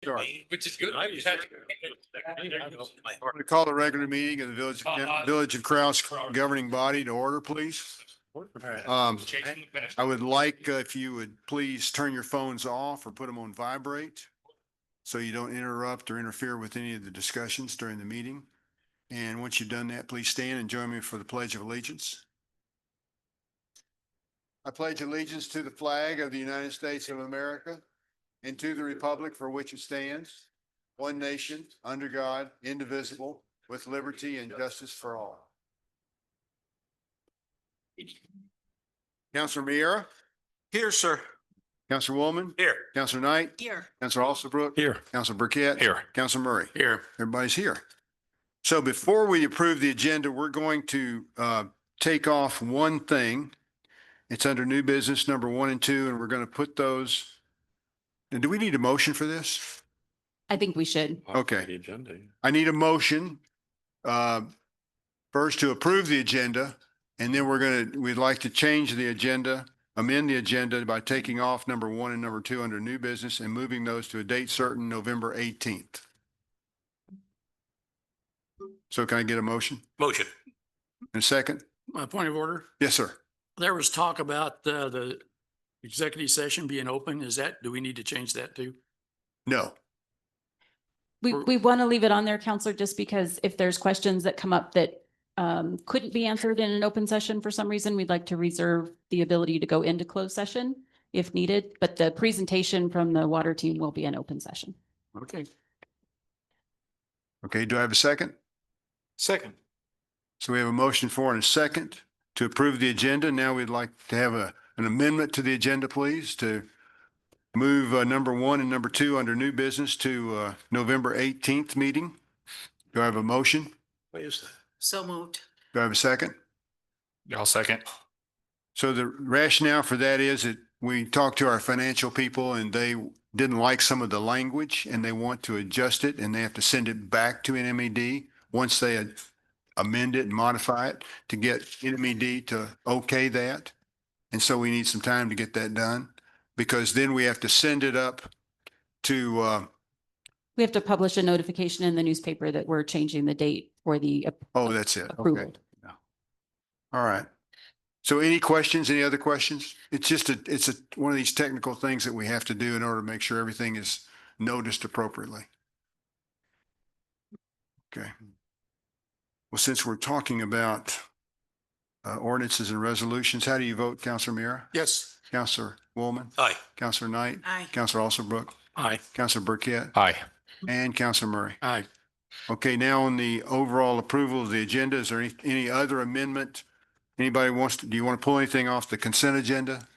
Sorry. Which is good. I just had I'm going to call the regular meeting of the Village of Kraus governing body to order, please. I would like if you would please turn your phones off or put them on vibrate so you don't interrupt or interfere with any of the discussions during the meeting. And once you've done that, please stand and join me for the Pledge of Allegiance. I pledge allegiance to the flag of the United States of America and to the republic for which it stands, one nation, under God, indivisible, with liberty and justice for all. Councilor Miera? Here, sir. Councilor Woolman? Here. Councilor Knight? Here. Councilor Alsterbrook? Here. Councilor Burkett? Here. Councilor Murray? Here. Everybody's here. So before we approve the agenda, we're going to take off one thing. It's under new business number 1 and 2, and we're going to put those. And do we need a motion for this? I think we should. Okay. The agenda. I need a motion first to approve the agenda, and then we'd like to change the agenda, amend the agenda by taking off number 1 and number 2 under new business and moving those to a date certain, November 18th. So can I get a motion? Motion. And a second? My point of order, Yes, sir. there was talk about the executive session being open. Do we need to change that too? No. We want to leave it on there, Counselor, just because if there's questions that come up that couldn't be answered in an open session for some reason, we'd like to reserve the ability to go into closed session if needed, but the presentation from the water team will be an open session. Okay. Okay, do I have a second? Second. So we have a motion for and a second to approve the agenda. Now we'd like to have an amendment to the agenda, please, to move number 1 and number 2 under new business to November 18th meeting. Do I have a motion? What is that? So moved. Do I have a second? I'll second. So the rationale for that is that we talked to our financial people and they didn't like some of the language and they want to adjust it and they have to send it back to NMED once they amend it and modify it to get NMED to okay that. And so we need some time to get that done because then we have to send it up to, We have to publish a notification in the newspaper that we're changing the date for the oh, that's it. Okay. approval. All right. So any questions, any other questions? It's just it's one of these technical things that we have to do in order to make sure everything is noticed appropriately. Okay. Well, since we're talking about ordinances and resolutions, how do you vote, Councilor Miera? Yes. Councilor Woolman? Aye. Councilor Knight? Aye. Councilor Alsterbrook? Aye. Councilor Burkett? Aye. And Councilor Murray? Aye. Okay, now on the overall approval of the agenda, is there any other amendment? Anybody do you want to pull anything off the consent agenda?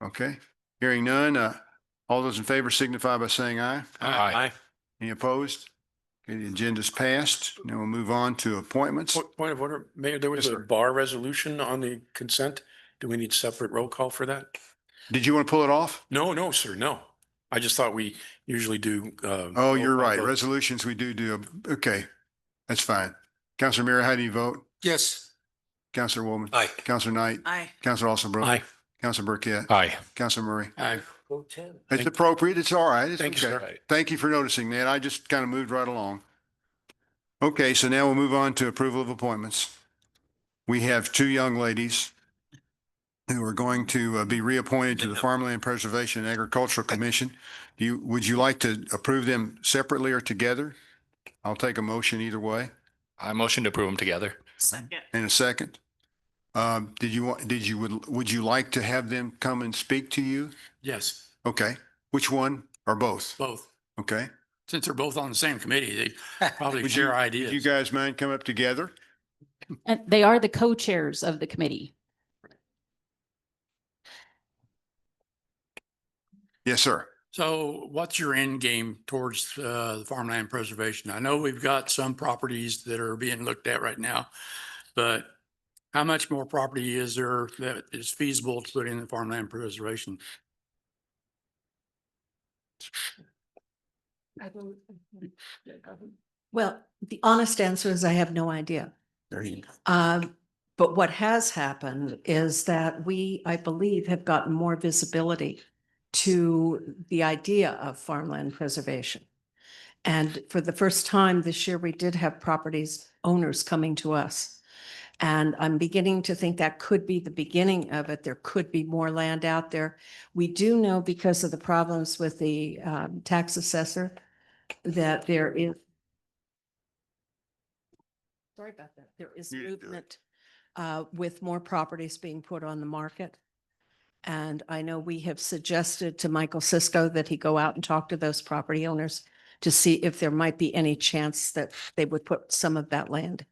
Okay, hearing none, all those in favor signify by saying aye. Aye. Any opposed? Okay, the agenda's passed. Now we'll move on to appointments. Point of order, Mayor, there was Yes, a sir. bar resolution on the consent. Do we need separate roll call for that? Did you want to pull it off? No, sir, no. I just thought we usually do. Oh, you're right. Resolution. Resolutions, we do. Okay, that's fine. Councilor Mira, how do you vote? Yes. Councilor Woolman? Aye. Councilor Knight? Aye. Councilor Alsterbrook? Aye. Councilor Burkett? Aye. Councilor Murray? Aye. It's Thank- appropriate. It's all right. It's Thank you, okay. sir. Thank you for noticing that. I just kind of moved right along. Okay, so now we'll move on to approval of appointments. We have 2 young ladies who are going to be reappointed to the Farmland Preservation and Agricultural Commission. Would you like to approve them separately or together? I'll take a motion either way. I motion to approve them together. Second. In a second. Would you like to have them come and speak to you? Yes, Okay. Which one or both? both. Okay. Since they're both on the same committee, they probably Would share you ideas. guys mind come up together? And they are the co-chairs of the committee. Yes, sir. So what's your end game towards the farmland preservation? I know we've got some properties that are being looked at right now, but how much more property is there that is feasible to put in the farmland preservation? Well, the honest answer is I have no idea. There you go. But what has happened is that we, I believe, have gotten more visibility to the idea of farmland preservation. And for the first time this year, we did have properties owners coming to us. And I'm beginning to think that could be the beginning of it. There could be more land out there. We do know because of the problems with the tax assessor that there is. Sorry about that. There is You didn't do it. movement with more properties being put on the market. And I know we have suggested to Michael Cisco that he go out and talk to those property owners to see if there might be any chance that they would put some of that land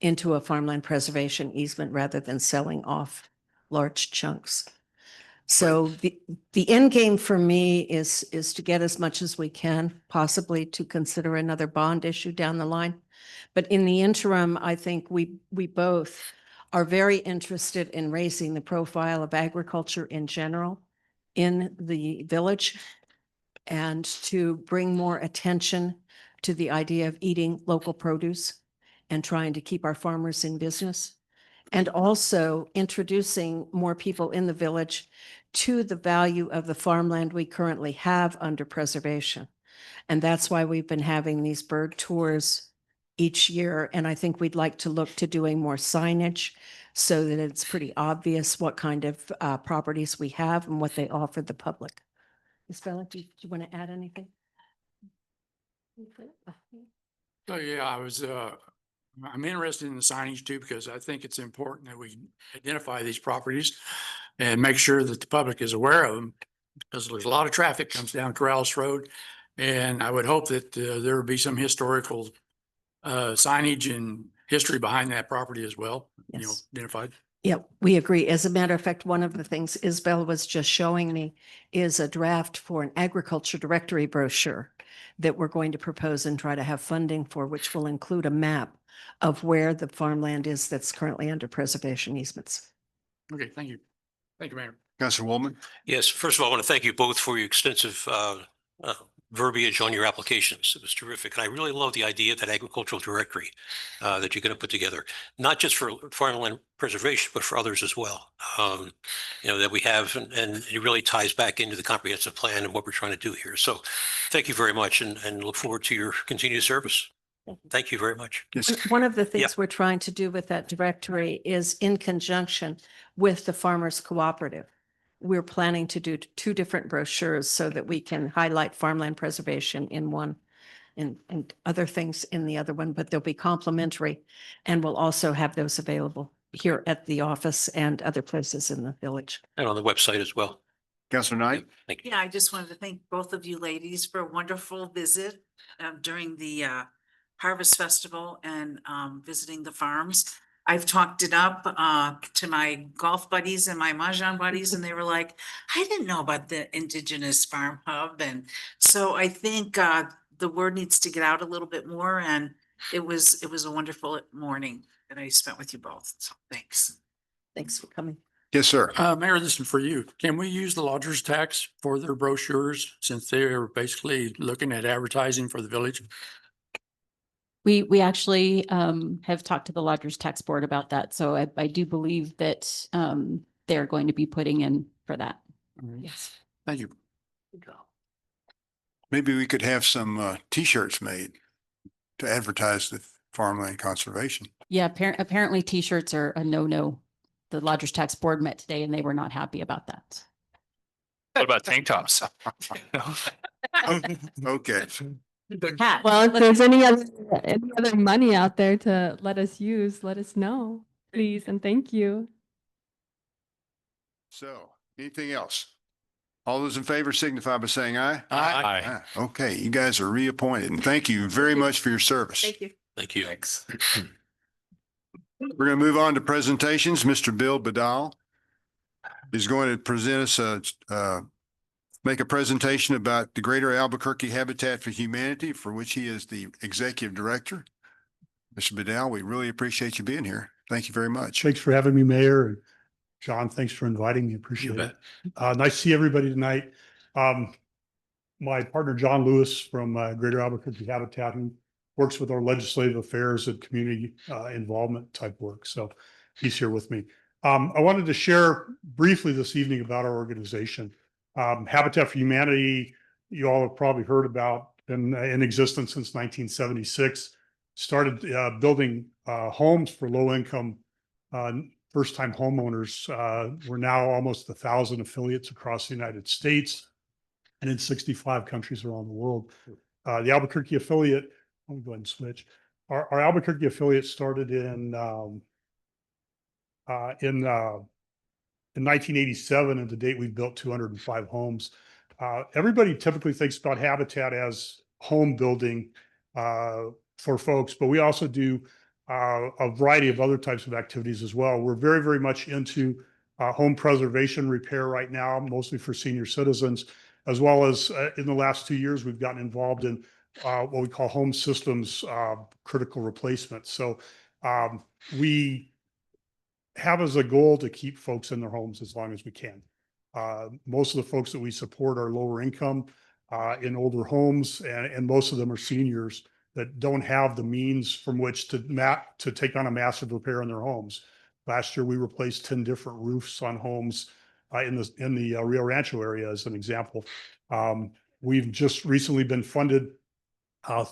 into a farmland preservation easement rather than selling off large chunks. So the end game for me is to get as much as we can, possibly to consider another bond issue down the line. But in the interim, I think we both are very interested in raising the profile of agriculture in general in the village and to bring more attention to the idea of eating local produce and trying to keep our farmers in business. And also introducing more people in the village to the value of the farmland we currently have under preservation. And that's why we've been having these bird tours each year. And I think we'd like to look to doing more signage so that it's pretty obvious what kind of properties we have and what they offer the public. Ms. Bella, do you want to add anything? So yeah, I'm interested in the signage too, because I think it's important that we identify these properties and make sure that the public is aware of them. Because there's a lot of traffic comes down Corrales Road. And I would hope that there would be some historical signage and history behind that property as well, Yes. identified. Yeah, we agree. As a matter of fact, one of the things Isabel was just showing me is a draft for an agriculture directory brochure that we're going to propose and try to have funding for, which will include a map of where the farmland is that's currently under preservation easements. Okay, thank you. Thank you, Mayor. Councilor Woolman? Yes, first of all, I want to thank you both for your extensive verbiage on your applications. It was terrific. And I really love the idea of that agricultural directory that you're going to put together, not just for farmland preservation, but for others as well. That we have, and it really ties back into the comprehensive plan and what we're trying to do here. So thank you very much and look forward to your continued service. Thank you very much. Yes. One of the things we're trying to do with that directory is in conjunction with the Farmers Cooperative. We're planning to do 2 different brochures so that we can highlight farmland preservation in one and other things in the other one, but they'll be complementary. And we'll also have those available here at the office and other places in the village. And on the website as well. Councilor Knight? Thank you. Yeah, I just wanted to thank both of you ladies for a wonderful visit during the Harvest Festival and visiting the farms. I've talked it up to my golf buddies and my mahjong buddies, and they were like, I didn't know about the Indigenous Farm Hub. And so I think the word needs to get out a little bit more. And it was a wonderful morning that I spent with you both. So thanks. Thanks for coming. Yes, sir. Mayor, this is for you. Can we use the lodger's tax for their brochures since they're basically looking at advertising for the village? We actually have talked to the Lodgers Tax Board about that. So I do believe that they're going to be putting in for that. Yes. Thank you. Maybe we could have some T-shirts made to advertise the farmland conservation. Yeah, apparently T-shirts are a no-no. The Lodgers Tax Board met today and they were not happy about that. What about tank tops? Okay. Well, if there's any other money out there to let us use, let us know, please, and thank you. So, anything else? All those in favor signify by saying aye. Aye. Aye. Okay, you guys are reappointed and thank you very much for your service. Thank you. Thank you. Thanks. We're going to move on to presentations. Mr. Bill Badal is going to present us make a presentation about the Greater Albuquerque Habitat for Humanity, for which he is the executive director. Mr. Badal, we really appreciate you being here. Thank you very much. Thanks for having me, Mayor. And John, thanks for inviting me. Appreciate it. Nice to see everybody tonight. My partner, John Lewis from Greater Albuquerque Habitat, who works with our legislative affairs and community involvement type work. So he's here with me. I wanted to share briefly this evening about our organization. Habitat for Humanity, you all have probably heard about, been in existence since 1976. Started building homes for low-income first-time homeowners. We're now almost 1,000 affiliates across the United States and in 65 countries around the world. The Albuquerque affiliate, let me go ahead and switch. Our Albuquerque affiliate started in 1987, and to date we've built 205 homes. Everybody typically thinks about Habitat as home building for folks, but we also do a variety of other types of activities as well. We're very, very much into home preservation repair right now, mostly for senior citizens, as well as in the last 2 years, we've gotten involved in what we call home systems critical replacement. So we have as a goal to keep folks in their homes as long as we can. Most of the folks that we support are lower income in older homes, and most of them are seniors that don't have the means from which to take on a massive repair in their homes. Last year, we replaced 10 different roofs on homes in the Rio Rancho area, as an example. We've just recently been funded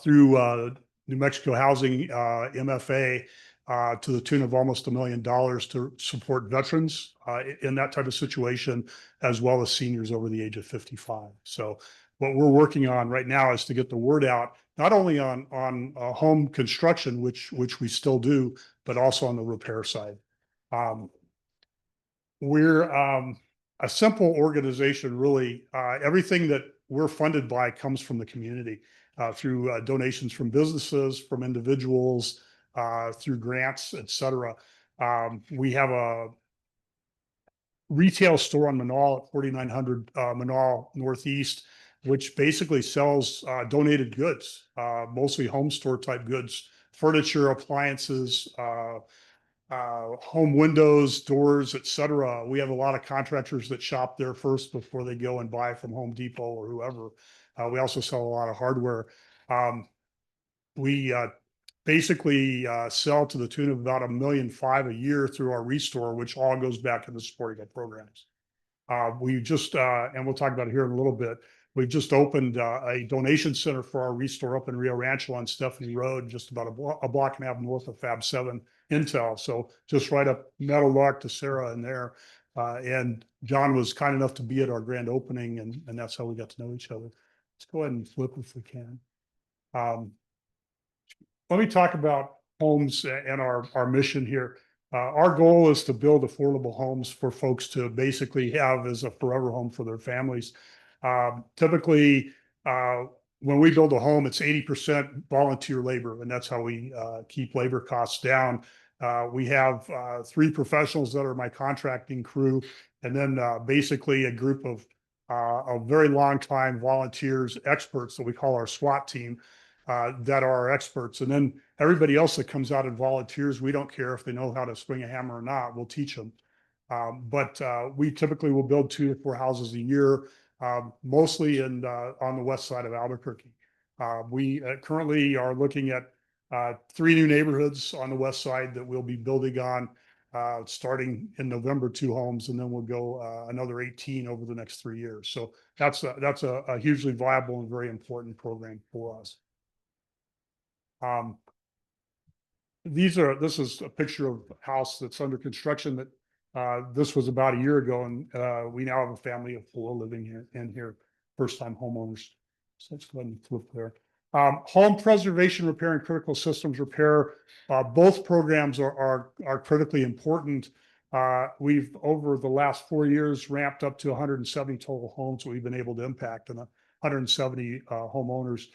through New Mexico Housing MFA to the tune of almost $1 million to support veterans in that type of situation, as well as seniors over the age of 55. So what we're working on right now is to get the word out, not only on home construction, which we still do, but also on the repair side. We're a simple organization, really. Everything that we're funded by comes from the community through donations from businesses, from individuals, through grants, et cetera. We have a retail store on Menaul at 4900 Menaul Northeast, which basically sells donated goods, mostly home store type goods, furniture, appliances, home windows, doors, et cetera. We have a lot of contractors that shop there first before they go and buy from Home Depot or whoever. We also sell a lot of hardware. We basically sell to the tune of about $1.5 million a year through our Restore, which all goes back into supporting our programs. We just, and we'll talk about it here in a little bit, we've just opened a donation center for our Restore up in Rio Rancho on Stephanie Road, just about a block and a half north of Fab 7 Intel. So just right up Meadowlark to Sarah in there. And John was kind enough to be at our grand opening, and that's how we got to know each other. Let's go ahead and flip if we can. Let me talk about homes and our mission here. Our goal is to build affordable homes for folks to basically have as a forever home for their families. Typically, when we build a home, it's 80% volunteer labor, and that's how we keep labor costs down. We have 3 professionals that are my contracting crew, and then basically a group of very long time volunteers, experts that we call our SWAT team, that are our experts. And then everybody else that comes out and volunteers, we don't care if they know how to swing a hammer or not, we'll teach them. But we typically will build 2 to 4 houses a year, mostly on the west side of Albuquerque. We currently are looking at 3 new neighborhoods on the west side that we'll be building on, starting in November, 2 homes, and then we'll go another 18 over the next 3 years. So that's a hugely viable and very important program for us. This is a picture of a house that's under construction that this was about a year ago, and we now have a family of 4 living here, first-time homeowners. So let's go ahead and flip there. Home preservation repair and critical systems repair. Both programs are critically important. We've, over the last 4 years, ramped up to 170 total homes we've been able to impact, and 170 homeowners.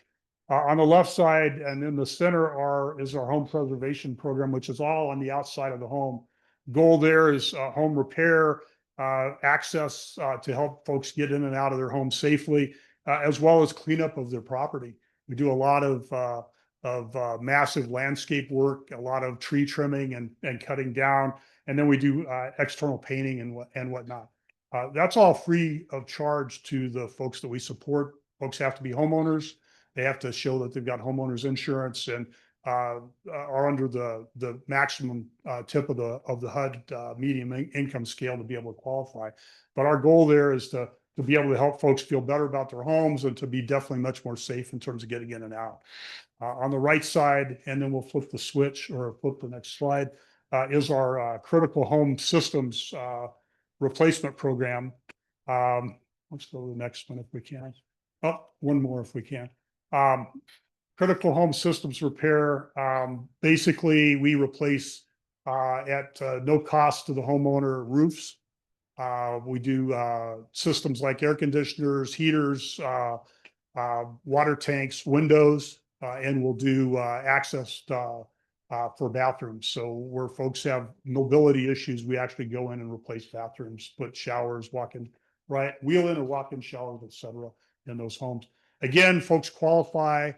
On the left side and in the center is our home preservation program, which is all on the outside of the home. Goal there is home repair, access to help folks get in and out of their home safely, as well as cleanup of their property. We do a lot of massive landscape work, a lot of tree trimming and cutting down, and then we do external painting and whatnot. That's all free of charge to the folks that we support. Folks have to be homeowners. They have to show that they've got homeowners insurance, and are under the maximum tip of the HUD medium income scale to be able to qualify. But our goal there is to be able to help folks feel better about their homes and to be definitely much more safe in terms of getting in and out. On the right side, and then we'll flip the switch or flip the next slide, is our critical home systems replacement program. Let's go to the next one if we can. Oh, one more if we can. Critical home systems repair. Basically, we replace at no cost to the homeowner roofs. We do systems like air conditioners, heaters, water tanks, windows, and we'll do access for bathrooms. So where folks have mobility issues, we actually go in and replace bathrooms, put showers, wheel in or walk-in showers, et cetera, in those homes. Again, folks qualify,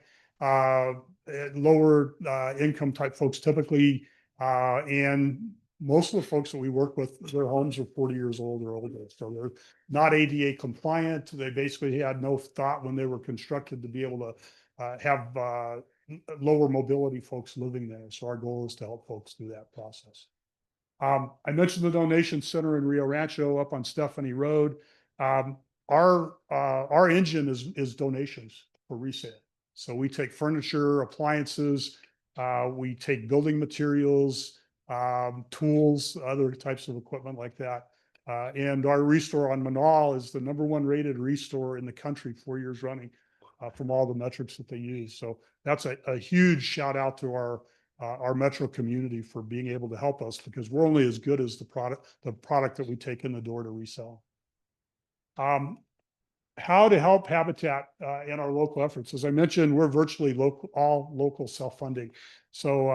lower income type folks typically, and most of the folks that we work with, their homes are 40 years old or older. So they're not ADA compliant. They basically had no thought when they were constructed to be able to have lower mobility folks living there. So our goal is to help folks through that process. I mentioned the donation center in Rio Rancho up on Stephanie Road. Our engine is donations for resale. So we take furniture, appliances, we take building materials, tools, other types of equipment like that. And our restore on Manal is the #1 rated restore in the country 4 years running from all the metrics that they use. So that's a huge shout out to our metro community for being able to help us, because we're only as good as the product that we take in the door to resell. How to help Habitat in our local efforts. As I mentioned, we're virtually all local self-funding. So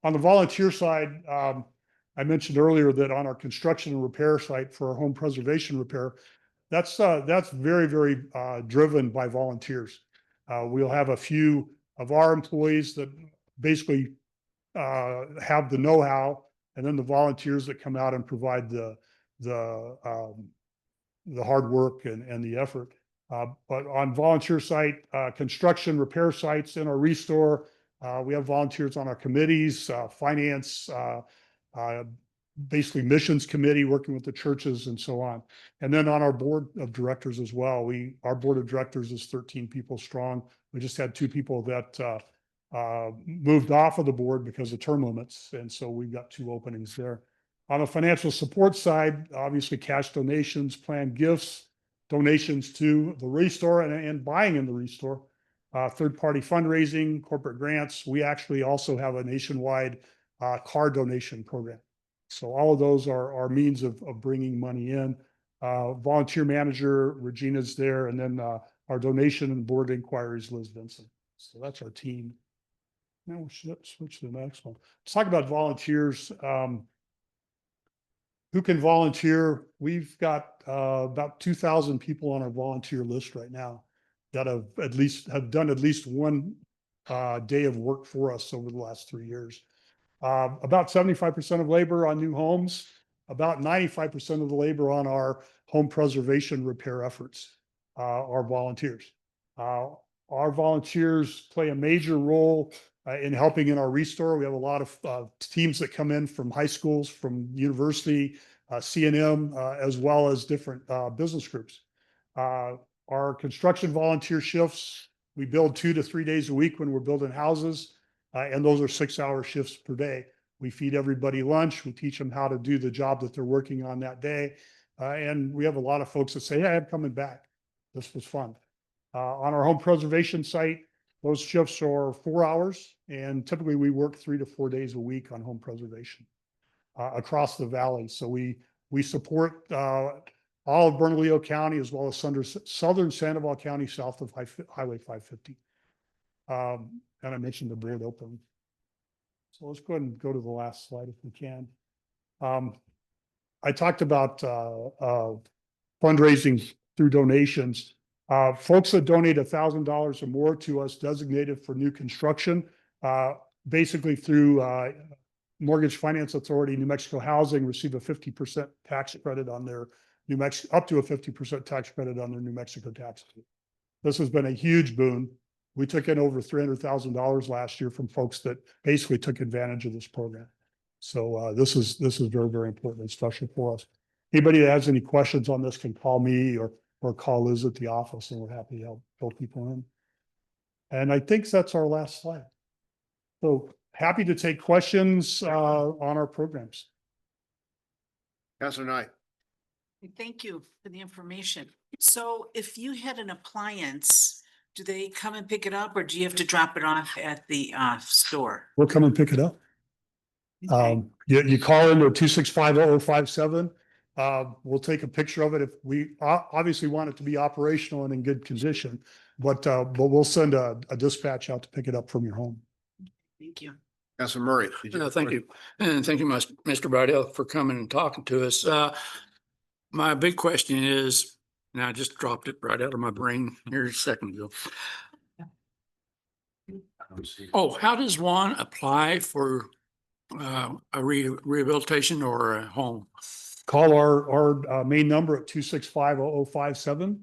on the volunteer side, I mentioned earlier that on our construction and repair site for our home preservation repair, that's very, very driven by volunteers. We'll have a few of our employees that basically have the know-how, and then the volunteers that come out and provide the hard work and the effort. But on volunteer site, construction, repair sites in our restore, we have volunteers on our committees, finance, basically missions committee, working with the churches and so on. And then on our board of directors as well, our board of directors is 13 people strong. We just had 2 people that moved off of the board because of term limits. And so we've got 2 openings there. On the financial support side, obviously cash donations, planned gifts, donations to the restore and buying in the restore, third-party fundraising, corporate grants. We actually also have a nationwide car donation program. So all of those are means of bringing money in. Volunteer manager, Regina's there, and then our donation and board inquiries, Liz Vincent. So that's our team. Now we'll switch to the next one. Let's talk about volunteers. Who can volunteer? We've got about 2,000 people on our volunteer list right now that have done at least one day of work for us over the last 3 years. About 75% of labor on new homes, about 95% of the labor on our home preservation repair efforts are volunteers. Our volunteers play a major role in helping in our restore. We have a lot of teams that come in from high schools, from university, C&M, as well as different business groups. Our construction volunteer shifts, we build 2 to 3 days a week when we're building houses, and those are 6-hour shifts per day. We feed everybody lunch. We teach them how to do the job that they're working on that day. And we have a lot of folks that say, hey, I'm coming back. This was fun. On our home preservation site, those shifts are 4 hours, and typically we work 3 to 4 days a week on home preservation across the valley. So we support all of Bernalillo County, as well as southern Sandoval County, south of Highway 550. And I mentioned the board open. So let's go ahead and go to the last slide if we can. I talked about fundraising through donations. Folks that donate $1,000 or more to us designated for new construction, basically through Mortgage Finance Authority, New Mexico Housing, receive a 50% tax credit on their up to a 50% tax credit on their New Mexico taxes. This has been a huge boon. We took in over $300,000 last year from folks that basically took advantage of this program. So this is very, very important and special for us. Anybody that has any questions on this can call me or call Liz at the office, and we're happy to help fill people in. And I think that's our last slide. So happy to take questions on our programs. Councilor Knight. Thank you for the information. So if you had an appliance, do they come and pick it up or do you have to drop it off at the store? We'll come and pick it up. Okay. You call into 265-0057. We'll take a picture of it if we obviously want it to be operational and in good condition, but we'll send a dispatch out to pick it up from your home. Thank you. Councilor Murray. did have a Thank question? you. And thank you, Mr. Bridell, for coming and talking to us. My big question is, and I just dropped it right out of my brain here a second ago. Oh, how does one apply for a rehabilitation or a home? Call our main number at 265-0057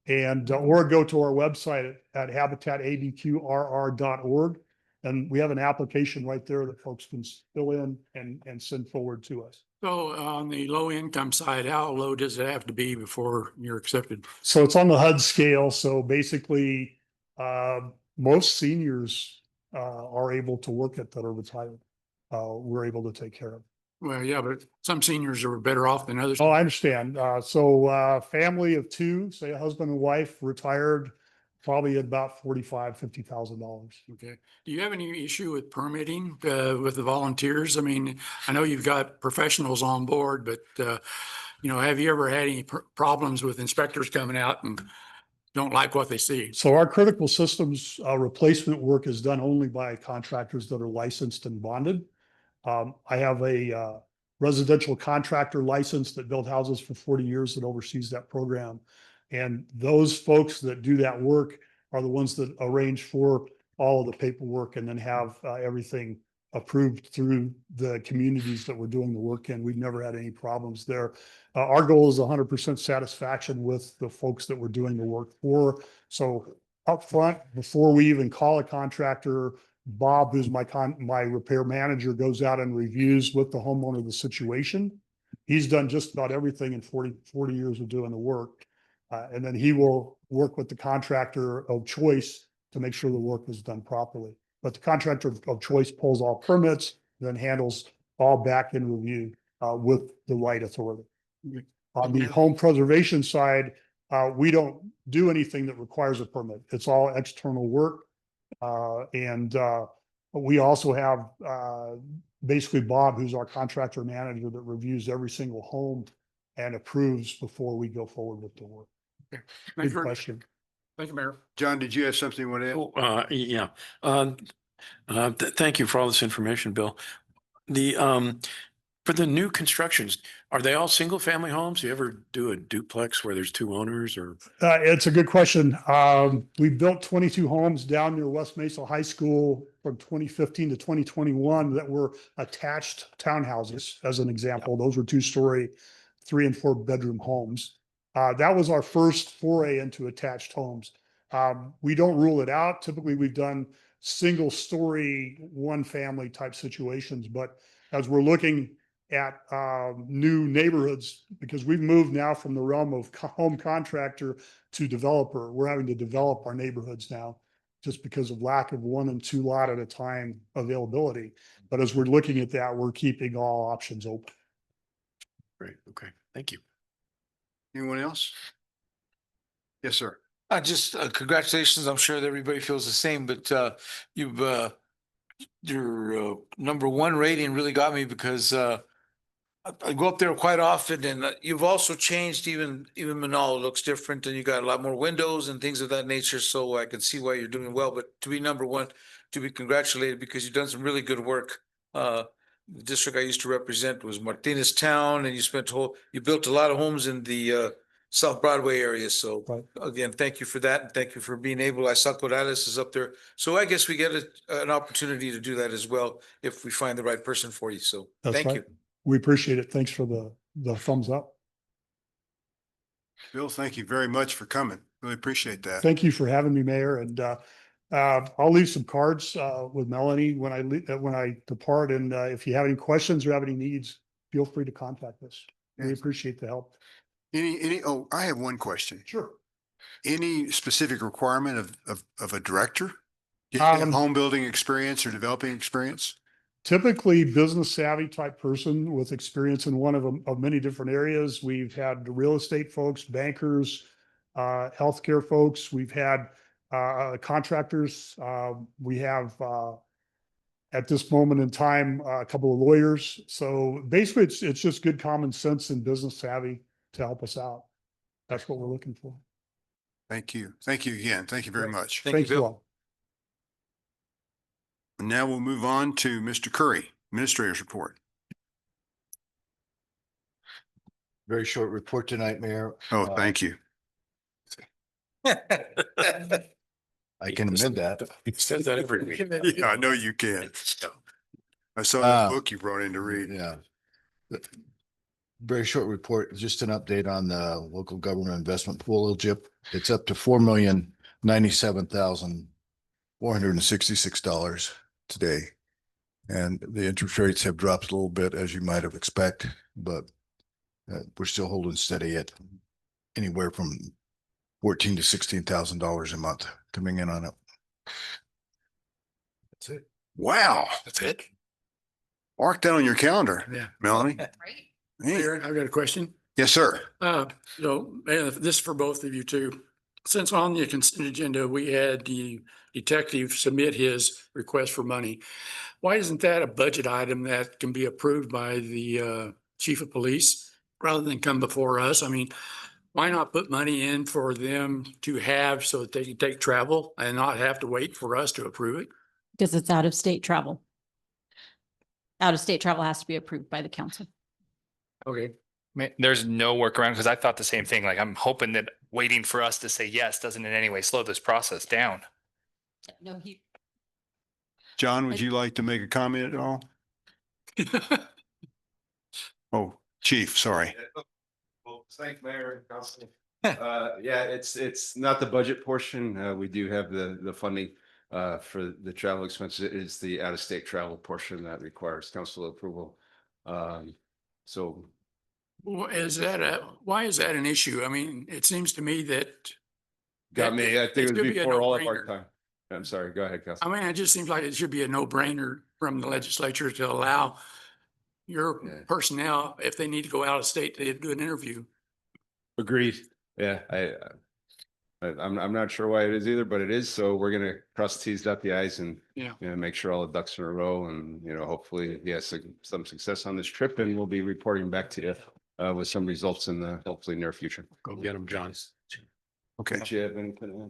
and or go to our website at habitatabqrr.org. And we have an application right there that folks can fill in and send forward to us. So on the low income side, how low does it have to be before you're accepted? So it's on the HUD scale. So basically, most seniors are able to work at that are retired. We're able to take care of. Well, yeah, but some seniors are better off than others. Oh, I understand. So family of two, say a husband and wife, retired, probably at about $45,000-$50,000. Okay. Do you have any issue with permitting with the volunteers? I mean, I know you've got professionals on board, but have you ever had any problems with inspectors coming out and don't like what they see? So our critical systems replacement work is done only by contractors that are licensed and bonded. I have a residential contractor license that built houses for 40 years that oversees that program. And those folks that do that work are the ones that arrange for all of the paperwork and then have everything approved through the communities that we're doing the work in. We've never had any problems there. Our goal is 100% satisfaction with the folks that we're doing the work for. So up front, before we even call a contractor, Bob, who's my repair manager, goes out and reviews with the homeowner the situation. He's done just about everything in 40 years of doing the work. And then he will work with the contractor of choice to make sure the work is done properly. But the contractor of choice pulls all permits, then handles all back-end review with the right authority. On the home preservation side, we don't do anything that requires a permit. It's all external work. And we also have basically Bob, who's our contractor manager, that reviews every single home and approves before we go forward with the work. Good question. Thank you, Mayor. John, did you have something you want to add? Yeah. Thank you for all this information, Bill. For the new constructions, are they all single family homes? Do you ever do a duplex where there's two owners or? It's a good question. We built 22 homes down near West Mesa High School from 2015 to 2021 that were attached townhouses, as an example. Those were 2-story, 3 and 4 bedroom homes. That was our first foray into attached homes. We don't rule it out. Typically, we've done single story, one family type situations, but as we're looking at new neighborhoods, because we've moved now from the realm of home contractor to developer, we're having to develop our neighborhoods now just because of lack of 1 and 2 lot at a time availability. But as we're looking at that, we're keeping all options open. Great. Okay. Thank you. Anyone else? Yes, sir. Just congratulations. I'm sure that everybody feels the same, but your number 1 rating really got me because I go up there quite often, and you've also changed. Even Manal looks different, and you got a lot more windows and things of that nature. So I can see why you're doing well. But to be number 1, to be congratulated because you've done some really good work. The district I used to represent was Martinez Town, and you built a lot of homes in the South Broadway area. So again, thank you for that. And thank you for being able. I saw Corrales is up there. So I guess we get an opportunity to do that as well if we find the right person for you. So thank you. We appreciate it. Thanks for the thumbs up. Bill, thank you very much for coming. Really appreciate that. Thank you for having me, Mayor. And I'll leave some cards with Melanie when when I depart. And if you have any questions or have any needs, feel free to contact us. We Yes. appreciate the help. Oh, I have one question. Sure. Any specific requirement of a director? Do you have home building experience or developing experience? Typically business savvy type person with experience in one of many different areas. We've had real estate folks, bankers, healthcare folks. We've had contractors. We have at this moment in time a couple of lawyers. So basically, it's just good common sense and business savvy to help us out. That's what we're looking for. Thank you. Thank you again. Thank you very much. Thank you all. And now we'll move on to Mr. Curry, Administrator's Report. Very short report tonight, Mayor. Oh, thank you. I can amend that. He says that every week. Yeah, I know you can. I saw Ah. the book you brought in to read. Yeah. Very short report, just an update on the local government investment pool, LGIP. It's up to $4,097,466 today. And the interest rates have dropped a little bit, as you might have expected, but we're still holding steady at anywhere from $14,000 to $16,000 a month coming in on it. That's it. Wow. That's it. Mark that on your calendar, Yeah. Melanie. Hey. Mayor, I've got a question. Yes, sir. This is for both of you too. Since on the consent agenda, we had the detective submit his request for money. Why isn't that a budget item that can be approved by the chief of police rather than come before us? I mean, why not put money in for them to have so that they can take travel and not have to wait for us to approve it? Because it's out of state travel. Out of state travel has to be approved by the council. Okay. There's no workaround because I thought the same thing. Like I'm hoping that waiting for us to say yes doesn't in any way slow this process down. No, John, would you like to make a comment at all? Oh, Chief, sorry. Well, thank Mayor and Council. Yeah, it's not the budget portion. We do have the funding for the travel expenses. It is the out-of-state travel portion that requires council approval. So Why is that an issue? I mean, it seems to me that. got me. I think it should was be a before all of our no-brainer. time. I'm sorry. Go ahead, Council. I mean, it just seems like it should be a no-brainer from the legislature to allow your Yeah. personnel, if they need to go out of state, to do an interview. Agreed. Yeah, I'm not sure why it is either, but it is. So we're gonna cross the T's, dot the I's, and Yeah. make sure all the ducks are in a row, and hopefully he has some success on this trip, and we'll be reporting back to you with some results in the hopefully near future. Go get him, John. Okay. Do you have anything?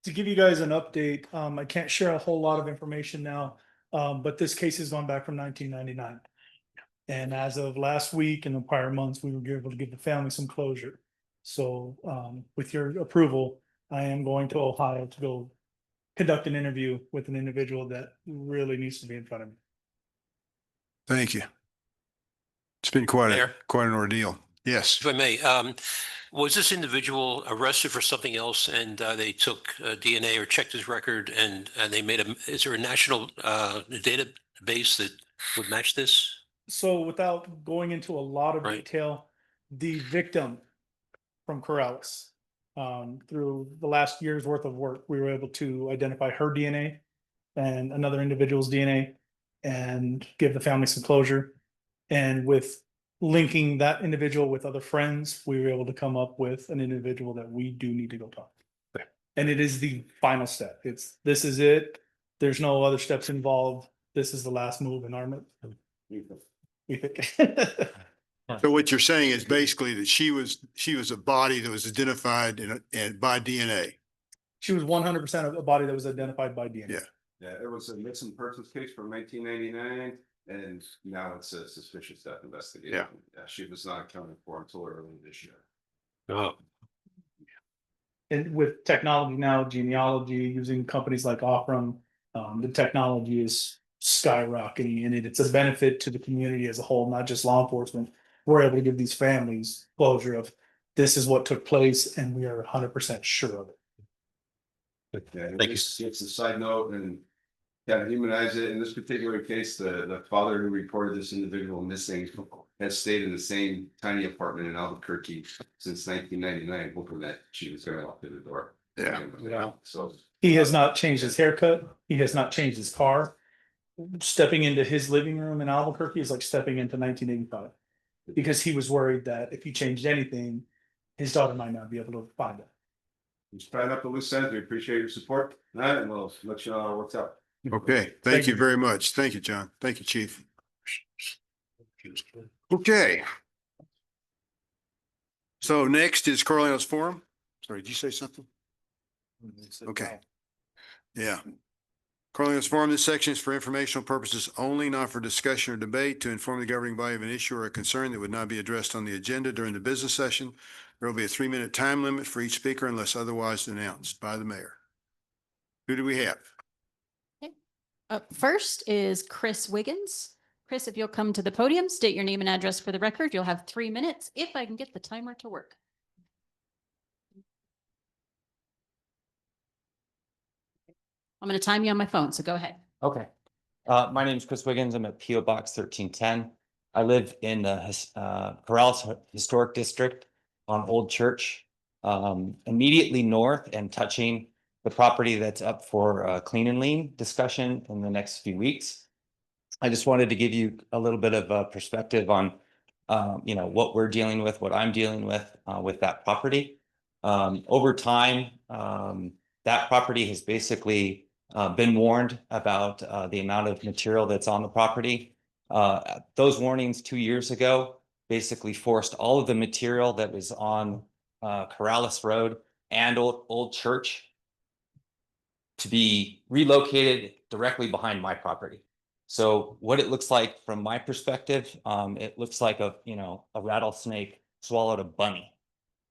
To give you guys an update, I can't share a whole lot of information now, but this case has gone back from 1999. And as of last week and the prior months, we were able to give the family some closure. So with your approval, I am going to Ohio to go conduct an interview with an individual that really needs to be in front of me. Thank you. It's been quite Mayor? an ordeal. Yes. If I may, was this individual arrested for something else and they took DNA or checked his record and they is there a national database that would match this? So without going into a lot of Right. detail, the victim from Corrales, through the last year's worth of work, we were able to identify her DNA and another individual's DNA and give the family some closure. And with linking that individual with other friends, we were able to come up with an individual that we do need to go talk to. And it is the final step. This is it. There's no other steps involved. This is the last move in our. We think. So what you're saying is basically that she was a body that was identified and by DNA. She was 100% a body that was identified by DNA. Yeah. Yeah, it was a missing persons case from 1999, and now it's a suspicious death investigation. Yeah. She was not accounted for until early this year. Oh, And with technology now, genealogy, using companies like Oprum, the technology is skyrocketing, and it's a benefit to the community as a whole, not just law enforcement. We're able to give these families closure of this is what took place and we are 100% sure of it. Yeah, Thank you. it's a side note and kind of humanize it. In this particular case, the father who reported this individual missing has stayed in the same tiny apartment in Albuquerque since 1999, hoping that she was gonna walk through the door. Yeah. So. He has not changed his haircut. He has not changed his car. Stepping into his living room in Albuquerque is like stepping into 1985. Because he was worried that if he changed anything, his daughter might not be able to find it. Just tying up the loose ends. We appreciate your support. All right, and we'll let you know how it works out. Okay, Thank thank you you. very much. Thank you, John. Thank you, Chief. Okay. So next is Corleone's Forum. Sorry, did you say something? Okay. Yeah. Corleone's Forum, this section is for informational purposes only, not for discussion or debate, to inform the governing body of an issue or a concern that would not be addressed on the agenda during the business session. There will be a 3-minute time limit for each speaker unless otherwise announced by the mayor. Who do we have? Up first is Chris Wiggins. Chris, if you'll come to the podium, state your name and address for the record. You'll have 3 minutes if I can get the timer to work. I'm going to time you on my phone, so go ahead. Okay. My name is Chris Wiggins. I'm at PO Box 1310. I live in the Corrales Historic District on Old Church, immediately north and touching the property that's up for clean and lean discussion in the next few weeks. I just wanted to give you a little bit of a perspective on, what we're dealing with, what I'm dealing with that property. Over time, that property has basically been warned about the amount of material that's on the property. Those warnings 2 years ago basically forced all of the material that was on Corrales Road and Old Church to be relocated directly behind my property. So what it looks like from my perspective, it looks like a rattlesnake swallowed a bunny.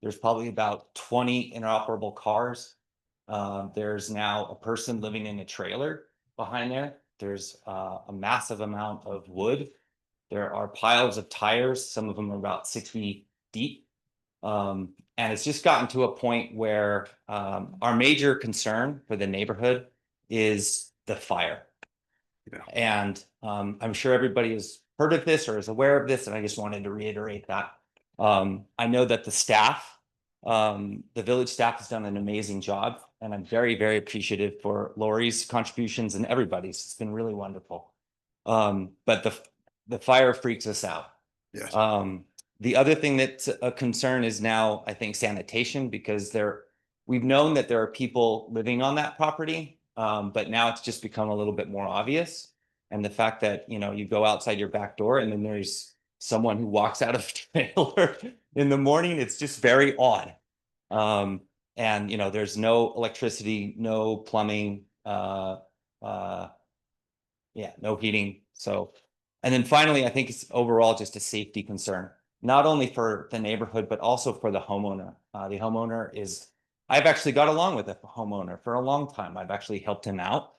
There's probably about 20 inoperable cars. There's now a person living in a trailer behind there. There's a massive amount of wood. There are piles of tires. Some of them are about 60 deep. And it's just gotten to a point where our major concern for the neighborhood is the fire. Yeah. And I'm sure everybody has heard of this or is aware of this, and I just wanted to reiterate that. I know that the staff, the village staff has done an amazing job, and I'm very, very appreciative for Lori's contributions and everybody's. It's been really wonderful. But the fire freaks us out. Yes. The other thing that's a concern is now, I think, sanitation, because we've known that there are people living on that property, but now it's just become a little bit more obvious. And the fact that, you go outside your back door and then there's someone who walks out of a trailer in the morning, it's just very odd. And, there's no electricity, no plumbing, no heating. So, and then finally, I think it's overall just a safety concern, not only for the neighborhood, but also for the homeowner. The homeowner I've actually got along with the homeowner for a long time. I've actually helped him out.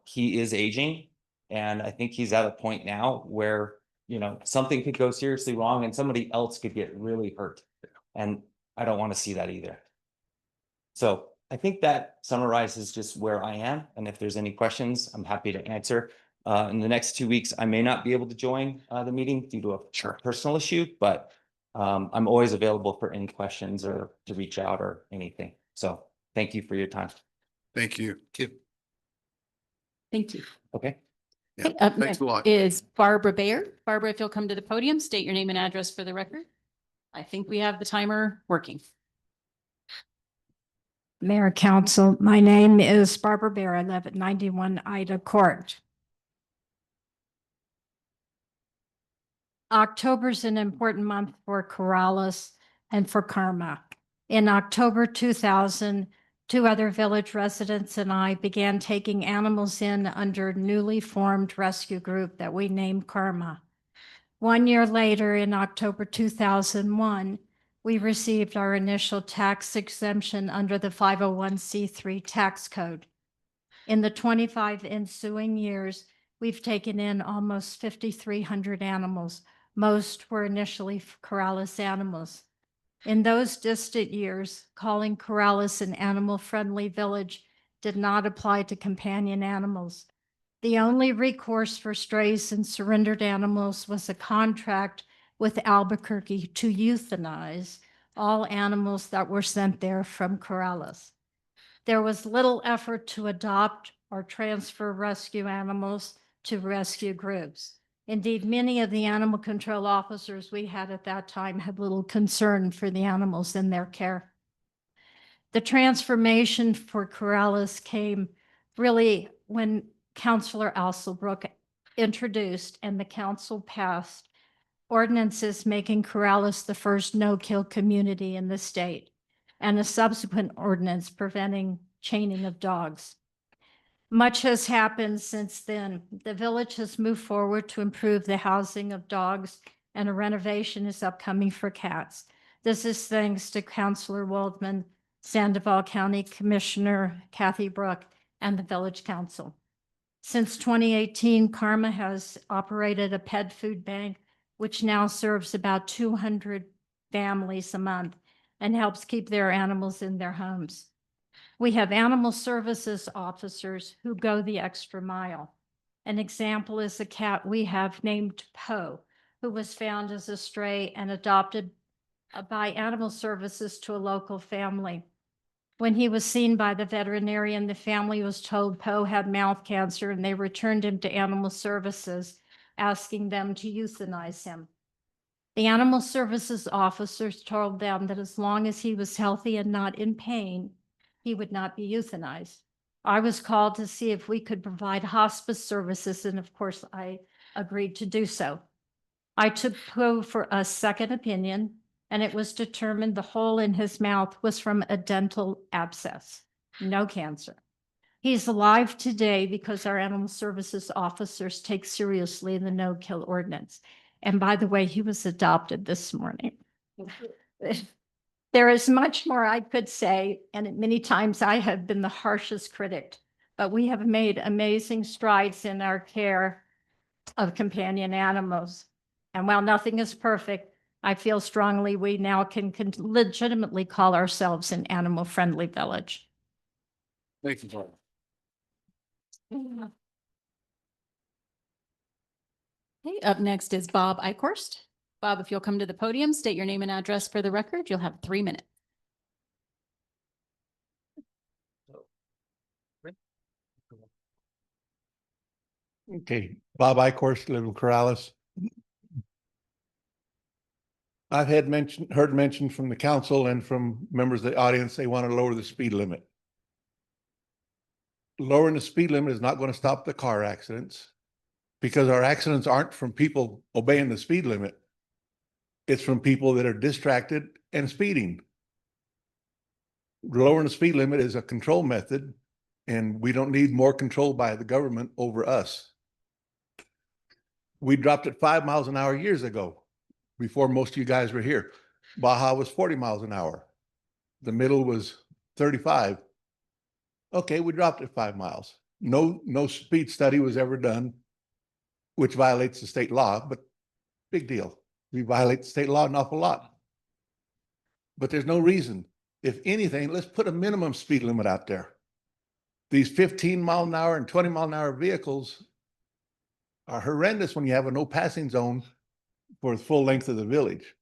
He is aging, and I think he's at a point now where, something could go seriously wrong and somebody else could get really hurt. And I don't want to see that either. So I think that summarizes just where I am. And if there's any questions, I'm happy to answer. In the next 2 weeks, I may not be able to join the meeting due to a personal issue, but I'm always available for any questions or to reach out or anything. So thank you for your time. Thank you. Thank you. Okay. Yeah, Okay, up thanks next a lot. is Barbara Bayer. Barbara, if you'll come to the podium, state your name and address for the record. I think we have the timer working. Mayor, Council, my name is Barbara Bayer. I live at 91 Ida Court. October is an important month for Corrales and for Karma. In October 2000, 2 other village residents and I began taking animals in under newly formed rescue group that we named Karma. 1 year later, in October 2001, we received our initial tax exemption under the 501c3 tax code. In the 25 ensuing years, we've taken in almost 5,300 animals, Most were initially Corrales animals. In those distant years, calling Corrales an animal-friendly village did not apply to companion animals. The only recourse for strays and surrendered animals was a contract with Albuquerque to euthanize all animals that were sent there from Corrales. There was little effort to adopt or transfer rescue animals to rescue groups. Indeed, many of the animal control officers we had at that time had little concern for the animals in their care. The transformation for Corrales came really when Councilor Alsobrook introduced and the council passed ordinances making Corrales the first no-kill community in the state, and a subsequent ordinance preventing chaining of dogs. Much has happened since then. The village has moved forward to improve the housing of dogs, and a renovation is upcoming for cats. This is thanks to Councilor Waldman, Sandoval County Commissioner Kathy Brook, and the Village Council. Since 2018, Karma has operated a pet food bank, which now serves about 200 families a month and helps keep their animals in their homes. We have animal services officers who go the extra mile. An example is a cat we have named Poe, who was found as a stray and adopted by animal services to a local family. When he was seen by the veterinarian, the family was told Poe had mouth cancer and they returned him to animal services, asking them to euthanize him. The animal services officers told them that as long as he was healthy and not in pain, he would not be euthanized. I was called to see if we could provide hospice services, and of course, I agreed to do so. I took Poe for a second opinion, and it was determined the hole in his mouth was from a dental abscess, no cancer. He's alive today because our animal services officers take seriously the no-kill ordinance. And by the way, he was adopted this morning. There is much more I could say, and many times I have been the harshest critic, but we have made amazing strides in our care of companion animals. And while nothing is perfect, I feel strongly we now can legitimately call ourselves an animal-friendly village. Thank you, Barbara. Okay, up next is Bob Eichhorst. Bob, if you'll come to the podium, state your name and address for the record, you'll have 3 minutes. Okay, Bob Eichhorst, live in Corrales. I've heard mention from the council and from members of the audience, they want to lower the speed limit. Lowering the speed limit is not going to stop the car accidents, because our accidents aren't from people obeying the speed limit. It's from people that are distracted and speeding. Lowering the speed limit is a control method, and we don't need more control by the government over us. We dropped it 5 miles an hour years ago, before most of you guys were here. Baja was 40 miles an hour. The middle was 35. Okay, we dropped it 5 miles. No speed study was ever done, which violates the state law, but big deal. We violate the state law an awful lot. But there's no reason. If anything, let's put a minimum speed limit out there. These 15 mile an hour and 20 mile an hour vehicles are horrendous when you have a no passing zone for the full length of the village.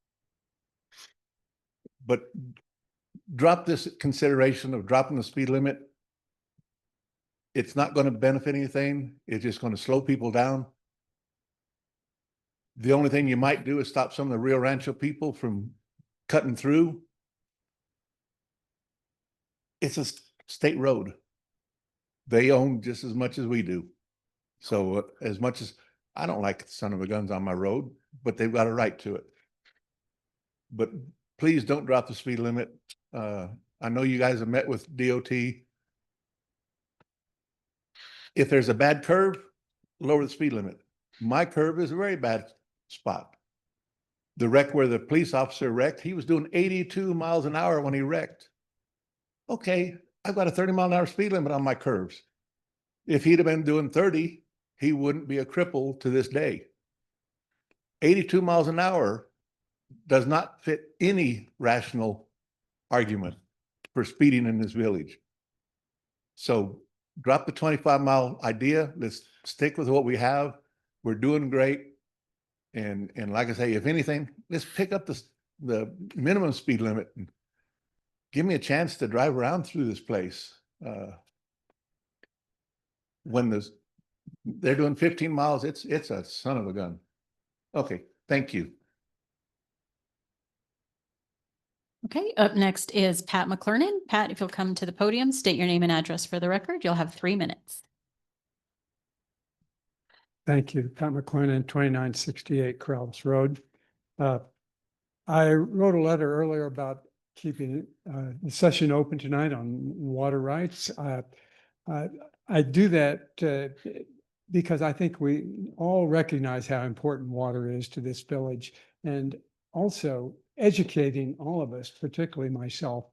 But drop this consideration of dropping the speed limit. It's not going to benefit anything. It's just going to slow people down. The only thing you might do is stop some of the Rio Rancho people from cutting through. It's a state road. They own just as much as we do. So as much as I don't like the son of a guns on my road, but they've got a right to it. But please don't drop the speed limit. I know you guys have met with DOT. If there's a bad curve, lower the speed limit. My curve is a very bad spot. The wreck where the police officer wrecked, he was doing 82 miles an hour when he wrecked. Okay, I've got a 30 mile an hour speed limit on my curves. If he'd have been doing 30, he wouldn't be a cripple to this day. 82 miles an hour does not fit any rational argument for speeding in this village. So drop the 25-mile idea. Let's stick with what we have. We're doing great. And like I say, if anything, let's pick up the minimum speed limit and give me a chance to drive around through this place. When they're doing 15 miles, it's a son of a gun. Okay, thank you. Okay, up next is Pat McClernand. Pat, if you'll come to the podium, state your name and address for the record. You'll have 3 minutes. Thank you. Pat McClernand, 2968 Corrales Road. I wrote a letter earlier about keeping the session open tonight on water rights. I do that because I think we all recognize how important water is to this village, and also educating all of us, particularly myself.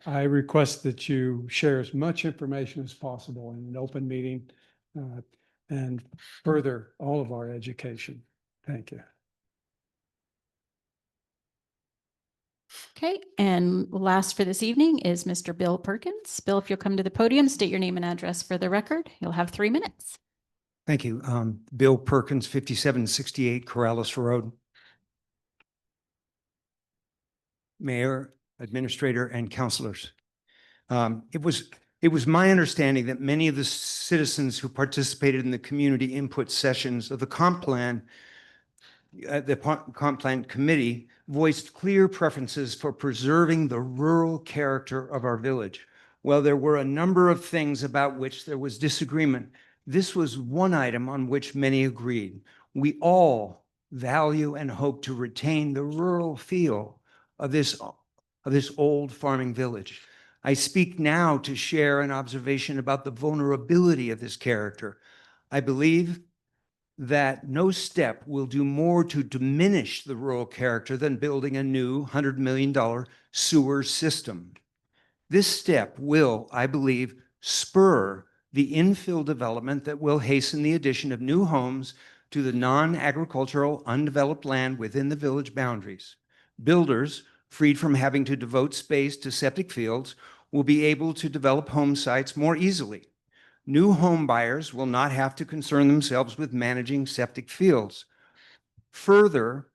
I request that you share as much information as possible in an open meeting and further all of our education. Thank you. Okay, and last for this evening is Mr. Bill Perkins. Bill, if you'll come to the podium, state your name and address for the record. You'll have 3 minutes. Thank you. Bill Perkins, 5768 Corrales Road. Mayor, Administrator, and councilors. It was my understanding that many of the citizens who participated in the community input sessions of the comp plan, the comp plan committee, voiced clear preferences for preserving the rural character of our village. While there were a number of things about which there was disagreement, this was one item on which many agreed. We all value and hope to retain the rural feel of this old farming village. I speak now to share an observation about the vulnerability of this character. I believe that no step will do more to diminish the rural character than building a new $100 million sewer system. This step will, I believe, spur the infill development that will hasten the addition of new homes to the non-agricultural undeveloped land within the village boundaries. Builders, freed from having to devote space to septic fields, will be able to develop home sites more easily. New home buyers will not have to concern themselves with managing septic fields. Further,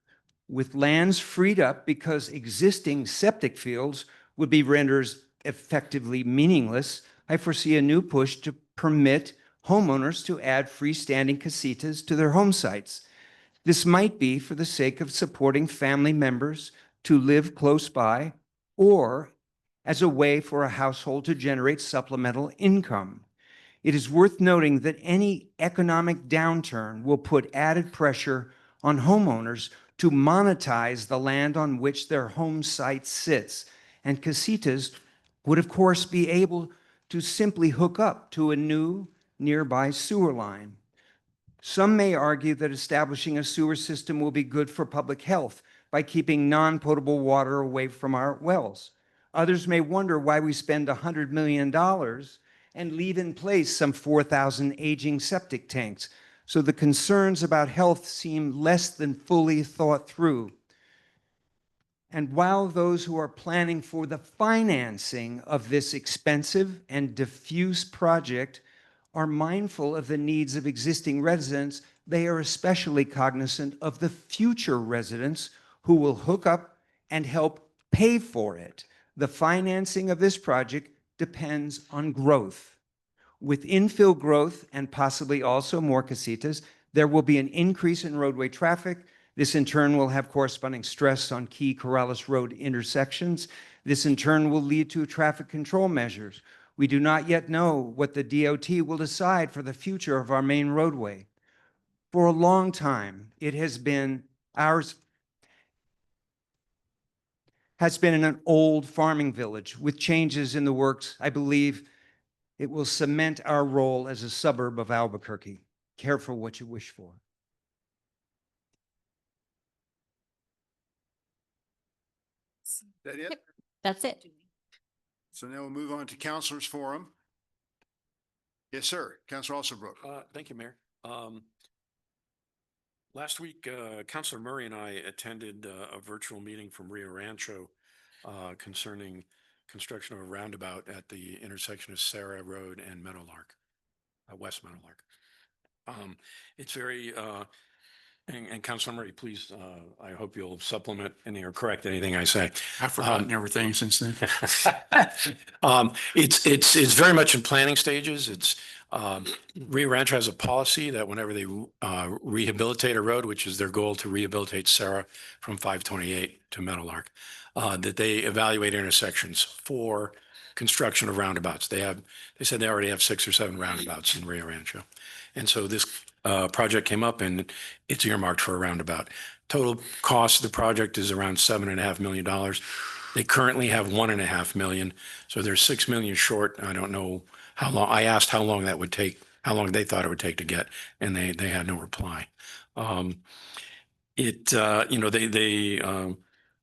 with lands freed up because existing septic fields would be rendered effectively meaningless, I foresee a new push to permit homeowners to add freestanding casitas to their home sites. This might be for the sake of supporting family members to live close by, or as a way for a household to generate supplemental income. It is worth noting that any economic downturn will put added pressure on homeowners to monetize the land on which their home site sits, and casitas would of course be able to simply hook up to a new nearby sewer line. Some may argue that establishing a sewer system will be good for public health by keeping non-potable water away from our wells. Others may wonder why we spend $100 million and leave in place some 4,000 aging septic tanks. So the concerns about health seem less than fully thought through. And while those who are planning for the financing of this expensive and diffuse project are mindful of the needs of existing residents, they are especially cognizant of the future residents who will hook up and help pay for it. The financing of this project depends on growth. With infill growth and possibly also more casitas, there will be an increase in roadway traffic. This in turn will have corresponding stress on key Corrales Road intersections. This in turn will lead to traffic control measures. We do not yet know what the DOT will decide for the future of our main roadway. For a long time, it has been in an old farming village. With changes in the works, I believe it will cement our role as a suburb of Albuquerque. Careful what you wish for. Is that it? That's it. So now we'll move on to Councilors Forum. Yes, sir. Councilor Alsterbrook. Thank you, Mayor. Last week, Councilor Murray and I attended a virtual meeting from Rio Rancho concerning construction of a roundabout at the intersection of Sarah Road and Meadowlark, West Meadowlark. It's very, and Councilor Murray, please, I hope you'll supplement any or correct anything I say. I've forgotten everything since then. It's very much in planning stages. It's Rio Rancho has a policy that whenever they rehabilitate a road, which is their goal to rehabilitate Sarah from 528 to Meadowlark, that they evaluate intersections for construction of roundabouts. They said they already have 6 or 7 roundabouts in Rio Rancho. And so this project came up and it's earmarked for a roundabout. Total cost of the project is around $7.5 million. They currently have $1.5 million. So they're $6 million short. I don't know how long. I asked how long that would take, how long they thought it would take to get, and they had no reply. They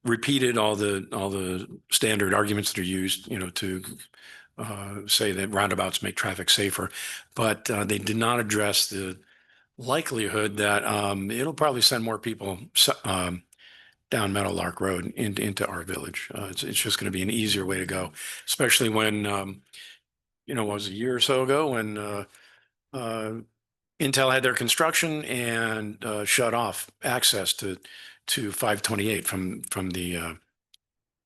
repeated all the standard arguments that are used, to say that roundabouts make traffic safer, but they did not address the likelihood that it'll probably send more people down Meadowlark Road into our village. It's just going to be an easier way to go, especially when, what was it, a year or so ago when Intel had their construction and shut off access to 528 from the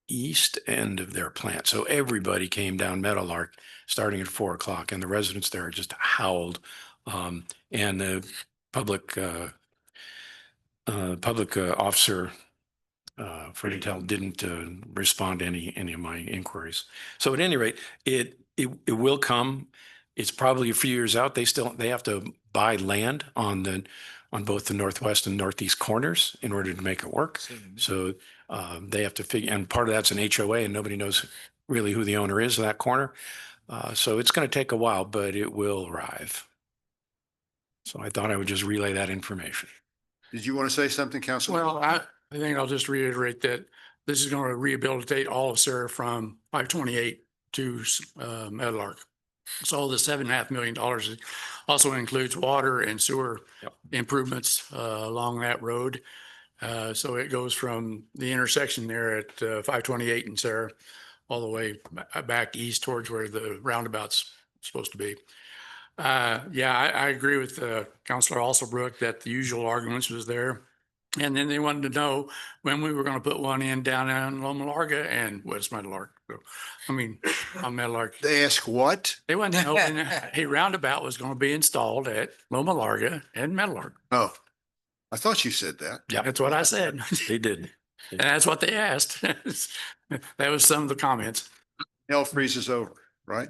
east end of their plant. So everybody came down Meadowlark starting at 4 o'clock, and the residents there just howled. And the public officer for Intel didn't respond to any of my inquiries. So at any rate, it will come. It's probably a few years out. They have to buy land on both the northwest and northeast corners in order to make it work. So they have to figure, and part of that's an HOA, and nobody knows really who the owner is of that corner. So it's going to take a while, but it will arrive. So I thought I would just relay that information. Did you want to say something, Councilman? Well, I think I'll just reiterate that this is going to rehabilitate all of Sarah from 528 to Meadowlark. So the $7.5 million also includes water and sewer improvements along that road. So it goes from the intersection there at 528 and Sarah all the way back east towards where the roundabout's supposed to be. I agree with Councilor Alsobrook that the usual arguments was there. And then they wanted to know when we were going to put one in down in Loma Larga and West Meadowlark. So, on Meadowlark. They asked what? They wanted to know when a roundabout was going to be installed at Loma Larga and Meadowlark. Oh, I thought you said that. Yeah, that's what I said. They did. And that's what they asked. That was some of the comments. Hell freezes over, right?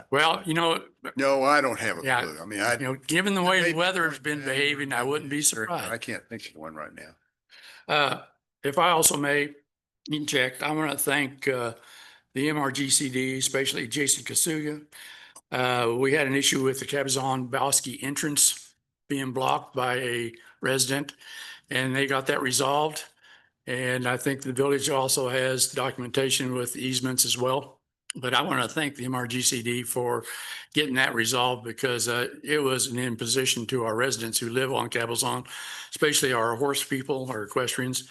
Well, no, I don't have a Yeah. clue. I mean, given the way the weather has been behaving, I wouldn't be surprised. I can't think of one right now. If I also may inject, I want to thank the MRGCD, especially Jason Kasuga. We had an issue with the Cabazon Bosque entrance being blocked by a resident, and they got that resolved. And I think the village also has documentation with easements as well. But I want to thank the MRGCD for getting that resolved because it was an imposition to our residents who live on Cabazon, especially our horse people, our equestrians.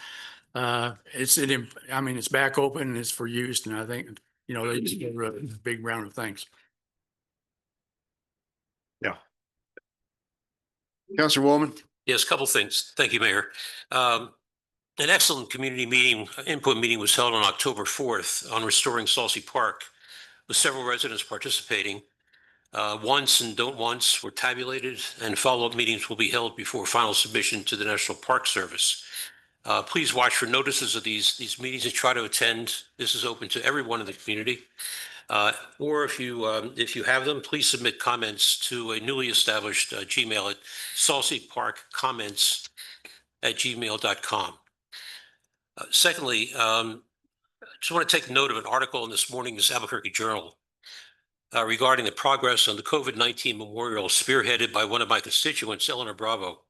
It's back open and it's for use. And I think, they just give a big round of thanks. Yeah. Councilor Woolman. Yes, a couple things. Thank you, Mayor. An excellent community input meeting was held on October 4th on restoring Saucy Park, with several residents participating. Once and don't once were tabulated, and follow-up meetings will be held before final submission to the National Park Service. Please watch for notices of these meetings and try to attend. This is open to everyone in the community. Or if you have them, please submit comments to a newly established Gmail at saucyparkcomments@gmail.com. Secondly, I just want to take note of an article in this morning's Albuquerque Journal regarding the progress on the COVID-19 memorial spearheaded by one of my constituents, Eleanor Bravo.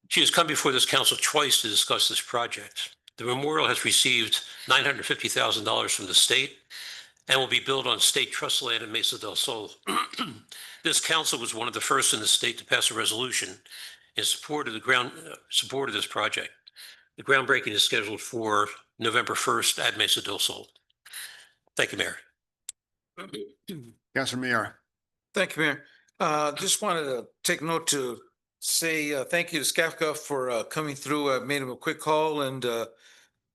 She has come before this council twice to discuss this project. The memorial has received $950,000 from the state and will be built on state trust land in Mesa del Sol. This council was one of the first in the state to pass a resolution in support of support of this project. The groundbreaking is scheduled for November 1st at Mesa del Sol. Thank you, Mayor. Councilor Mier. Thank you, Mayor. Just wanted to take note to say thank you to Skafka for coming through. I made him a quick call and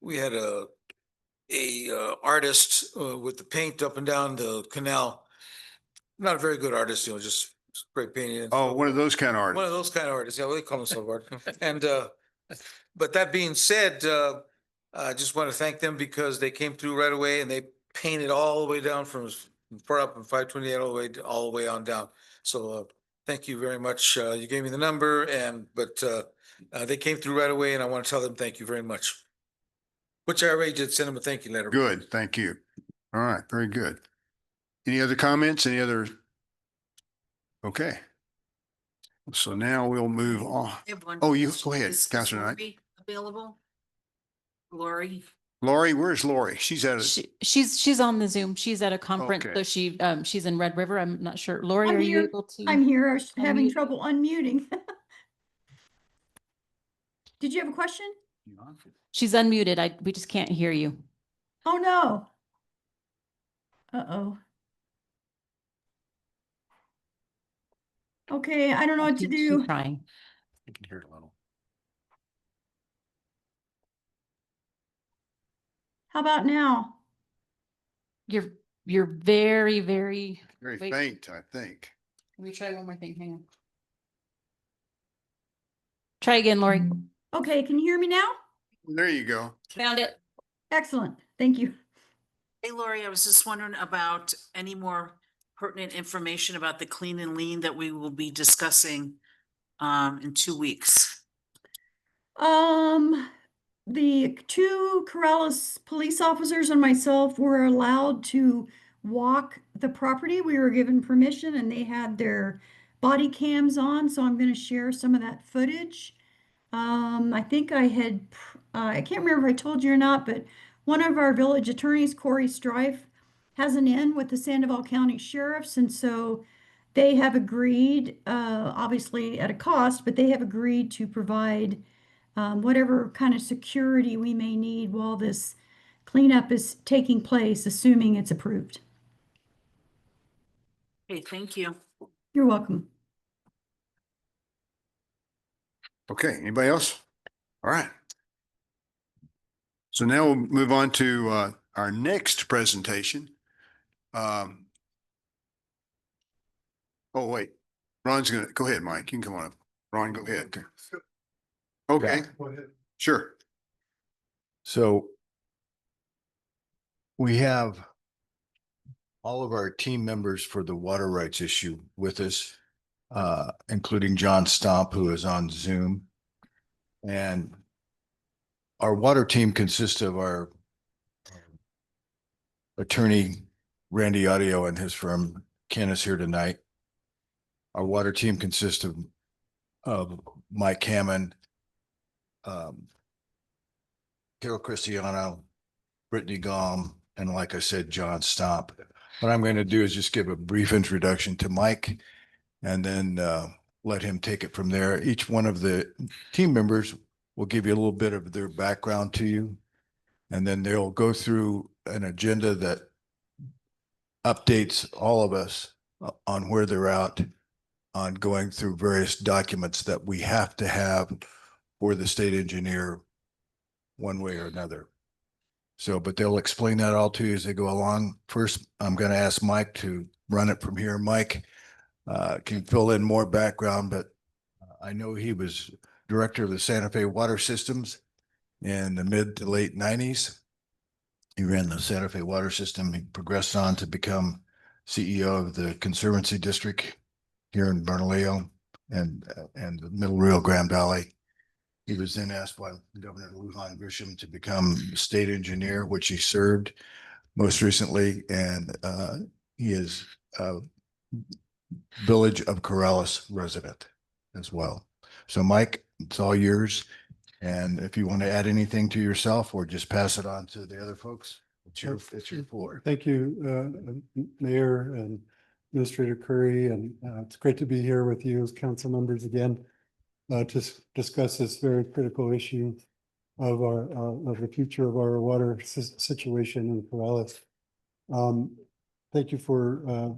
we had a artist with the paint up and down the canal. Not a very good artist, just spray painting. Oh, one of those kind of artists. One of those kind of artists. Yeah, well, they call themselves art. And but that being said, I just want to thank them because they came through right away and they painted all the way down from far up in 528 all the way on down. So thank you very much. You gave me the number but they came through right away and I want to tell them thank you very much. Which I already did send them a thank you letter. Good, thank you. All right, very good. Any other comments? Any other? Okay. So now we'll move on. I have one Oh, you, question. go ahead, Is Councilor Knight. Lori available? Lori? Lori, where's Lori? She's at a, She's on the Zoom. She's at a conference, Okay. so she's in Red River. I'm not sure. Lori, I'm are you here. able to? I'm here. I was having unmute? trouble unmuting. Did you have a question? She's unmuted. We just can't hear you. Oh, no. Uh-oh. Okay, I don't know what to do. She's trying. You can hear it a little. How about now? You're very, very. very wait, faint, I think. Let me try one more thing. Hang on. Try again, Lori. Okay, can you hear me now? There you go. Found it. Excellent. Thank you. Hey, Lori, I was just wondering about any more pertinent information about the clean and lean that we will be discussing in 2 weeks. The two Corrales police officers and myself were allowed to walk the property. We were given permission and they had their body cams on, so I'm going to share some of that footage. I think I can't remember if I told you or not, but one of our village attorneys, Corey Strife, has an in with the Sandoval County Sheriffs, and so they have agreed, obviously at a cost, but they have agreed to provide whatever kind of security we may need while this cleanup is taking place, assuming it's approved. Okay, thank you. You're welcome. Okay, anybody else? All right. So now we'll move on to our next presentation. Oh, wait, Ron's gonna, go ahead, Mike, you can come on up. Ron, go ahead. Okay, sure. So we have all of our team members for the water rights issue with us, including John Stomp, who is on Zoom. And our water team consists of our attorney, Randy Audio, and his firm. Ken is here tonight. Our water team consists of Mike Hammond, Carol Cristiano, Brittany Gom, and like I said, John Stomp. What I'm going to do is just give a brief introduction to Mike and then let him take it from there. Each one of the team members will give you a little bit of their background to you. And then they'll go through an agenda that updates all of us on where they're at on going through various documents that we have to have for the state engineer one way or another. So, but they'll explain that all to you as they go along. First, I'm going to ask Mike to run it from here. Mike can fill in more background, but I know he was director of the Santa Fe Water Systems in the mid to late 90s. He ran the Santa Fe Water System. He progressed on to become CEO of the Conservancy District here in Bernalillo and the Middle Rio Grande Valley. He was then asked by Governor Lujan Grisham to become state engineer, which he served most recently, and he is a Village of Corrales resident as well. So Mike, it's all yours. And if you want to add anything to yourself or just pass it on to the other folks, it's your floor. Thank you, Mayor and Administrator Curry, and it's great to be here with you as council members again. to discuss this very critical issue of of the future of our water situation in Corrales. Thank you for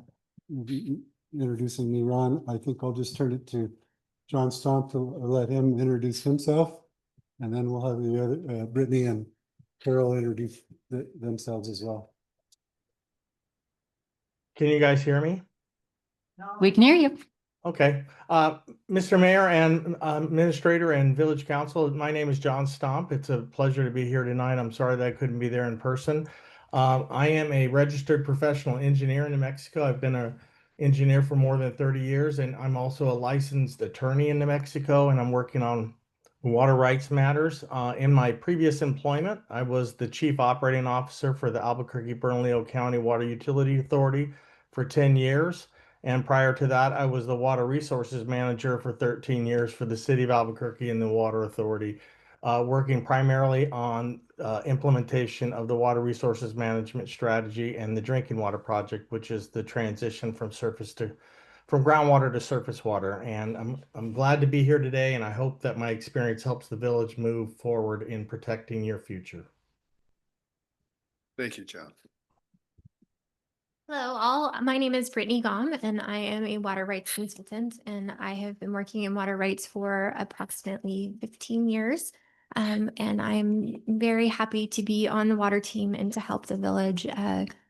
introducing me, Ron. I think I'll just turn it to John Stomp to let him introduce himself. And then we'll have the other, Brittany and Carol introduce themselves as well. Can you guys hear me? We can hear you. Okay, Mr. Mayor and Administrator and Village Council, my name is John Stomp. It's a pleasure to be here tonight. I'm sorry that I couldn't be there in person. I am a registered professional engineer in New Mexico. I've been an engineer for more than 30 years, and I'm also a licensed attorney in New Mexico, and I'm working on water rights matters. In my previous employment, I was the Chief Operating Officer for the Albuquerque-Bernalillo County Water Utility Authority for 10 years. And prior to that, I was the Water Resources Manager for 13 years for the City of Albuquerque and the Water Authority, working primarily on implementation of the Water Resources Management Strategy and the Drinking Water Project, which is the transition from groundwater to surface water. And I'm glad to be here today, and I hope that my experience helps the village move forward in protecting your future. Thank you, John. Hello, all. My name is Brittany Gom, and I am a water rights consultant, and I have been working in water rights for approximately 15 years. And I'm very happy to be on the water team and to help the village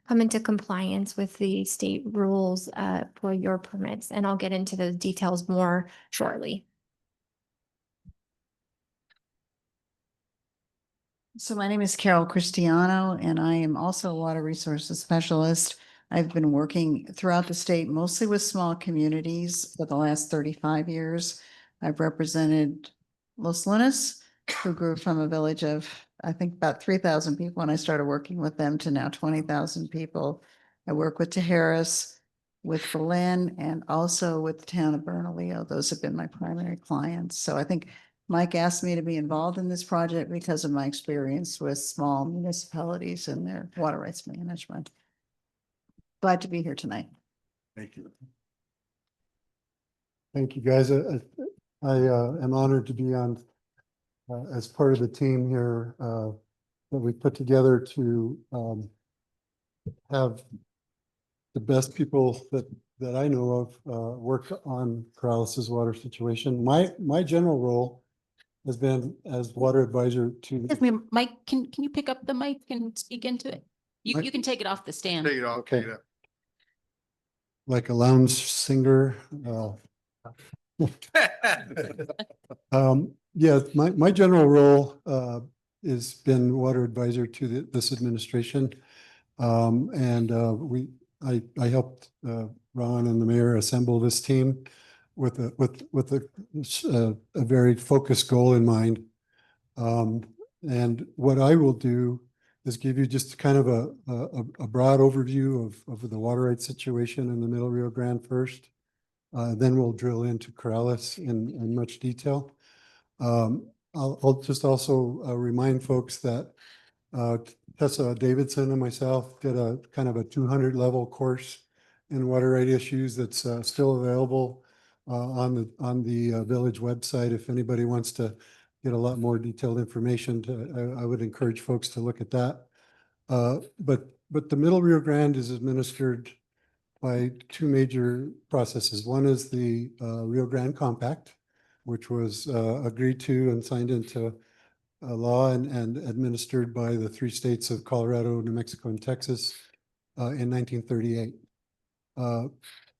come into compliance with the state rules for your permits. And I'll get into those details more shortly. So my name is Carol Cristiano, and I am also a water resources specialist. I've been working throughout the state, mostly with small communities for the last 35 years. I've represented Los Lunas, who grew from a village of, I think, about 3,000 people when I started working with them to now 20,000 people. I work with Tijeras, with Belen, and also with the town of Bernalillo. Those have been my primary clients. So I think Mike asked me to be involved in this project because of my experience with small municipalities and their water rights management. Glad to be here tonight. Thank you. Thank you, guys. I am honored to be on as part of the team here that we put together to have the best people that I know of work on Corrales' water situation. My general role has been as water advisor to. Excuse me, Mike, can you pick up the mic and speak into it? You can take it off the stand. Take it off. Okay. Take it up. Like a lounge singer. Yeah, my general role has been water advisor to this administration. I helped Ron and the mayor assemble this team with a very focused goal in mind. And what I will do is give you just kind of a broad overview of the water rights situation in the Middle Rio Grande first. Then we'll drill into Corrales in much detail. I'll just also remind folks that Tessa Davidson and myself did a kind of a 200 level course in water right issues that's still available on the village website. If anybody wants to get a lot more detailed information, I would encourage folks to look at that. But the Middle Rio Grande is administered by two major processes. One is the Rio Grande Compact, which was agreed to and signed into law and administered by the three states of Colorado, New Mexico, and Texas in 1938.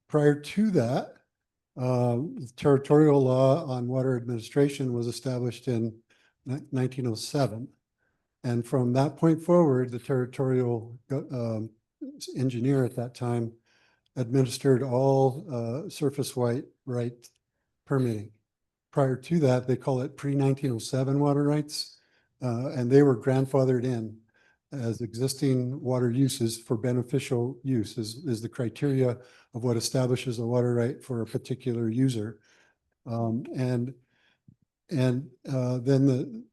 Prior to that, territorial law on water administration was established in 1907. And from that point forward, the territorial engineer at that time administered all surface right permitting. Prior to that, they call it pre-1907 water rights, and they were grandfathered in as existing water uses for beneficial use is the criteria of what establishes a water right for a particular user. Then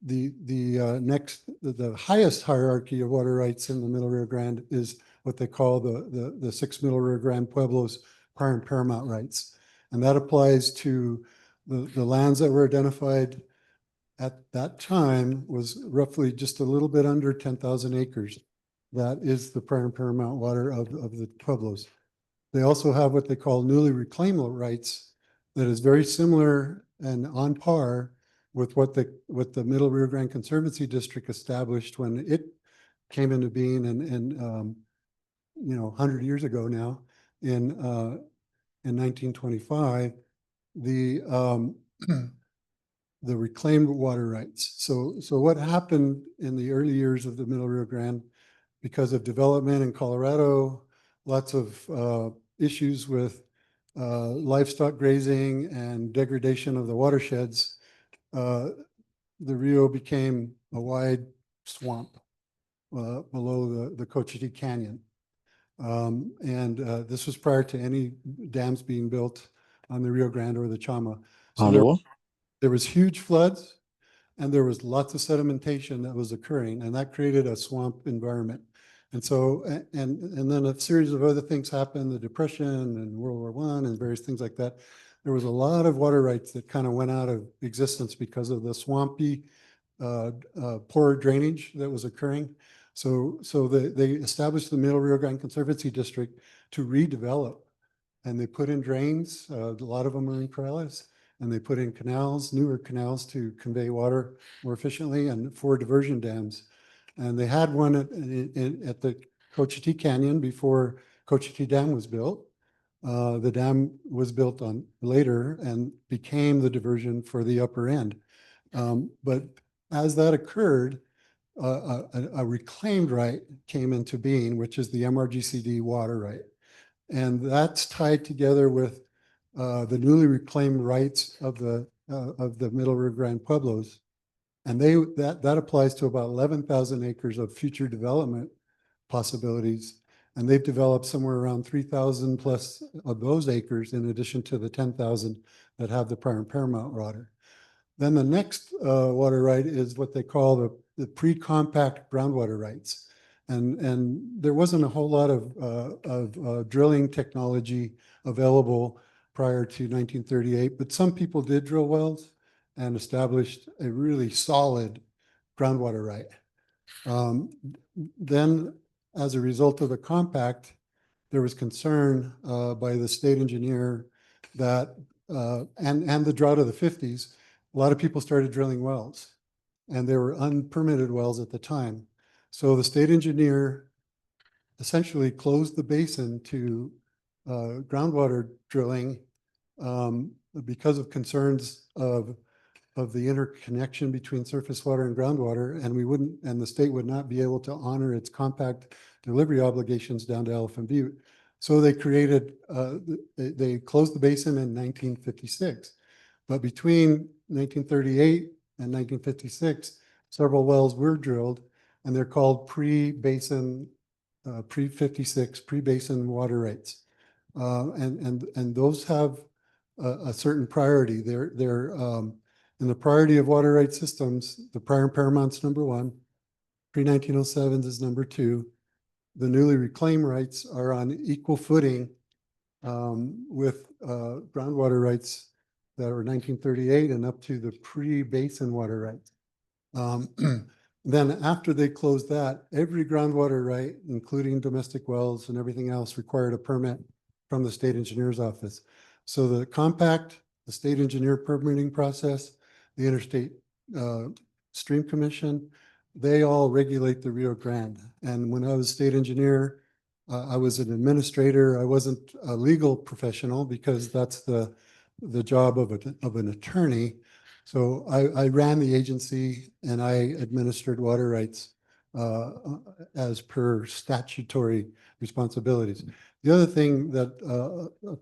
the highest hierarchy of water rights in the Middle Rio Grande is what they call the 6 Middle Rio Grande Pueblos prior and paramount rights. And that applies to The lands that were identified at that time was roughly just a little bit under 10,000 acres. That is the prior and paramount water of the Pueblos. They also have what they call newly reclaimed rights that is very similar and on par with what the Middle Rio Grande Conservancy District established when it came into being in 100 years ago now in 1925. The reclaimed water rights. So what happened in the early years of the Middle Rio Grande, because of development in Colorado, lots of issues with livestock grazing and degradation of the watersheds, the Rio became a wide swamp below the Cochiti Canyon. This was prior to any dams being built on the Rio Grande or the Chama. So there was huge floods and there was lots of sedimentation that was occurring, and that created a swamp environment. And so, and then a series of other things happened, the Depression and World War I and various things like that. There was a lot of water rights that kind of went out of existence because of the swampy, poor drainage that was occurring. So they established the Middle Rio Grande Conservancy District to redevelop, and they put in drains. A lot of them are in Corrales, and they put in canals, newer canals to convey water more efficiently, and 4 diversion dams. And they had one at the Cochiti Canyon before Cochiti Dam was built. The dam was built on later and became the diversion for the upper end. But as that occurred, a reclaimed right came into being, which is the MRGCD water right. And that's tied together with the newly reclaimed rights of the Middle Rio Grande Pueblos. And that applies to about 11,000 acres of future development possibilities. And they've developed somewhere around 3,000 plus of those acres in addition to the 10,000 that have the prior and paramount water. Then the next water right is what they call the pre-compact groundwater rights. And there wasn't a whole lot of drilling technology available prior to 1938, but some people did drill wells and established a really solid groundwater right. Then, as a result of the compact, there was concern by the state engineer that, and the drought of the 50s, a lot of people started drilling wells, and they were unpermitted wells at the time. So the state engineer essentially closed the basin to groundwater drilling because of concerns of the interconnection between surface water and groundwater, and the state would not be able to honor its compact delivery obligations down to Elephant Butte. So they they closed the basin in 1956. But between 1938 and 1956, several wells were drilled, and they're called pre-basin water rights. And those have a certain priority. They're in the priority of water rights systems, the prior and paramount's number 1, pre-1907 is number 2. The newly reclaimed rights are on equal footing with groundwater rights that were 1938 and up to the pre-basin water rights. Then after they closed that, every groundwater right, including domestic wells and everything else, required a permit from the state engineer's office. So the compact, the state engineer permitting process, the Interstate Stream Commission, they all regulate the Rio Grande. And when I was state engineer, I was an administrator. I wasn't a legal professional because that's the job of an attorney. So I ran the agency and I administered water rights as per statutory responsibilities. The other thing that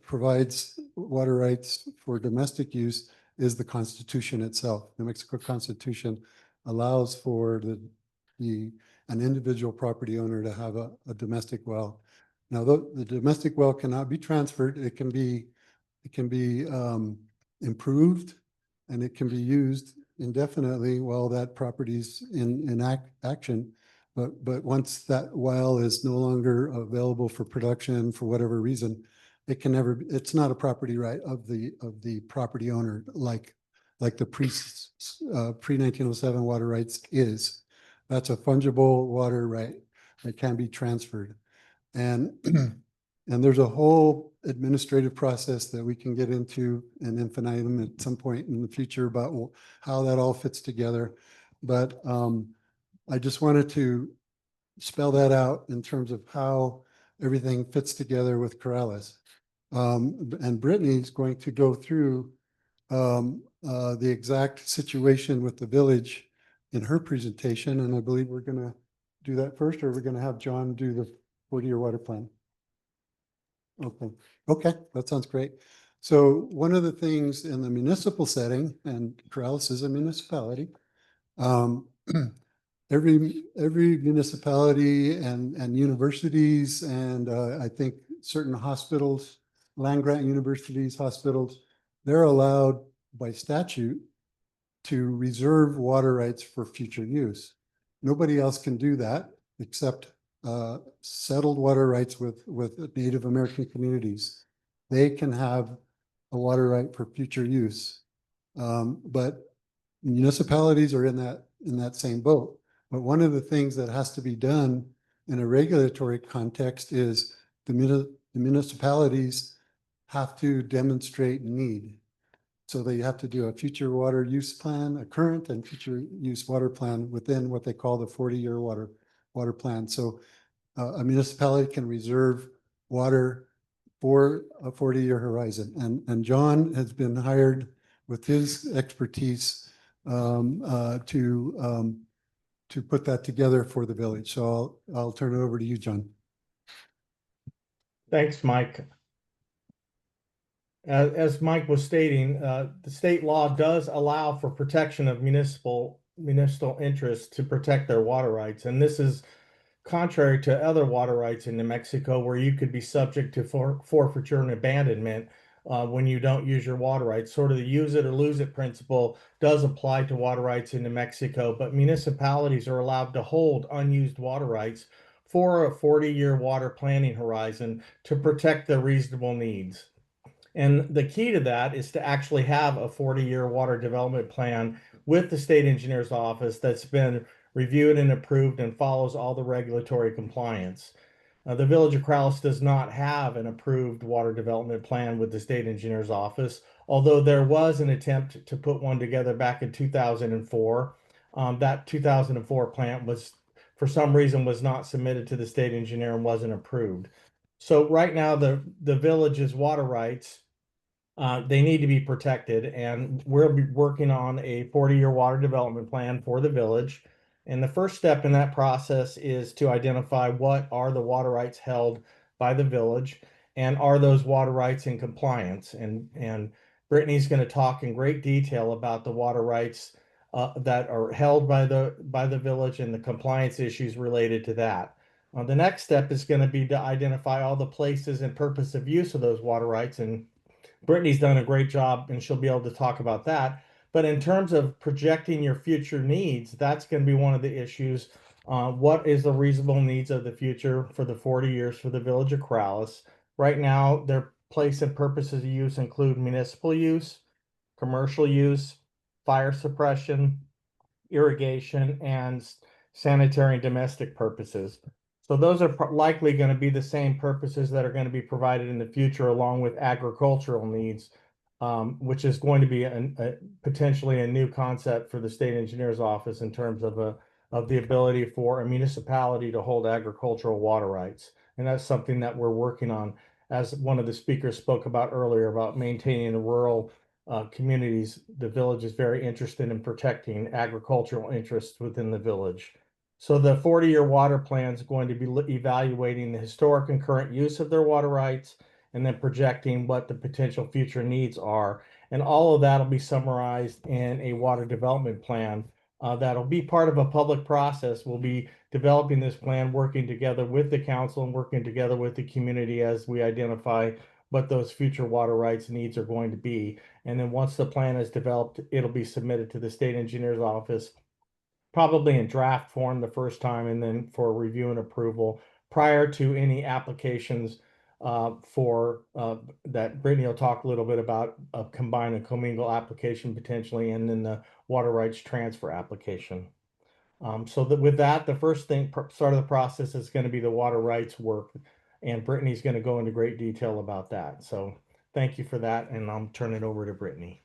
provides water rights for domestic use is the Constitution itself. The New Mexico Constitution allows for an individual property owner to have a domestic well. Now, the domestic well cannot be transferred. It can be improved, and it can be used indefinitely while that property's in action. But once that well is no longer available for production for whatever reason, it can never, it's not a property right of the property owner like the pre-1907 water rights is. That's a fungible water right that can be transferred. And and there's a whole administrative process that we can get into in infinitum at some point in the future about how that all fits together. But I just wanted to spell that out in terms of how everything fits together with Corrales. And Brittany's going to go through the exact situation with the village in her presentation. And I believe we're going to do that first, or we're going to have John do the 40-year water plan. Okay, that sounds great. So one of the things in the municipal setting, and Corrales is a municipality, every municipality and universities and I think certain hospitals, land grant universities, hospitals, they're allowed by statute to reserve water rights for future use. Nobody else can do that except settled water rights with Native American communities. They can have a water right for future use. But municipalities are in that same boat. But one of the things that has to be done in a regulatory context is the municipalities have to demonstrate need. So they have to do a future water use plan, a current and future use water plan within what they call the 40-year water plan. So a municipality can reserve water for a 40-year horizon. And John has been hired with his expertise to put that together for the village. So I'll turn it over to you, John. Thanks, Mike. As Mike was stating, the state law does allow for protection of municipal interests to protect their water rights. And this is contrary to other water rights in New Mexico, where you could be subject to forfeiture and abandonment when you don't use your water rights. Sort of the use it or lose it principle does apply to water rights in New Mexico, but municipalities are allowed to hold unused water rights for a 40-year water planning horizon to protect their reasonable needs. And the key to that is to actually have a 40-year water development plan with the state engineer's office that's been reviewed and approved and follows all the regulatory compliance. The Village of Corrales does not have an approved water development plan with the state engineer's office, although there was an attempt to put one together back in 2004. That 2004 plan was, for some reason, was not submitted to the state engineer and wasn't approved. So right now, the village's water rights, they need to be protected, and we'll be working on a 40-year water development plan for the village. And the first step in that process is to identify what are the water rights held by the village, and are those water rights in compliance. And Brittany's going to talk in great detail about the water rights that are held by the village and the compliance issues related to that. The next step is going to be to identify all the places and purpose of use of those water rights, and Brittany's done a great job and she'll be able to talk about that. But in terms of projecting your future needs, that's going to be one of the issues. What is the reasonable needs of the future for the 40 years for the Village of Corrales? Right now, their place and purposes of use include municipal use, commercial use, fire suppression, irrigation, and sanitary and domestic purposes. So those are likely going to be the same purposes that are going to be provided in the future, along with agricultural needs, which is going to be potentially a new concept for the state engineer's office in terms of the ability for a municipality to hold agricultural water rights. And that's something that we're working on, as one of the speakers spoke about earlier, about maintaining the rural communities. The village is very interested in protecting agricultural interests within the village. So the 40-year water plan is going to be evaluating the historic and current use of their water rights, and then projecting what the potential future needs are. And all of that will be summarized in a water development plan that'll be part of a public process. We'll be developing this plan, working together with the council and working together with the community as we identify what those future water rights needs are going to be. And then once the plan is developed, it'll be submitted to the state engineer's office, probably in draft form the first time, and then for review and approval prior to any applications that Brittany will talk a little bit about, a combine and commingle application potentially, and then the water rights transfer application. So that with that, the first thing, start of the process is going to be the water rights work, and Brittany's going to go into great detail about that. So thank you for that, and I'll turn it over to Brittany.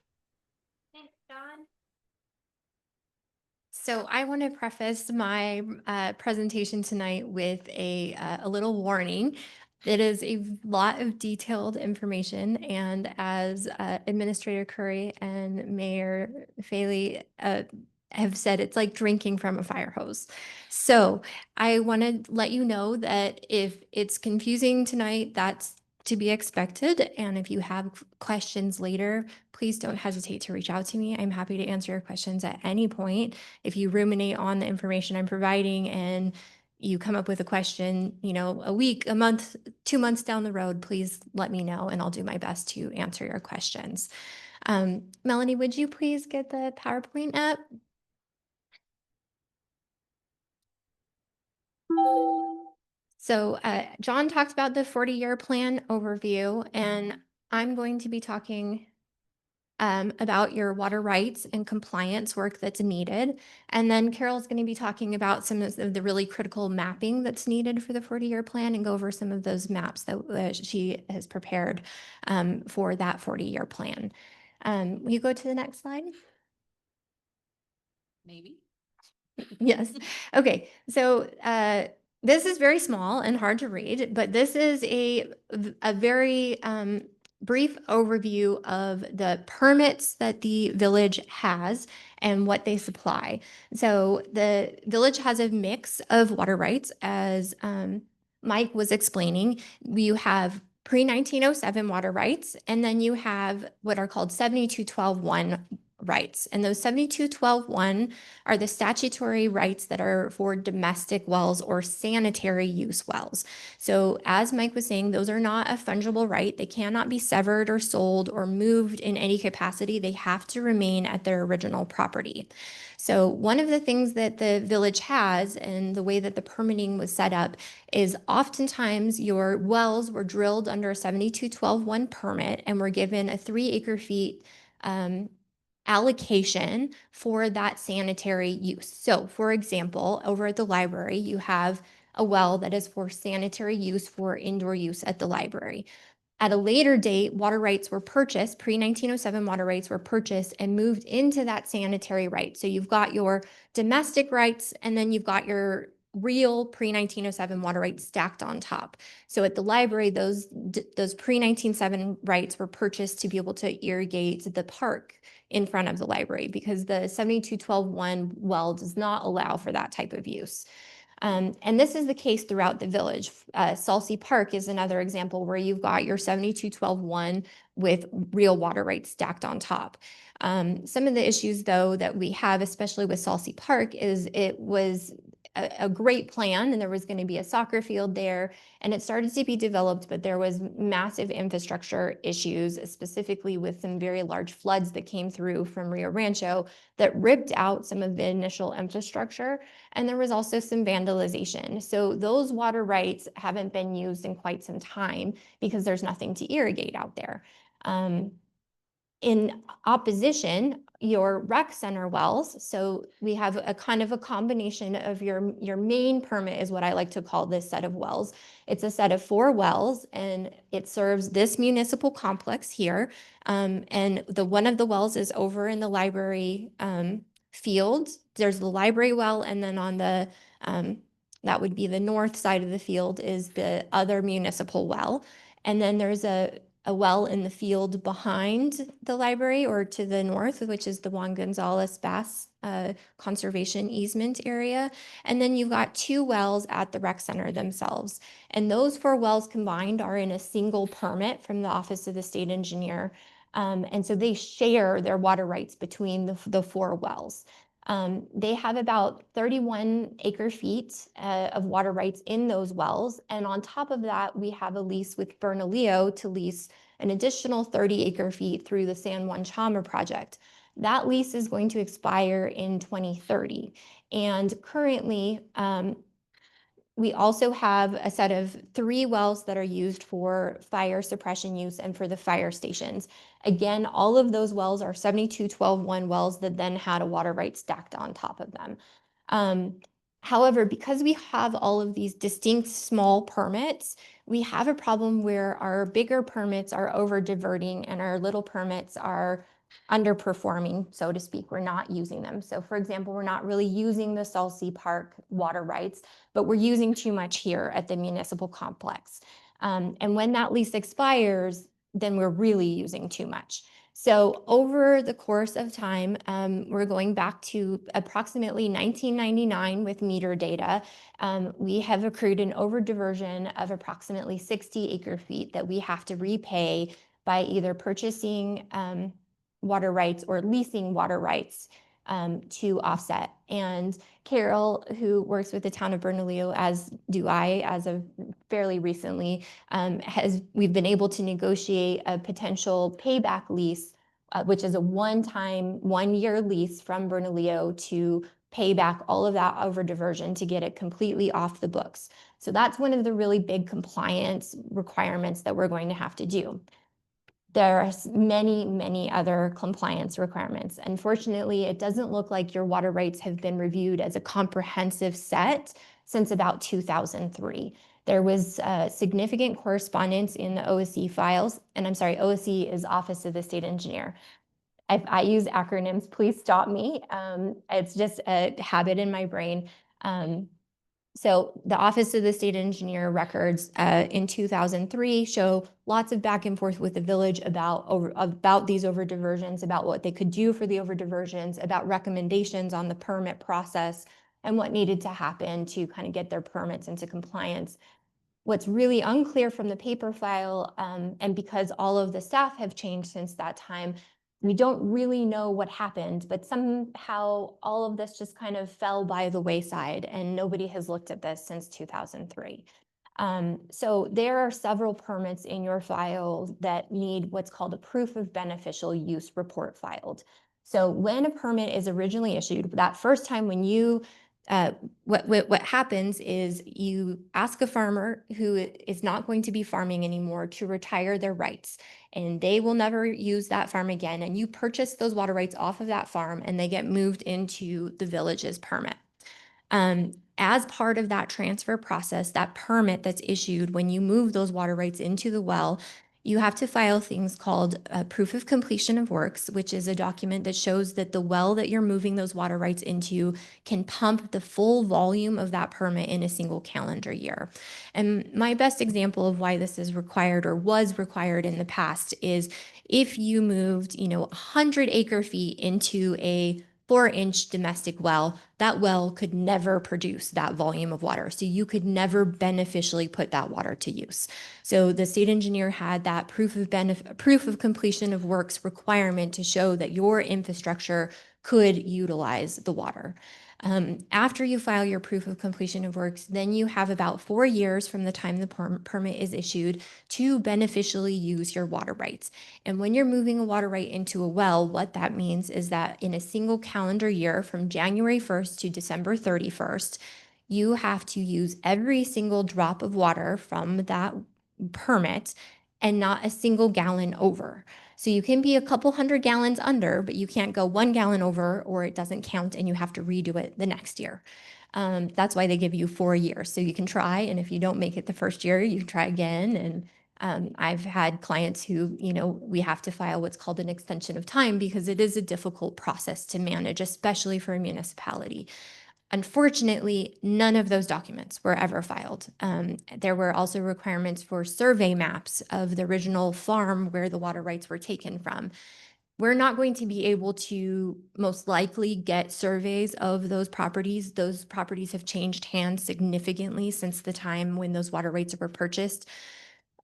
Thanks, John. So I want to preface my presentation tonight with a little warning. It is a lot of detailed information, and as Administrator Curry and Mayor Faley have said, it's like drinking from a fire hose. So I want to let you know that if it's confusing tonight, that's to be expected. And if you have questions later, please don't hesitate to reach out to me. I'm happy to answer your questions at any point. If you ruminate on the information I'm providing and you come up with a question, you know, a week, a month, 2 months down the road, please let me know and I'll do my best to answer your questions. Melanie, would you please get the PowerPoint up? So John talked about the 40-year plan overview, and I'm going to be talking about your water rights and compliance work that's needed. And then Carol's going to be talking about some of the really critical mapping that's needed for the 40-year plan and go over some of those maps that she has prepared for that 40-year plan. Will you go to the next slide? Maybe. Yes. Okay. So this is very small and hard to read, but this is a very brief overview of the permits that the village has and what they supply. So the village has a mix of water rights, as Mike was explaining. You have pre-1907 water rights, and then you have what are called 7212-1 rights. And those 7212-1 are the statutory rights that are for domestic wells or sanitary use wells. So as Mike was saying, those are not a fungible right. They cannot be severed or sold or moved in any capacity. They have to remain at their original property. So one of the things that the village has, and the way that the permitting was set up, is oftentimes your wells were drilled under a 7212-1 permit and were given a 3 acre-feet allocation for that sanitary use. So for example, over at the library, you have a well that is for sanitary use for indoor use at the library. At a later date, water rights were purchased, pre-1907 water rights were purchased and moved into that sanitary right. So you've got your domestic rights, and then you've got your real pre-1907 water rights stacked on top. So at the library, those pre-1907 rights were purchased to be able to irrigate the park in front of the library, because the 7212-1 well does not allow for that type of use. And this is the case throughout the village. Salsey Park is another example where you've got your 7212-1 with real water rights stacked on top. Some of the issues, though, that we have, especially with Salsey Park, is it was a great plan, and there was going to be a soccer field there, and it started to be developed, but there was massive infrastructure issues, specifically with some very large floods that came through from Rio Rancho that ripped out some of the initial infrastructure, and there was also some vandalization. So those water rights haven't been used in quite some time because there's nothing to irrigate out there. In opposition, your rec center wells, so we have a kind of a combination of your main permit is what I like to call this set of wells. It's a set of 4 wells, and it serves this municipal complex here. And one of the wells is over in the library field. There's the library well, and then on the that would be the north side of the field is the other municipal well. And then there's a well in the field behind the library or to the north, which is the Juan Gonzalez Bass Conservation Easement area. And then you've got 2 wells at the rec center themselves. And those 4 wells combined are in a single permit from the Office of the State Engineer. And so they share their water rights between the 4 wells. They have about 31 acre-feet of water rights in those wells. And on top of that, we have a lease with Bernalillo to lease an additional 30 acre-feet through the San Juan Chama project. That lease is going to expire in 2030. And currently, We also have a set of 3 wells that are used for fire suppression use and for the fire stations. Again, all of those wells are 72-12-1 wells that then had a water right stacked on top of them. However, because we have all of these distinct small permits, we have a problem where our bigger permits are over diverting and our little permits are underperforming, so to speak. We're not using them. So for example, we're not really using the Salsey Park water rights, but we're using too much here at the municipal complex. And when that lease expires, then we're really using too much. So over the course of time, we're going back to approximately 1999 with meter data. We have accrued an overdiversion of approximately 60 acre feet that we have to repay by either purchasing water rights or leasing water rights to offset. And Carol, who works with the town of Bernalillo, as do I, as of fairly recently, we've been able to negotiate a potential payback lease, which is a one-time, 1-year lease from Bernalillo to pay back all of that over diversion to get it completely off the books. So that's one of the really big compliance requirements that we're going to have to do. There are many, many other compliance requirements. Unfortunately, it doesn't look like your water rights have been reviewed as a comprehensive set since about 2003. There was significant correspondence in the OSC files, and I'm sorry, OSC is Office of the State Engineer. If I use acronyms, please stop me. It's just a habit in my brain. So the Office of the State Engineer records in 2003 show lots of back and forth with the village about these over diversions, about what they could do for the over diversions, about recommendations on the permit process and what needed to happen to kind of get their permits into compliance. What's really unclear from the paper file, and because all of the staff have changed since that time, we don't really know what happened, but somehow all of this just kind of fell by the wayside and nobody has looked at this since 2003. So there are several permits in your file that need what's called a proof of beneficial use report filed. So when a permit is originally issued, that first time when you what happens is you ask a farmer who is not going to be farming anymore to retire their rights, and they will never use that farm again. And you purchase those water rights off of that farm and they get moved into the village's permit. As part of that transfer process, that permit that's issued when you move those water rights into the well, you have to file things called a proof of completion of works, which is a document that shows that the well that you're moving those water rights into can pump the full volume of that permit in a single calendar year. And my best example of why this is required or was required in the past is if you moved, 100 acre feet into a 4-inch domestic well, that well could never produce that volume of water. So you could never beneficially put that water to use. So the state engineer had that proof of completion of works requirement to show that your infrastructure could utilize the water. After you file your proof of completion of works, then you have about 4 years from the time the permit is issued to beneficially use your water rights. And when you're moving a water right into a well, what that means is that in a single calendar year from January 1st to December 31st, you have to use every single drop of water from that permit and not a single gallon over. So you can be a couple 100 gallons under, but you can't go 1 gallon over or it doesn't count and you have to redo it the next year. That's why they give you 4 years. So you can try, and if you don't make it the first year, you can try again. And I've had clients who, we have to file what's called an extension of time because it is a difficult process to manage, especially for a municipality. Unfortunately, none of those documents were ever filed. There were also requirements for survey maps of the original farm where the water rights were taken from. We're not going to be able to most likely get surveys of those properties. Those properties have changed hands significantly since the time when those water rights were purchased.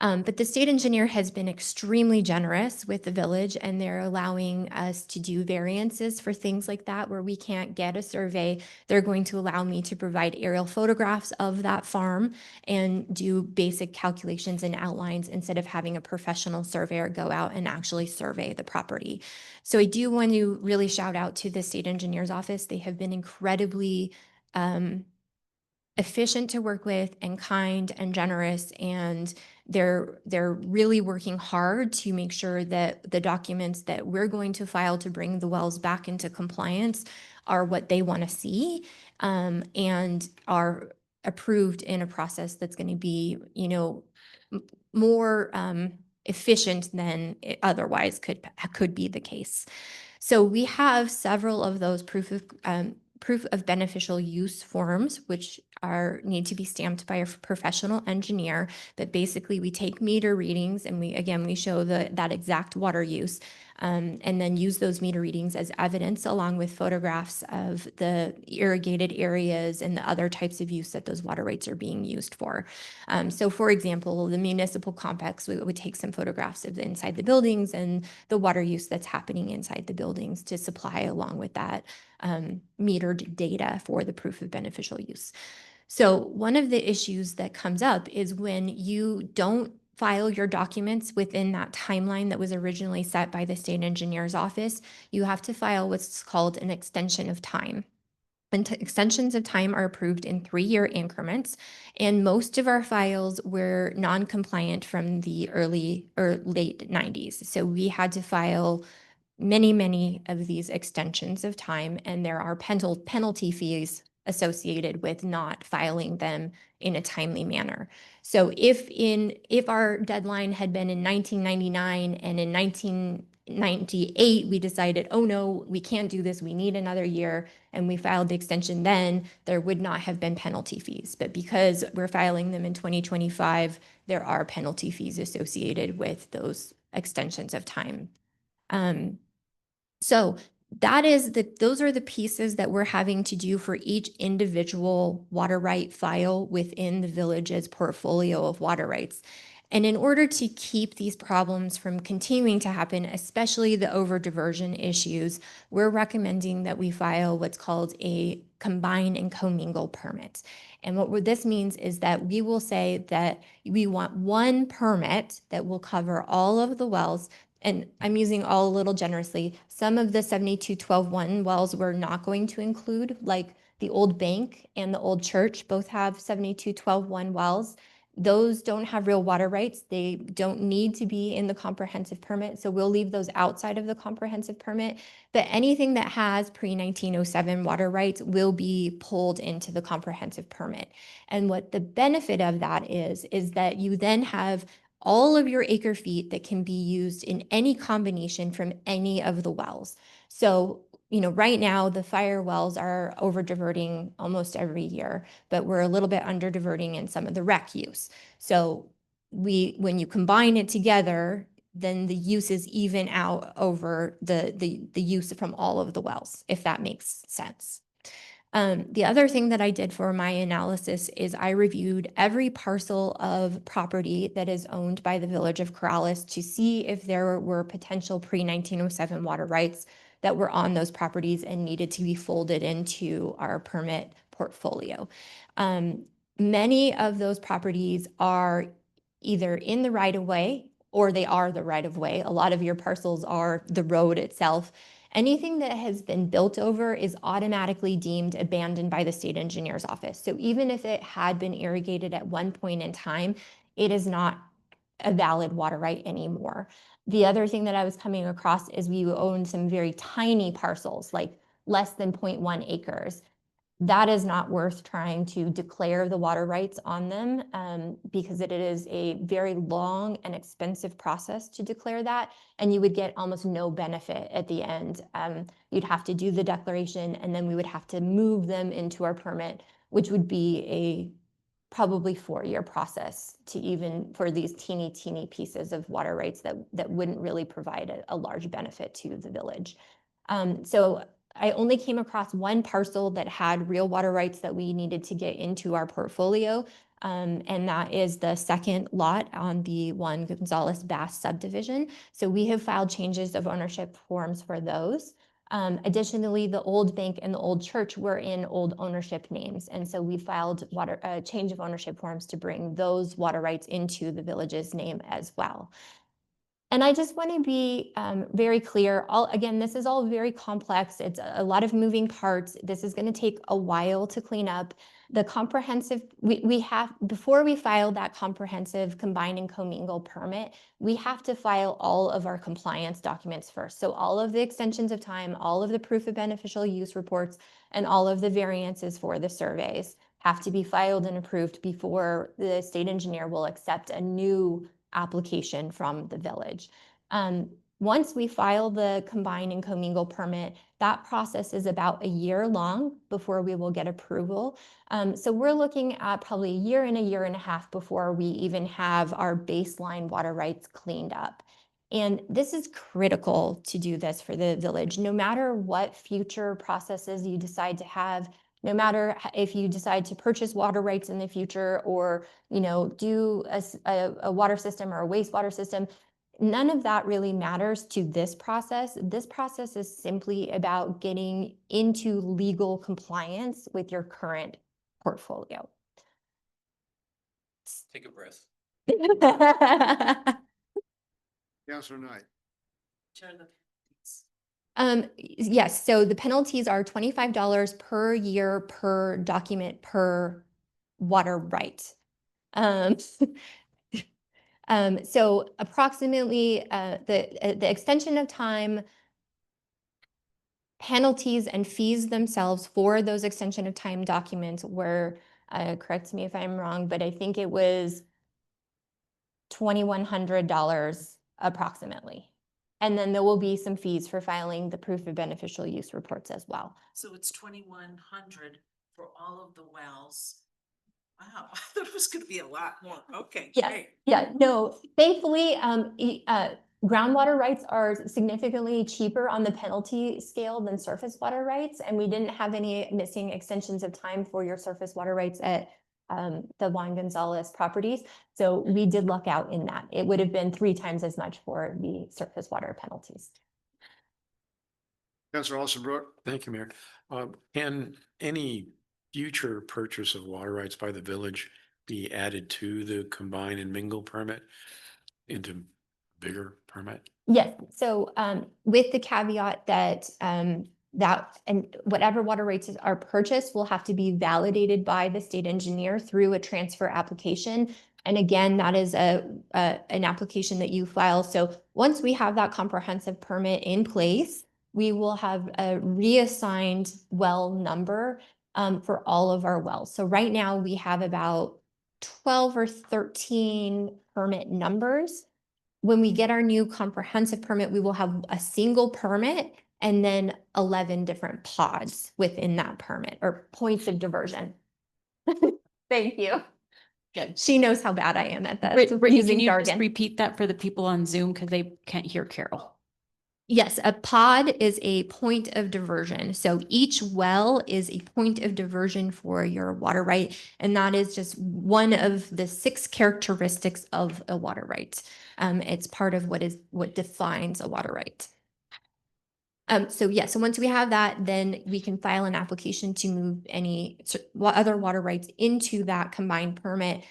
But the state engineer has been extremely generous with the village, and they're allowing us to do variances for things like that where we can't get a survey. They're going to allow me to provide aerial photographs of that farm and do basic calculations and outlines instead of having a professional surveyor go out and actually survey the property. So I do want to really shout out to the state engineer's office. They have been incredibly efficient to work with and kind and generous, and they're really working hard to make sure that the documents that we're going to file to bring the wells back into compliance are what they want to see, and are approved in a process that's going to be, you know, more efficient than it otherwise could be the case. So we have several of those proof of beneficial use forms, which need to be stamped by a professional engineer. But basically, we take meter readings and we show that exact water use, and then use those meter readings as evidence along with photographs of the irrigated areas and the other types of use that those water rights are being used for. So for example, the municipal complex, we would take some photographs of inside the buildings and the water use that's happening inside the buildings to supply along with that metered data for the proof of beneficial use. So one of the issues that comes up is when you don't file your documents within that timeline that was originally set by the state engineer's office, you have to file what's called an extension of time. And extensions of time are approved in 3-year increments. And most of our files were non-compliant from the early or late 90s. So we had to file many of these extensions of time, and there are penalty fees associated with not filing them in a timely manner. So if our deadline had been in 1999 and in 1998 we decided, oh no, we can't do this, we need another year, and we filed the extension then, there would not have been penalty fees. But because we're filing them in 2025, there are penalty fees associated with those extensions of time. So those are the pieces that we're having to do for each individual water right file within the village's portfolio of water rights. And in order to keep these problems from continuing to happen, especially the over diversion issues, we're recommending that we file what's called a combine and commingle permit. And what this means is that we will say that we want one permit that will cover all of the wells. And I'm using all a little generously. Some of the 72-12-1 wells we're not going to include, like the old bank and the old church, both have 72-12-1 wells. Those don't have real water rights. They don't need to be in the comprehensive permit. So we'll leave those outside of the comprehensive permit. But anything that has pre-1907 water rights will be pulled into the comprehensive permit. And what the benefit of that is that you then have all of your acre feet that can be used in any combination from any of the wells. So, you know, right now the fire wells are over diverting almost every year, but we're a little bit under diverting in some of the rec use. So when you combine it together, then the uses even out over the use from all of the wells, if that makes sense. The other thing that I did for my analysis is I reviewed every parcel of property that is owned by the Village of Corrales to see if there were potential pre-1907 water rights that were on those properties and needed to be folded into our permit portfolio. Many of those properties are either in the right-of-way or they are the right-of-way. A lot of your parcels are the road itself. Anything that has been built over is automatically deemed abandoned by the state engineer's office. So even if it had been irrigated at one point in time, it is not a valid water right anymore. The other thing that I was coming across is we own some very tiny parcels, like less than 0.1 acres. That is not worth trying to declare the water rights on them, because it is a very long and expensive process to declare that, and you would get almost no benefit at the end. You'd have to do the declaration, and then we would have to move them into our permit, which would be a probably 4-year process to even for these teeny pieces of water rights that wouldn't really provide a large benefit to the village. So I only came across one parcel that had real water rights that we needed to get into our portfolio, and that is the second lot on the Juan Gonzalez Bass subdivision. So we have filed changes of ownership forms for those. Additionally, the old bank and the old church were in old ownership names, and so we filed change of ownership forms to bring those water rights into the village's name as well. And I just want to be very clear. Again, this is all very complex. It's a lot of moving parts. This is going to take a while to clean up. The comprehensive, we have, before we file that comprehensive combine and commingle permit, we have to file all of our compliance documents first. So all of the extensions of time, all of the proof of beneficial use reports, and all of the variances for the surveys have to be filed and approved before the state engineer will accept a new application from the village. Once we file the combine and commingle permit, that process is about a year long before we will get approval. So we're looking at probably a year and a half before we even have our baseline water rights cleaned up. And this is critical to do this for the village. No matter what future processes you decide to have, no matter if you decide to purchase water rights in the future or, you know, do a water system or a wastewater system, none of that really matters to this process. This process is simply about getting into legal compliance with your current portfolio. Take a breath. Councilor Knight. Yes, so the penalties are $25 per year per document per water right. So approximately the extension of time, penalties and fees themselves for those extension of time documents were, correct me if I'm wrong, but I think it was $2,100 approximately. And then there will be some fees for filing the proof of beneficial use reports as well. So it's 2,100 for all of the wells. Wow, I thought it was gonna be a lot more. Okay, Yeah, great. yeah, no, thankfully, groundwater rights are significantly cheaper on the penalty scale than surface water rights. And we didn't have any missing extensions of time for your surface water rights at the Juan Gonzalez properties. So we did luck out in that. It would have been 3 times as much for the surface water penalties. Councilor Alstenbrook. Thank you, Mayor. Can any future purchase of water rights by the village be added to the combine and mingle permit into bigger permit? Yes, so with the caveat that that and whatever water rights are purchased will have to be validated by the state engineer through a transfer application. And again, that is an application that you file. So once we have that comprehensive permit in place, we will have a reassigned well number for all of our wells. So right now we have about 12 or 13 permit numbers. When we get our new comprehensive permit, we will have a single permit and then 11 different pods within that permit or points of diversion. Thank you. Good. She knows how bad I am at that. Brittany, Using can you just jargon. repeat that for the people on Zoom because they can't hear Carol? Yes, a pod is a point of diversion. So each well is a point of diversion for your water right. And that is just one of the 6 characteristics of a water right. It's part of what defines a water right. So once we have that, then we can file an application to move any other water rights into that combined permit.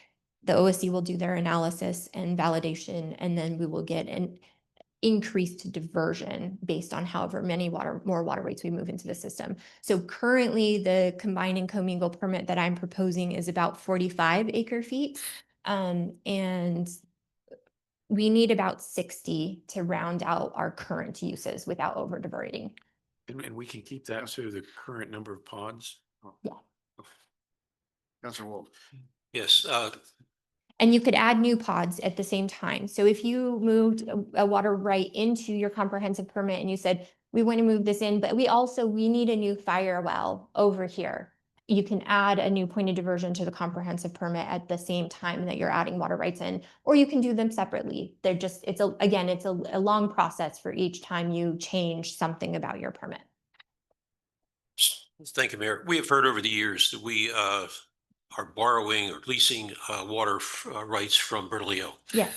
The OSC will do their analysis and validation, and then we will get an increased diversion based on however many more water rights we move into the system. So currently the combine and commingle permit that I'm proposing is about 45 acre feet. And we need about 60 to round out our current uses without over diverting. And we can keep that to the current number of pods? Yeah. Councilor Wolf. Yes, And you could add new pods at the same time. So if you moved a water right into your comprehensive permit and you said, we want to move this in, but we need a new fire well over here. You can add a new point of diversion to the comprehensive permit at the same time that you're adding water rights in, or you can do them separately. It's a long process for each time you change something about your permit. thank you, Mayor. We have heard over the years that we are borrowing or leasing water rights from Bernalillo. Yes.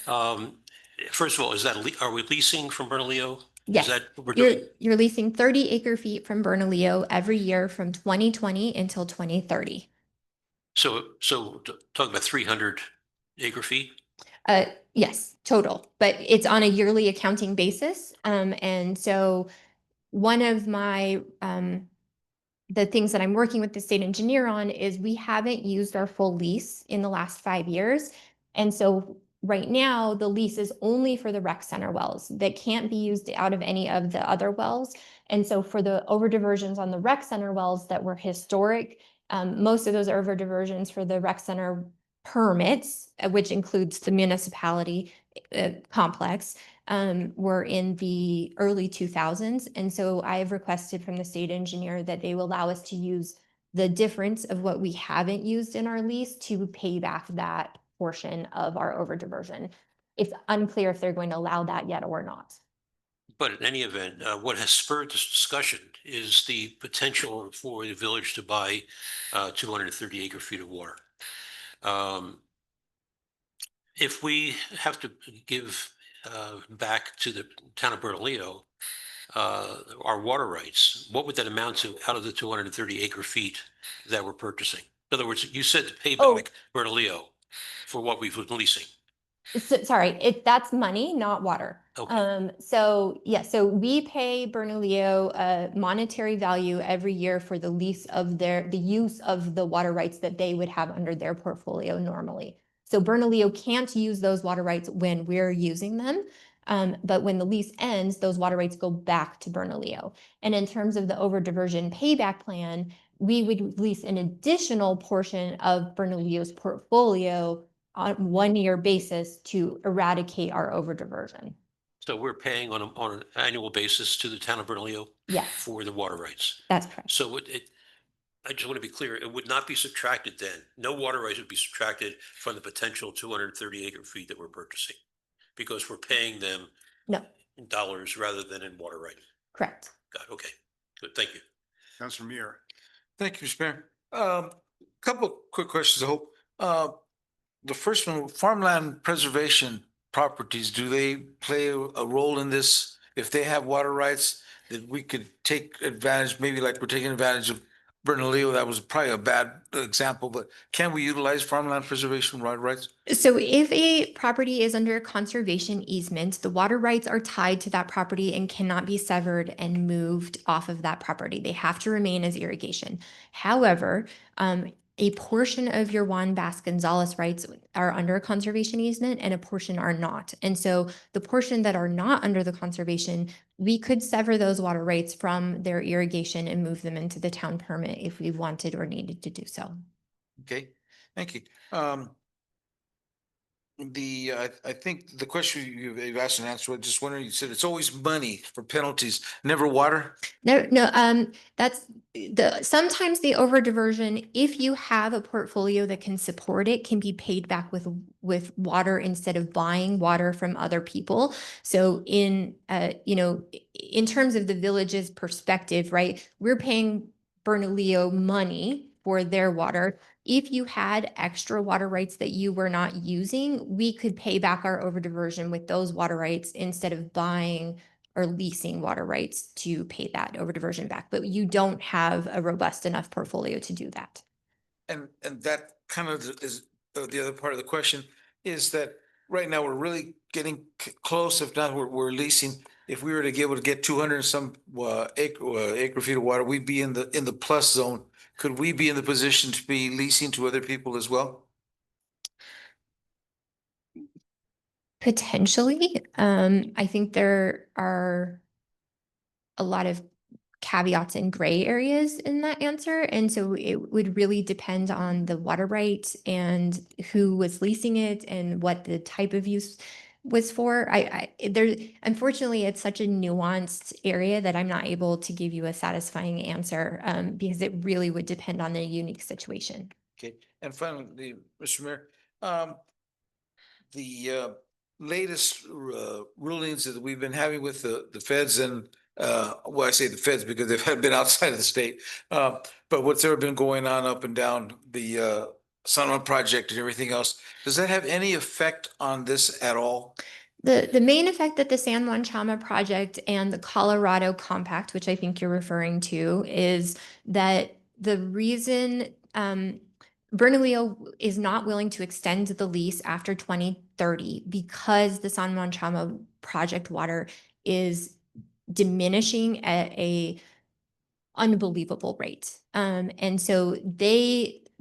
First of all, are we leasing from Bernalillo? Yes. Is that what we're doing? You're leasing 30 acre feet from Bernalillo every year from 2020 until 2030. So talking about 300 acre feet? Yes, total, but it's on a yearly accounting basis. And so one of my, the things that I'm working with the state engineer on is we haven't used our full lease in the last 5 years. And so right now, the lease is only for the rec center wells that can't be used out of any of the other wells. And so for the over diversions on the rec center wells that were historic, most of those over diversions for the rec center permits, which includes the municipality complex, were in the early 2000s. And so I have requested from the state engineer that they will allow us to use the difference of what we haven't used in our lease to pay back that portion of our over diversion. It's unclear if they're going to allow that yet or not. But in any event, what has spurred this discussion is the potential for the village to buy 230 acre feet of water. If we have to give back to the town of Bernalillo our water rights, what would that amount to out of the 230 acre feet that we're purchasing? In other words, you said to pay back Bernalillo for what we've been leasing. So, sorry, that's money, not water. Okay. So yeah, so we pay Bernalillo a monetary value every year for the lease of the use of the water rights that they would have under their portfolio normally. So Bernalillo can't use those water rights when we're using them. But when the lease ends, those water rights go back to Bernalillo. And in terms of the over diversion payback plan, we would lease an additional portion of Bernalillo's portfolio on a 1-year basis to eradicate our over diversion. So we're paying on an annual basis to the town of Bernalillo Yes, for the water rights. that's correct. So I just want to be clear, it would not be subtracted then. No water rights would be subtracted from the potential 230 acre feet that we're purchasing because we're paying them No, in dollars rather than in water rights. correct. Got it. Okay, good. Thank you. Councilor Muir. Thank you, Mr. Mayor. Couple of quick questions, I hope. The first one, farmland preservation properties, do they play a role in this? If they have water rights, that we could take advantage, maybe like we're taking advantage of Bernalillo, that was probably a bad example, but can we utilize farmland preservation water rights? So if a property is under a conservation easement, the water rights are tied to that property and cannot be severed and moved off of that property. They have to remain as irrigation. However, a portion of your Juan Vasconcelos rights are under a conservation easement and a portion are not. And so the portion that are not under the conservation, we could sever those water rights from their irrigation and move them into the town permit if we wanted or needed to do so. Okay, thank you. I think the question you've asked and answered, I just wondering, you said it's always money for penalties, never water? No, that's sometimes the over diversion, if you have a portfolio that can support it, can be paid back with water instead of buying water from other people. So in in terms of the village's perspective, right, we're paying Bernalillo money for their water. If you had extra water rights that you were not using, we could pay back our over diversion with those water rights instead of buying or leasing water rights to pay that over diversion back. But you don't have a robust enough portfolio to do that. And that kind of is the other part of the question is that right now we're really getting close. If not, we're leasing. If we were to be able to get 200 and some acre feet of water, we'd be in the plus zone. Could we be in the position to be leasing to other people as well? Potentially. I think there are a lot of caveats and gray areas in that answer. And so it would really depend on the water right and who was leasing it and what the type of use was for. Unfortunately, it's such a nuanced area that I'm not able to give you a satisfying answer because it really would depend on the unique situation. Okay, and finally, Mr. Mayor, the latest rulings that we've been having with the feds and well, I say the feds because they've been outside of the state, but what's ever been going on up and down the San Juan project and everything else, does that have any effect on this at all? The main effect that the San Juan Chama project and the Colorado Compact, which I think you're referring to, is that the reason Bernalillo is not willing to extend the lease after 2030 because the San Juan Chama project water is diminishing at a unbelievable rate. And so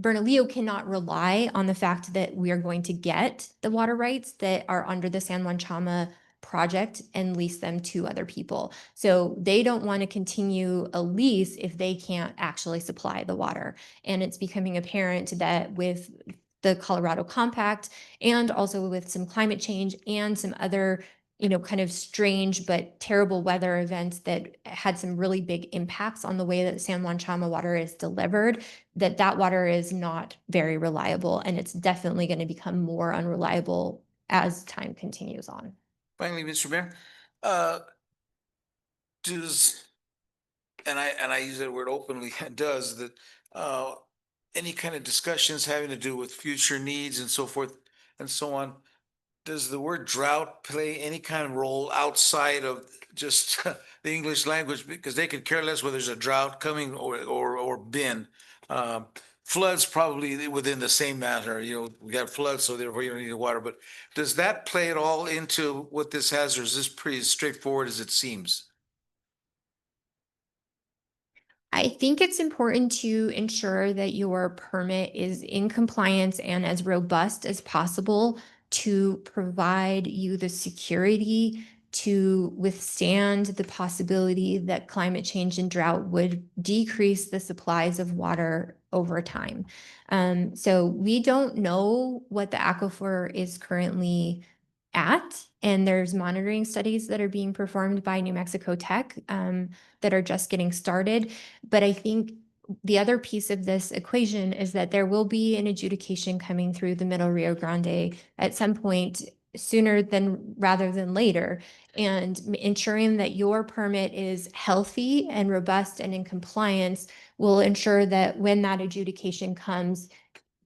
Bernalillo cannot rely on the fact that we are going to get the water rights that are under the San Juan Chama project and lease them to other people. So they don't want to continue a lease if they can't actually supply the water. And it's becoming apparent that with the Colorado Compact and also with some climate change and some other kind of strange but terrible weather events that had some really big impacts on the way that San Juan Chama water is delivered, that water is not very reliable, and it's definitely going to become more unreliable as time continues on. Finally, Mr. Mayor, does, and I use that word openly, does that, any kind of discussions having to do with future needs and so forth and so on, does the word drought play any kind of role outside of just the English language? Because they could care less whether there's a drought coming or been. Floods probably within the same matter, we got floods, so therefore you don't need water. But does that play at all into what this has, or is this pretty straightforward as it seems? I think it's important to ensure that your permit is in compliance and as robust as possible to provide you the security to withstand the possibility that climate change and drought would decrease the supplies of water over time. So we don't know what the aquifer is currently at, and there's monitoring studies that are being performed by New Mexico Tech that are just getting started. But I think the other piece of this equation is that there will be an adjudication coming through the Middle Rio Grande at some point sooner rather than later, and ensuring that your permit is healthy and robust and in compliance will ensure that when that adjudication comes,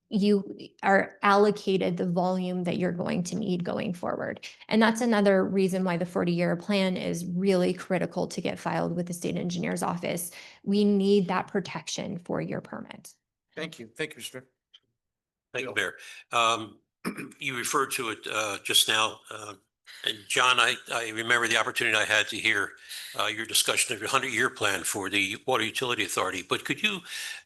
you are allocated the volume that you're going to need going forward. And that's another reason why the 40-year plan is really critical to get filed with the state engineer's office. We need that protection for your permit. Thank you. Thank you, Mr. Thank you, Mayor. You referred to it just now. And John, I remember the opportunity I had to hear your discussion of your 100-year plan for the Water Utility Authority. But could you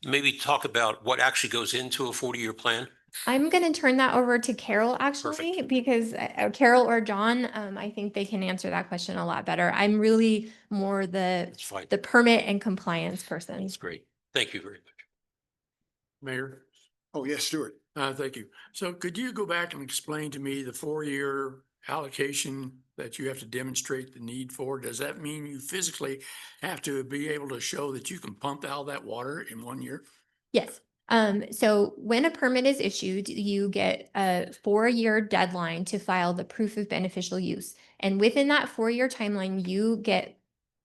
maybe talk about what actually goes into a 40-year plan? I'm going to turn that over to Carol, actually, Perfect. because Carol or John, I think they can answer that question a lot better. I'm really more the fine. permit and compliance person. That's great. Thank you very much. Mayor, Oh, yes, Stuart. thank you. So could you go back and explain to me the 4-year allocation that you have to demonstrate the need for? Does that mean you physically have to be able to show that you can pump out that water in 1 year? Yes. So when a permit is issued, you get a 4-year deadline to file the proof of beneficial use. And within that 4-year timeline, you get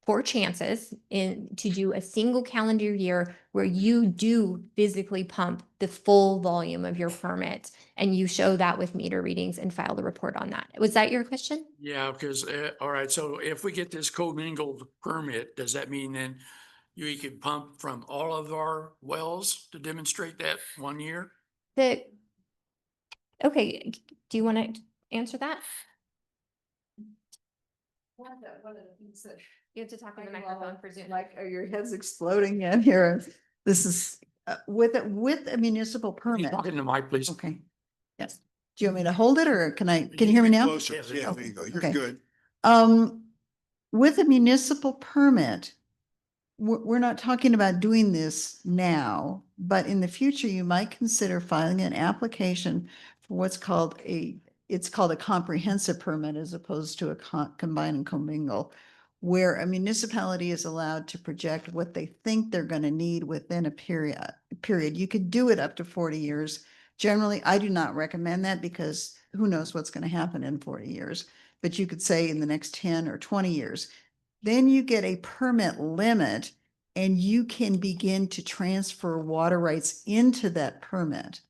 4 chances to do a single calendar year where you do physically pump the full volume of your permit, and you show that with meter readings and file the report on that. Was that your question? Yeah, because, all right, so if we get this commingled permit, does that mean then we can pump from all of our wells to demonstrate that 1 year? Okay, do you want to answer that? One of the things that You have to talk in the microphone for Zoom. like, are your heads exploding in here? This is with a municipal Can you permit. talk in the mic, please? Okay. Yes. Do you want me to hold it or can you hear me now? Closer. Yes, Yeah, yes. there you go. You're Okay. good. With a municipal permit, we're not talking about doing this now, but in the future, you might consider filing an application for what's called it's called a comprehensive permit as opposed to a combine and commingle, where a municipality is allowed to project what they think they're going to need within a period. You could do it up to 40 years. Generally, I do not recommend that because who knows what's going to happen in 40 years, but you could say in the next 10 or 20 years. Then you get a permit limit and you can begin to transfer water rights into that permit.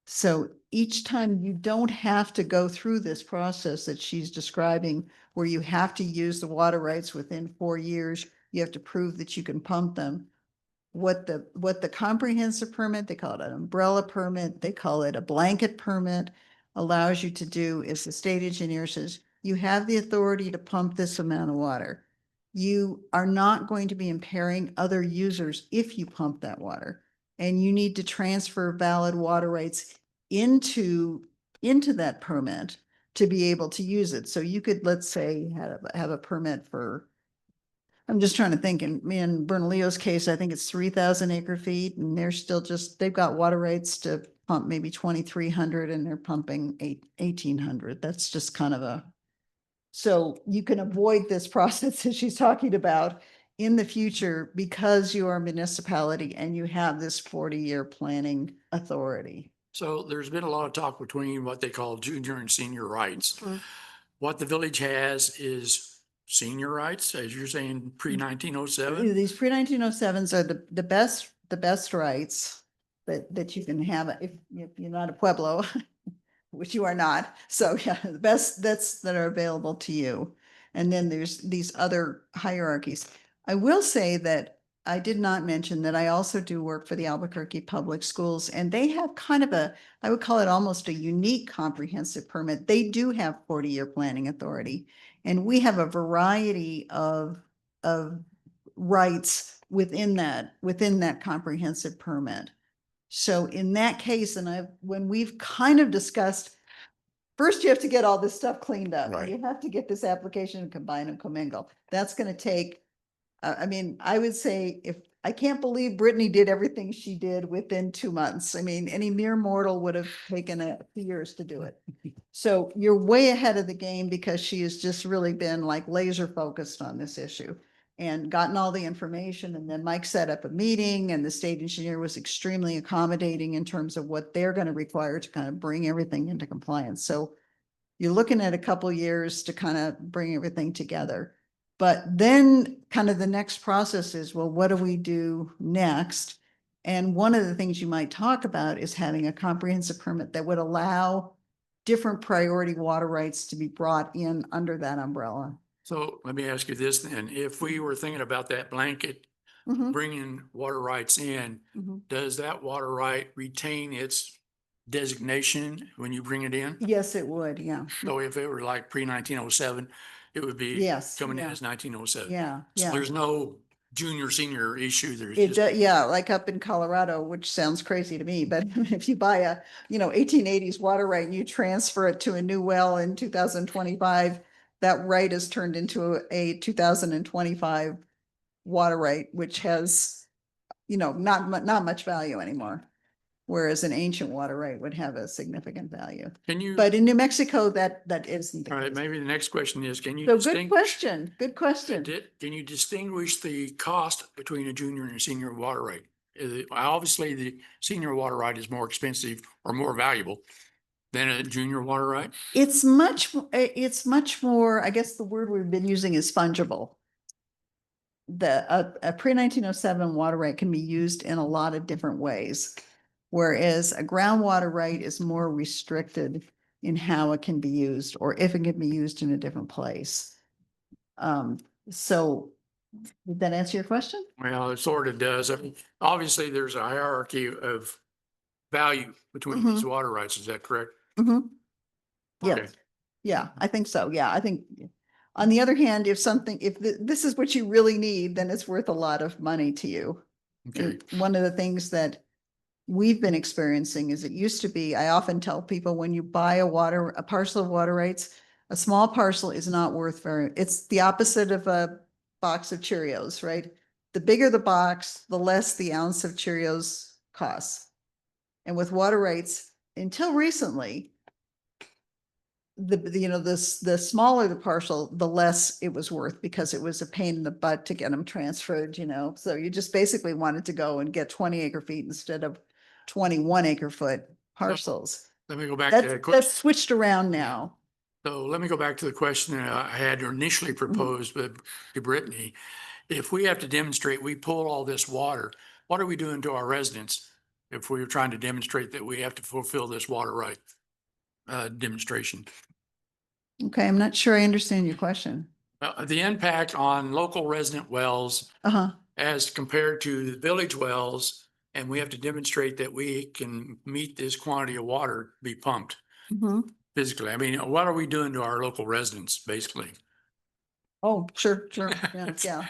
So each time you don't have to go through this process that she's describing, where you have to use the water rights within 4 years, you have to prove that you can pump them. what the comprehensive permit, they call it an umbrella permit, they call it a blanket permit, allows you to do is the state engineer says, you have the authority to pump this amount of water. You are not going to be impairing other users if you pump that water. And you need to transfer valid water rights into that permit to be able to use it. So you could, let's say, have a permit for, I'm just trying to think, in Bernalillo's case, I think it's 3,000 acre feet, and they're still they've got water rights to pump maybe 2,300 and they're pumping 1,800. That's just kind of so you can avoid this process that she's talking about in the future because you are a municipality and you have this 40-year planning authority. So there's been a lot of talk between what they call junior and senior rights. What the village has is senior rights, as you're saying, pre-1907. These pre-1907s are the best rights that you can have if you're not a Pueblo, which you are not. So yeah, the best that are available to you. And then there's these other hierarchies. I will say that I did not mention that I also do work for the Albuquerque Public Schools, and they have kind of I would call it almost a unique comprehensive permit. They do have 40-year planning authority, and we have a variety of rights within that comprehensive permit. So in that case, and when we've kind of discussed, first you have to get all this stuff cleaned up. Right. You have to get this application and combine and commingle. That's going to take, I mean, I would say I can't believe Brittany did everything she did within 2 months. I mean, any mere mortal would have taken a few years to do it. So you're way ahead of the game because she has just really been like laser focused on this issue and gotten all the information. And then Mike set up a meeting and the state engineer was extremely accommodating in terms of what they're going to require to kind of bring everything into compliance. So you're looking at a couple years to kind of bring everything together. But then kind of the next process is, well, what do we do next? And one of the things you might talk about is having a comprehensive permit that would allow different priority water rights to be brought in under that umbrella. So let me ask you this then, if we were thinking about that blanket, bringing water rights in, does that water right retain its designation when you bring it in? Yes, it would. Yeah. So if it were like pre-1907, it would be coming in as 1907. Yeah. So Yeah. there's no junior, senior issue. There's It just, does, yeah, like up in Colorado, which sounds crazy to me, but if you buy a, 1880s water right and you transfer it to a new well in 2025, that right is turned into a 2025 water right, which has, not much value anymore. Whereas an ancient water right would have a significant value. can you, But in New Mexico, that isn't. all right, maybe the next question is, can you? So distinguish- good question. Can you distinguish the cost between a junior and a senior water right? Obviously, the senior water right is more expensive or more valuable than a junior water right. It's much more, I guess the word we've been using is fungible. A pre-1907 water right can be used in a lot of different ways. Whereas a groundwater right is more restricted in how it can be used or if it can be used in a different place. So did that answer your question? Well, it sort of does. I mean, obviously, there's a hierarchy of value between these water rights. Is that correct? Mm-hmm. Okay. Yes. Yeah, I think so. Yeah, I think on the other hand, if this is what you really need, then it's worth a lot of money to you. Okay. One of the things that we've been experiencing is it used to be, I often tell people when you buy a parcel of water rights, a small parcel is not worth it's the opposite of a box of Cheerios, right? The bigger the box, the less the ounce of Cheerios costs. And with water rights, until recently, the smaller the parcel, the less it was worth because it was a pain in the butt to get them transferred, So you just basically wanted to go and get 20 acre feet instead of 21 acre foot parcels. Let me go back to that That's question. switched around now. So let me go back to the question that I had initially proposed to Brittany. If we have to demonstrate, we pull all this water, what are we doing to our residents if we're trying to demonstrate that we have to fulfill this water right demonstration? Okay, I'm not sure I understand your question. The impact on local resident wells as compared to the village wells, and we have to demonstrate that we can meet this quantity of water to be pumped physically. I mean, what are we doing to our local residents, basically? Oh, sure, yeah.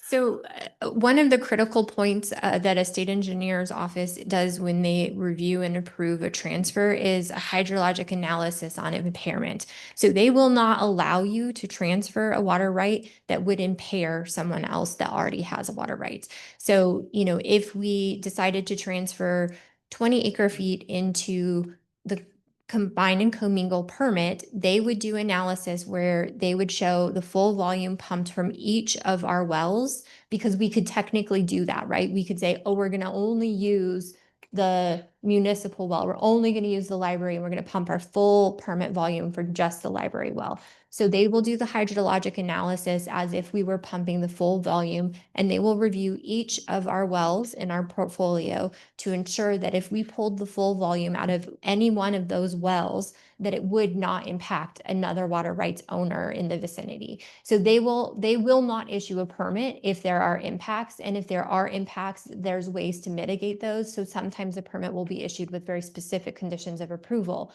So one of the critical points that a state engineer's office does when they review and approve a transfer is a hydrologic analysis on impairment. So they will not allow you to transfer a water right that would impair someone else that already has a water right. So, you know, if we decided to transfer 20 acre feet into the combine and commingle permit, they would do analysis where they would show the full volume pumped from each of our wells, because we could technically do that, right? We could say, oh, we're going to only use the municipal well. We're only going to use the library, and we're going to pump our full permit volume for just the library well. So they will do the hydrologic analysis as if we were pumping the full volume, and they will review each of our wells in our portfolio to ensure that if we pulled the full volume out of any one of those wells, that it would not impact another water rights owner in the vicinity. So they will not issue a permit if there are impacts. And if there are impacts, there's ways to mitigate those. So sometimes a permit will be issued with very specific conditions of approval.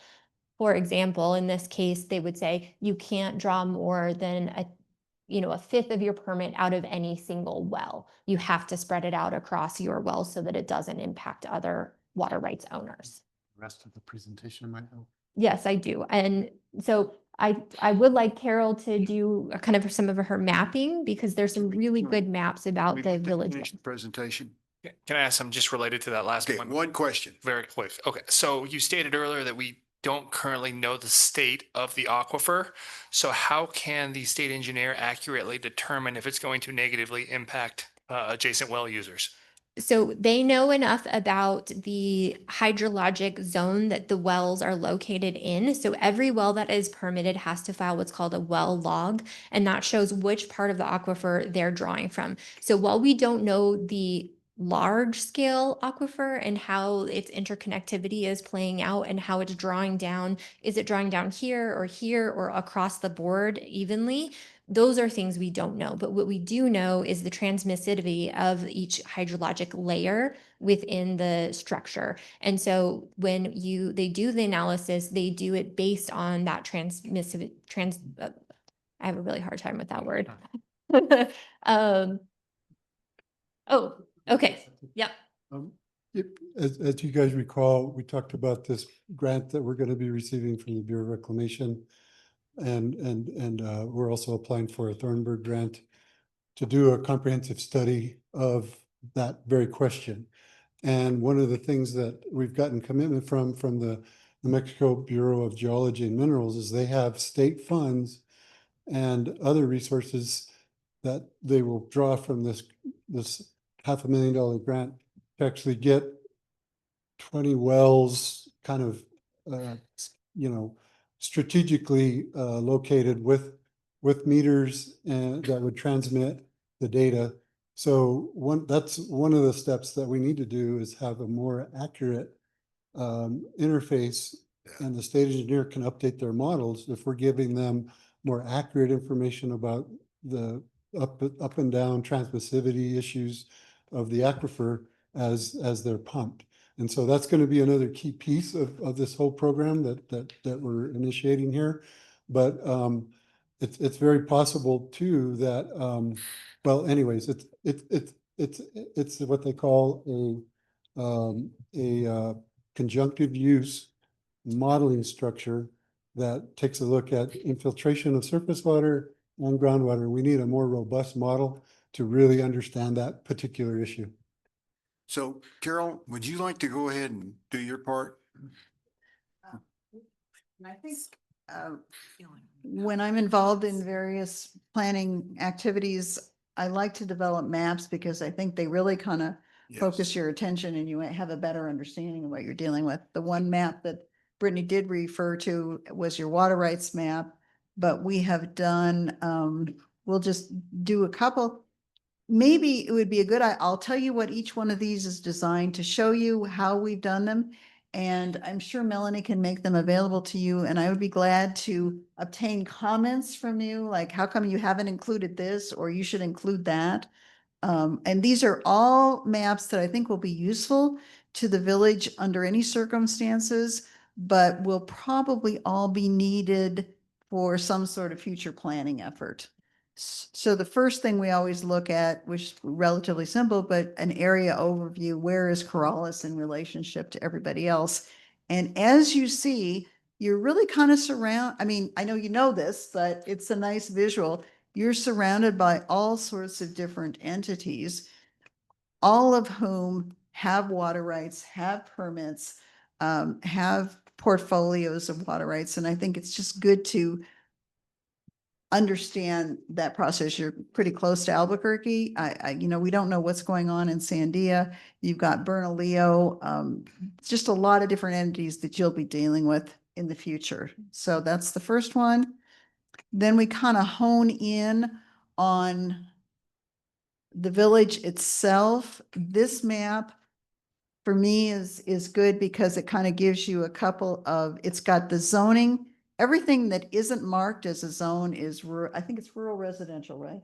For example, in this case, they would say you can't draw more than a fifth of your permit out of any single well. You have to spread it out across your wells so that it doesn't impact other water rights owners. Rest of the presentation might help. Yes, I do. And so I would like Carol to do kind of some of her mapping, because there's some really good maps about the village. Finish the presentation. Can I ask something just related to that last Okay, one? one question. Very quick. Okay, so you stated earlier that we don't currently know the state of the aquifer. So how can the state engineer accurately determine if it's going to negatively impact adjacent well users? So they know enough about the hydrologic zone that the wells are located in. So every well that is permitted has to file what's called a well log, and that shows which part of the aquifer they're drawing from. So while we don't know the large scale aquifer and how its interconnectivity is playing out and how it's drawing down, is it drawing down here or across the board evenly? Those are things we don't know, but what we do know is the transmissivity of each hydrologic layer within the structure. And so when they do the analysis, they do it based on that I have a really hard time with that word. Okay. Yep. As you guys recall, we talked about this grant that we're going to be receiving from the Bureau of Reclamation. And we're also applying for a Thornburg grant to do a comprehensive study of that very question. And one of the things that we've gotten commitment from the New Mexico Bureau of Geology and Minerals is they have state funds and other resources that they will draw from this $500,000 grant to actually get 20 wells kind of, strategically located with meters and that would transmit the data. So that's one of the steps that we need to do is have a more accurate interface, and the state engineer can update their models if we're giving them more accurate information about the up and down transmissivity issues of the aquifer as they're pumped. And so that's going to be another key piece of this whole program that we're initiating here. But it's very possible too that well, anyways, it's what they call a conjunctive use modeling structure that takes a look at infiltration of surface water and groundwater. We need a more robust model to really understand that particular issue. So Carol, would you like to go ahead and do your part? I think when I'm involved in various planning activities, I like to develop maps because I think they really kind of focus your attention and you have a better understanding of what you're dealing with. The one map that Brittany did refer to was your water rights map, but we have done, we'll just do a couple. Maybe it would be a good, I'll tell you what each one of these is designed to show you how we've done them. And I'm sure Melanie can make them available to you. And I would be glad to obtain comments from you, like how come you haven't included this or you should include that. And these are all maps that I think will be useful to the village under any circumstances, but will probably all be needed for some sort of future planning effort. So the first thing we always look at, which is relatively simple, but an area overview, where is Corrales in relationship to everybody else? And as you see, you're really kind of I mean, I know you know this, but it's a nice visual. You're surrounded by all sorts of different entities, all of whom have water rights, have permits, have portfolios of water rights. And I think it's just good to understand that process. You're pretty close to Albuquerque. We don't know what's going on in Sandia. You've got Bernalillo. It's just a lot of different entities that you'll be dealing with in the future. So that's the first one. Then we kind of hone in on the village itself. This map for me is good because it kind of gives you a couple of, it's got the zoning. Everything that isn't marked as a zone is, I think it's rural residential, right?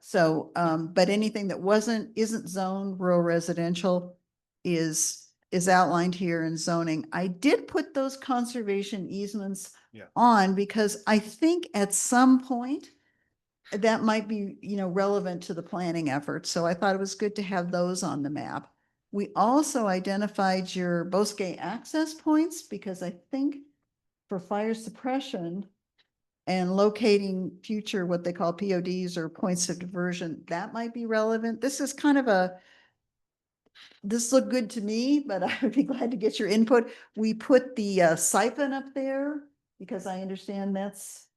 So, but anything that isn't zoned rural residential is outlined here in zoning. I did put those conservation easements on because I think at some point that might be, relevant to the planning effort. So I thought it was good to have those on the map. We also identified your Bosque access points because I think for fire suppression and locating future, what they call PODs or points of diversion, that might be relevant. This is kind of this looked good to me, but I would be glad to get your input. We put the siphon up there because I understand that's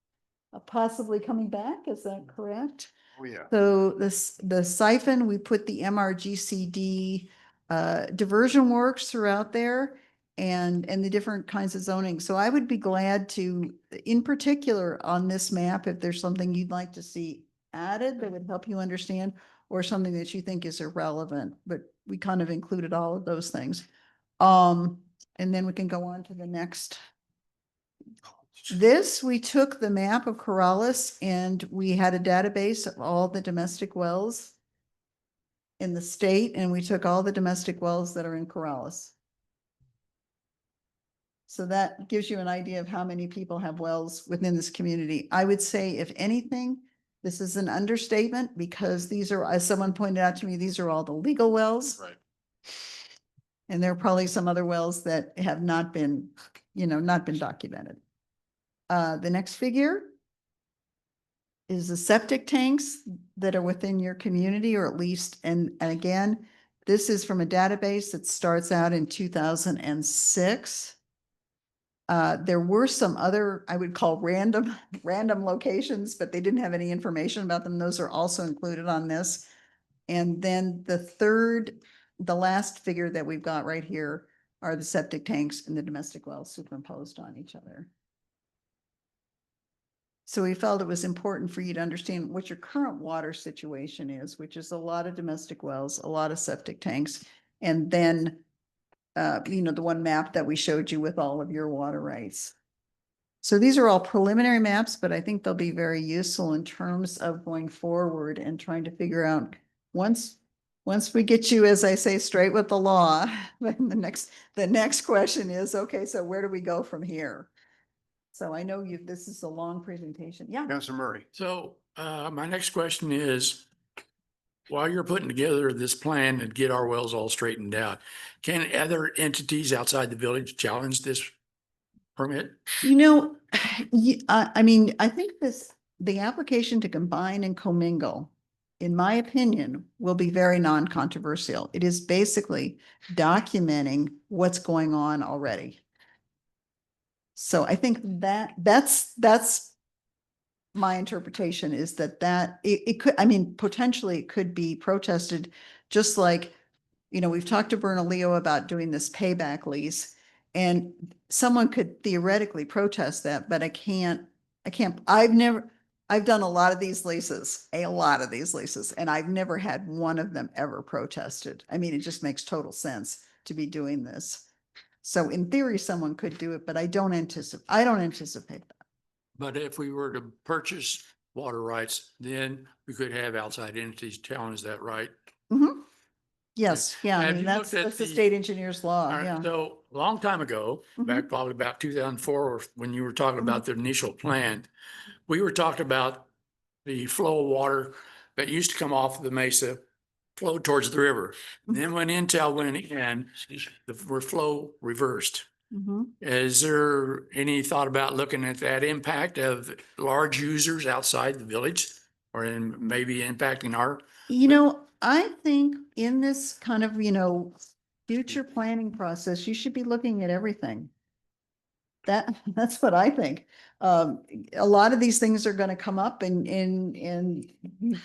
possibly coming back. Is that correct? Oh, yeah. So the siphon, we put the MRGCD diversion works throughout there and the different kinds of zoning. So I would be glad to, in particular on this map, if there's something you'd like to see added that would help you understand or something that you think is irrelevant, but we kind of included all of those things. And then we can go on to the next. We took the map of Corrales and we had a database of all the domestic wells in the state, and we took all the domestic wells that are in Corrales. So that gives you an idea of how many people have wells within this community. I would say, if anything, this is an understatement because these are, as someone pointed out to me, these are all the legal wells. Right. And there are probably some other wells that have not been, not been documented. The next figure is the septic tanks that are within your community, or at least, and again, this is from a database that starts out in 2006. There were some other, I would call random locations, but they didn't have any information about them. Those are also included on this. And then the last figure that we've got right here are the septic tanks and the domestic wells superimposed on each other. So we felt it was important for you to understand what your current water situation is, which is a lot of domestic wells, a lot of septic tanks, and then the one map that we showed you with all of your water rights. So these are all preliminary maps, but I think they'll be very useful in terms of going forward and trying to figure out once we get you, as I say, straight with the law, then the next question is, okay, so where do we go from here? So I know this is a long presentation. Yeah. Councilor Murray. So my next question is, while you're putting together this plan and get our wells all straightened out, can other entities outside the village challenge this permit? I mean, I think the application to combine and commingle, in my opinion, will be very non-controversial. It is basically documenting what's going on already. So I think that's my interpretation, is that it could, I mean, potentially it could be protested, just like, we've talked to Bernalillo about doing this payback lease, and someone could theoretically protest that, but I've done a lot of these leases, and I've never had one of them ever protested. I mean, it just makes total sense to be doing this. So in theory, someone could do it, but I don't anticipate that. But if we were to purchase water rights, then we could have outside entities challenge that, right? Mhm. Yes, yeah, I Have mean, you looked at that's the the- state engineer's law, All right, yeah. so a long time ago, back Mhm. probably about 2004, or when you were talking Mm-hmm. about the initial plan, we were talking about the flow of water that used to come off the mesa, flow towards the river. Mm-hmm. Then when Intel went in, the flow reversed. Mhm. Is there any thought about looking at that impact of large users outside the village or in maybe impacting our? You know, I think in this kind of, future planning process, you should be looking at everything. That's what I think. A lot of these things are gonna come up and,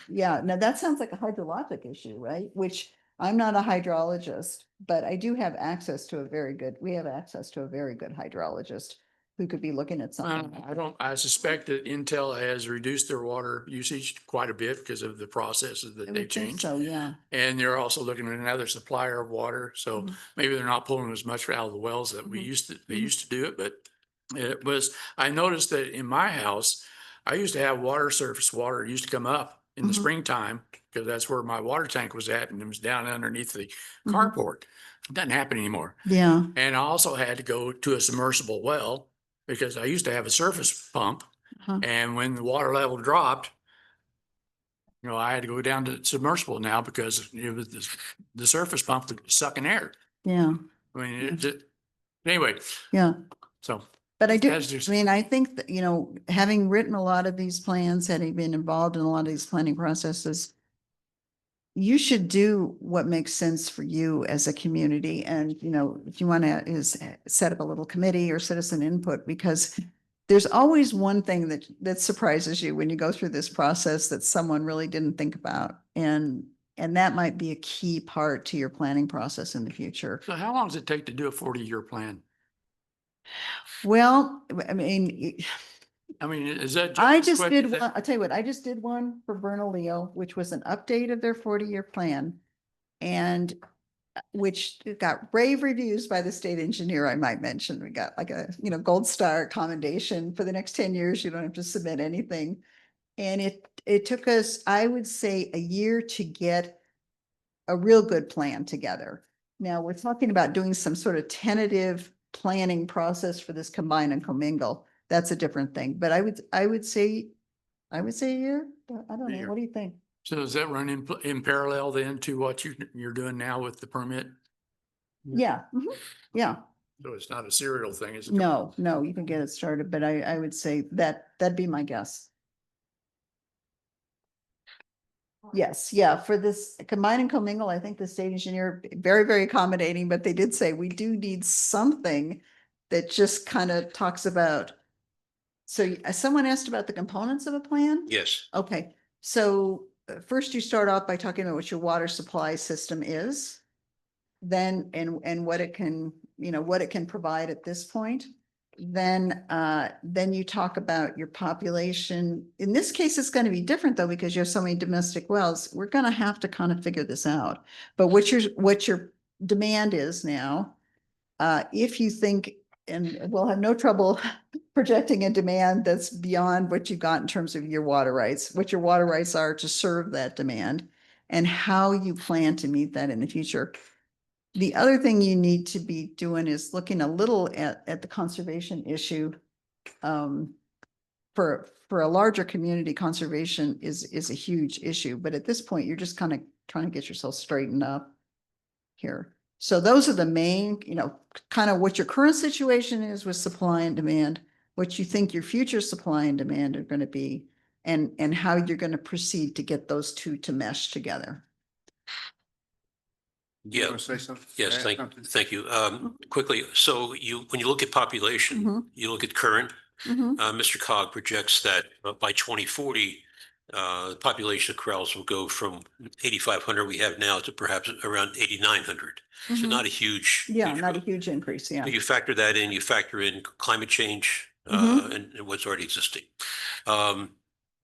yeah, now that sounds like a hydrologic issue, right? Which I'm not a hydrologist, but I do have access to we have access to a very good hydrologist who could be looking at something. I suspect that Intel has reduced their water usage quite a bit because of the processes I that they would think changed. so, yeah. And they're also looking at another supplier of water, so Mhm. maybe they're not pulling as much out of the wells that we Mhm. they Mhm. used to do it, but I noticed that in my house, I used to have surface water used to come up in the Mhm. springtime, because that's where my water tank was at, and it was down underneath the Mhm. carport. It doesn't happen anymore. Yeah. And I also had to go to a submersible well, because I used to have a surface pump, Uh-huh. and when the water level dropped, I had to go down to submersible now because it was the surface pump was sucking air. Yeah, I mean, anyway, yeah. so. But I do, that's just- I mean, I think that, having written a lot of these plans, having been involved in a lot of these planning processes, you should do what makes sense for you as a community. And, if you want to set up a little committee or citizen input, because there's always one thing that surprises you when you go through this process that someone really didn't think about. And that might be a key part to your planning process in the future. So how long does it take to do a 40-year plan? Well, I mean, Is that? I just did, I'll tell you what, I just did one for Bernalillo, which was an update of their 40-year plan. And which got rave reviews by the state engineer, I might mention. We got like a, gold star commendation for the next 10 years. You don't have to submit anything. And it took us, I would say, a year to get a real good plan together. Now, we're talking about doing some sort of tentative planning process for this combine and commingle. That's a different thing, but I would say a year. I don't know. What do you think? So does that run in parallel then to what you're doing now with the permit? Yeah, mhm, yeah. So it's not a serial thing, is it? No, you can get it started, but I would say that'd be my guess. Yes, yeah, for this combine and commingle, I think the state engineer, very, very accommodating, but they did say we do need something that just kind of talks about. So someone asked about the components of a plan? Yes. Okay, so first you start off by talking about what your water supply system is. Then, and what it can, what it can provide at this point. Then you talk about your population. In this case, it's going to be different though, because you have so many domestic wells. We're going to have to kind of figure this out. But what your demand is now, if you think, and we'll have no trouble projecting a demand that's beyond what you've got in terms of your water rights, what your water rights are to serve that demand, and how you plan to meet that in the future. The other thing you need to be doing is looking a little at the conservation issue. For a larger community, conservation is a huge issue, but at this point, you're just kind of trying to get yourself straightened up here. So those are the main, kind of what your current situation is with supply and demand, what you think your future supply and demand are going to be, and how you're going to proceed to get those two to mesh together. Yeah. Want to say something? Yes, Add something? thank you. Quickly, so when you look at population, Mhm. you look at current, Mhm. Mr. Cog projects that by 2040, the population of Corrales will go from 8,500 we have now to perhaps around 8,900. So Mhm. not a huge. Yeah, not a huge increase, yeah. You factor that in, you factor in climate change Mhm. and what's already existing.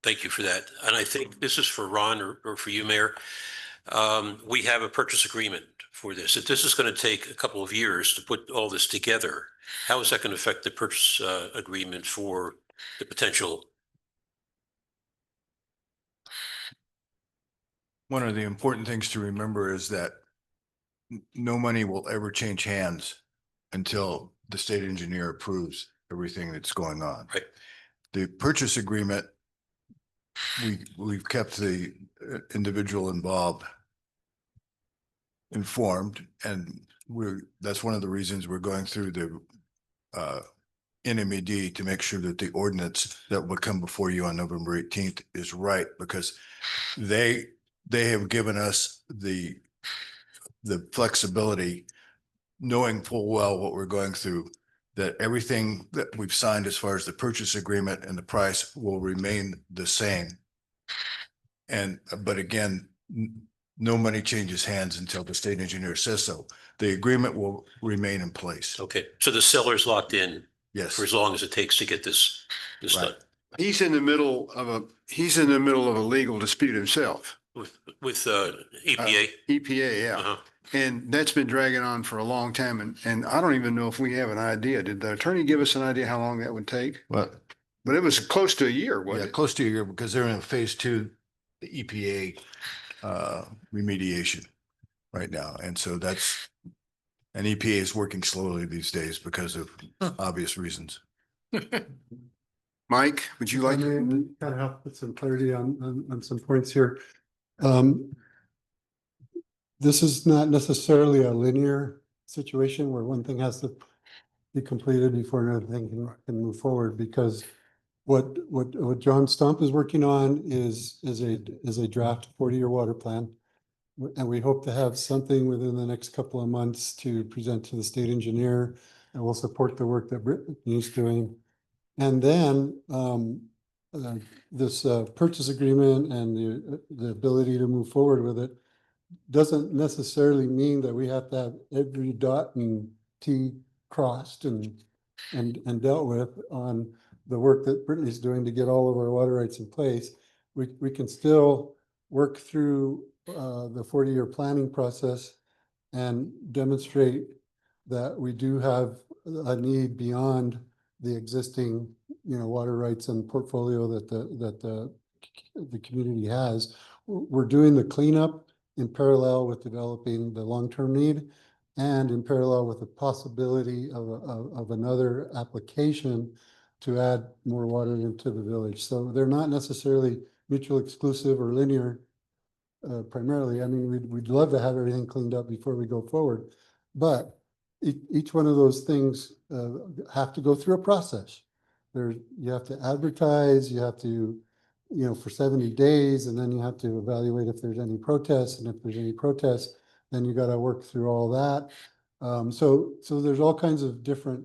Thank you for that. And I think this is for Ron or for you, Mayor. We have a purchase agreement for this. If this is going to take a couple of years to put all this together, how is that going to affect the purchase agreement for the potential One of the important things to remember is that no money will ever change hands until the state engineer approves everything that's going on. Right. The purchase agreement, we've kept the individual involved informed, and that's one of the reasons we're going through the NMED to make sure that the ordinance that will come before you on November 18th is right, because they have given us the flexibility, knowing full well what we're going through, that everything that we've signed as far as the purchase agreement and the price will remain the same. But again, no money changes hands until the state engineer says so. The agreement will remain in place. Okay, so the seller's locked in Yes. for as long as it takes to get this done He's in the middle of a legal dispute himself. with EPA. EPA, yeah. Uh-huh. And that's been dragging on for a long time. And I don't even know if we have an idea. Did the attorney give us an idea how long that would take? Well, But it was close to a year, yeah, wasn't it? close to a year, because they're in phase 2, the EPA remediation right now. And so and EPA is working slowly these days because of obvious reasons. Mike, would you like? Kind of help put some clarity on some points here. This is not necessarily a linear situation where one thing has to be completed before another thing can move forward, because what John Stump is working on is a draft 40-year water plan. And we hope to have something within the next couple of months to present to the state engineer, and we'll support the work that Brittany's doing. And then this purchase agreement and the ability to move forward with it doesn't necessarily mean that we have to have every dot and T crossed and dealt with on the work that Brittany's doing to get all of our water rights in place. We can still work through the 40-year planning process and demonstrate that we do have a need beyond the existing, water rights and portfolio that the community has. We're doing the cleanup in parallel with developing the long-term need, and in parallel with the possibility of another application to add more water into the village. So they're not necessarily mutually exclusive or linear. Primarily, I mean, we'd love to have everything cleaned up before we go forward, but each one of those things have to go through a process. You have to advertise, you have to, for 70 days, and then you have to evaluate if there's any protests, and if there's any protests, then you got to work through all that. So there's all kinds of different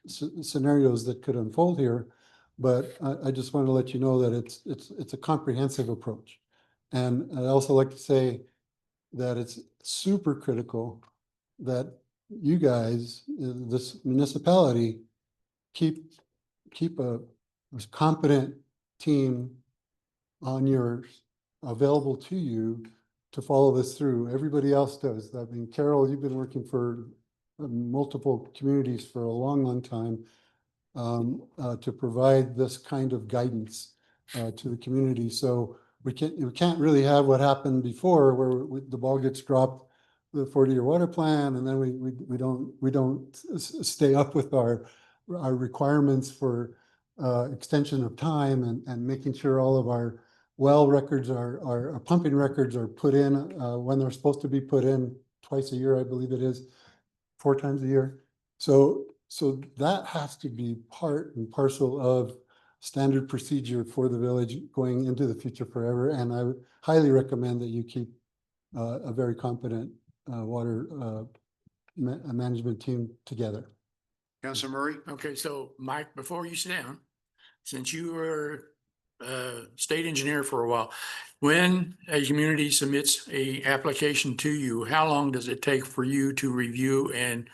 scenarios that could unfold here, but I just want to let you know that it's a comprehensive approach. And I'd also like to say that it's super critical that you guys, this municipality, keep a competent team on yours available to you to follow this through. Everybody else does. I mean, Carol, you've been working for multiple communities for a long time to provide this kind of guidance to the community. So we can't really have what happened before, where the ball gets dropped, the 40-year water plan, and then we don't stay up with our requirements for extension of time and making sure all of our well records, our pumping records are put in when they're supposed to be put in twice a year, I believe it is, 4 times a year. So that has to be part and parcel of standard procedure for the village going into the future forever. And I would highly recommend that you keep a very competent water management team together. Councilor Murray? Okay, so Mike, before you sit down, since you were state engineer for a while, when a community submits a application to you, how long does it take for you to review and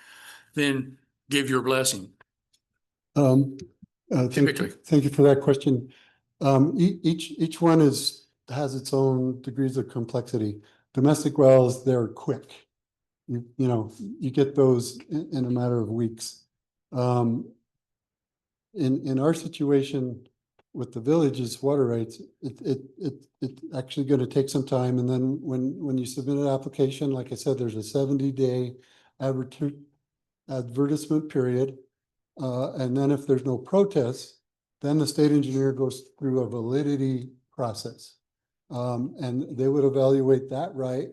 then give your blessing? Typically. Thank you for that question. Each one has its own degrees of complexity. Domestic wells, they're quick. You get those in a matter of weeks. In our situation, with the village's water rights, it actually going to take some time. And then when you submit an application, like I said, there's a 70-day advertisement period. And then if there's no protests, then the state engineer goes through a validity process. And they would evaluate that right.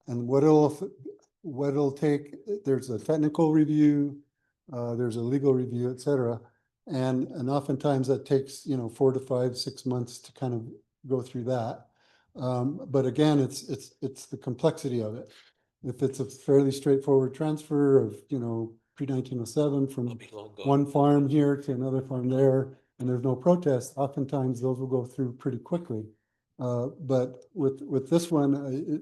And what it'll take, there's a technical review, there's a legal review, et cetera. And oftentimes that takes, 4 to 5, 6 months to kind of go through that. But again, it's the complexity of it. If it's a fairly straightforward transfer of, pre-1907 from one farm here to another farm there, and there's no protest, oftentimes those will go through pretty quickly. But with this one,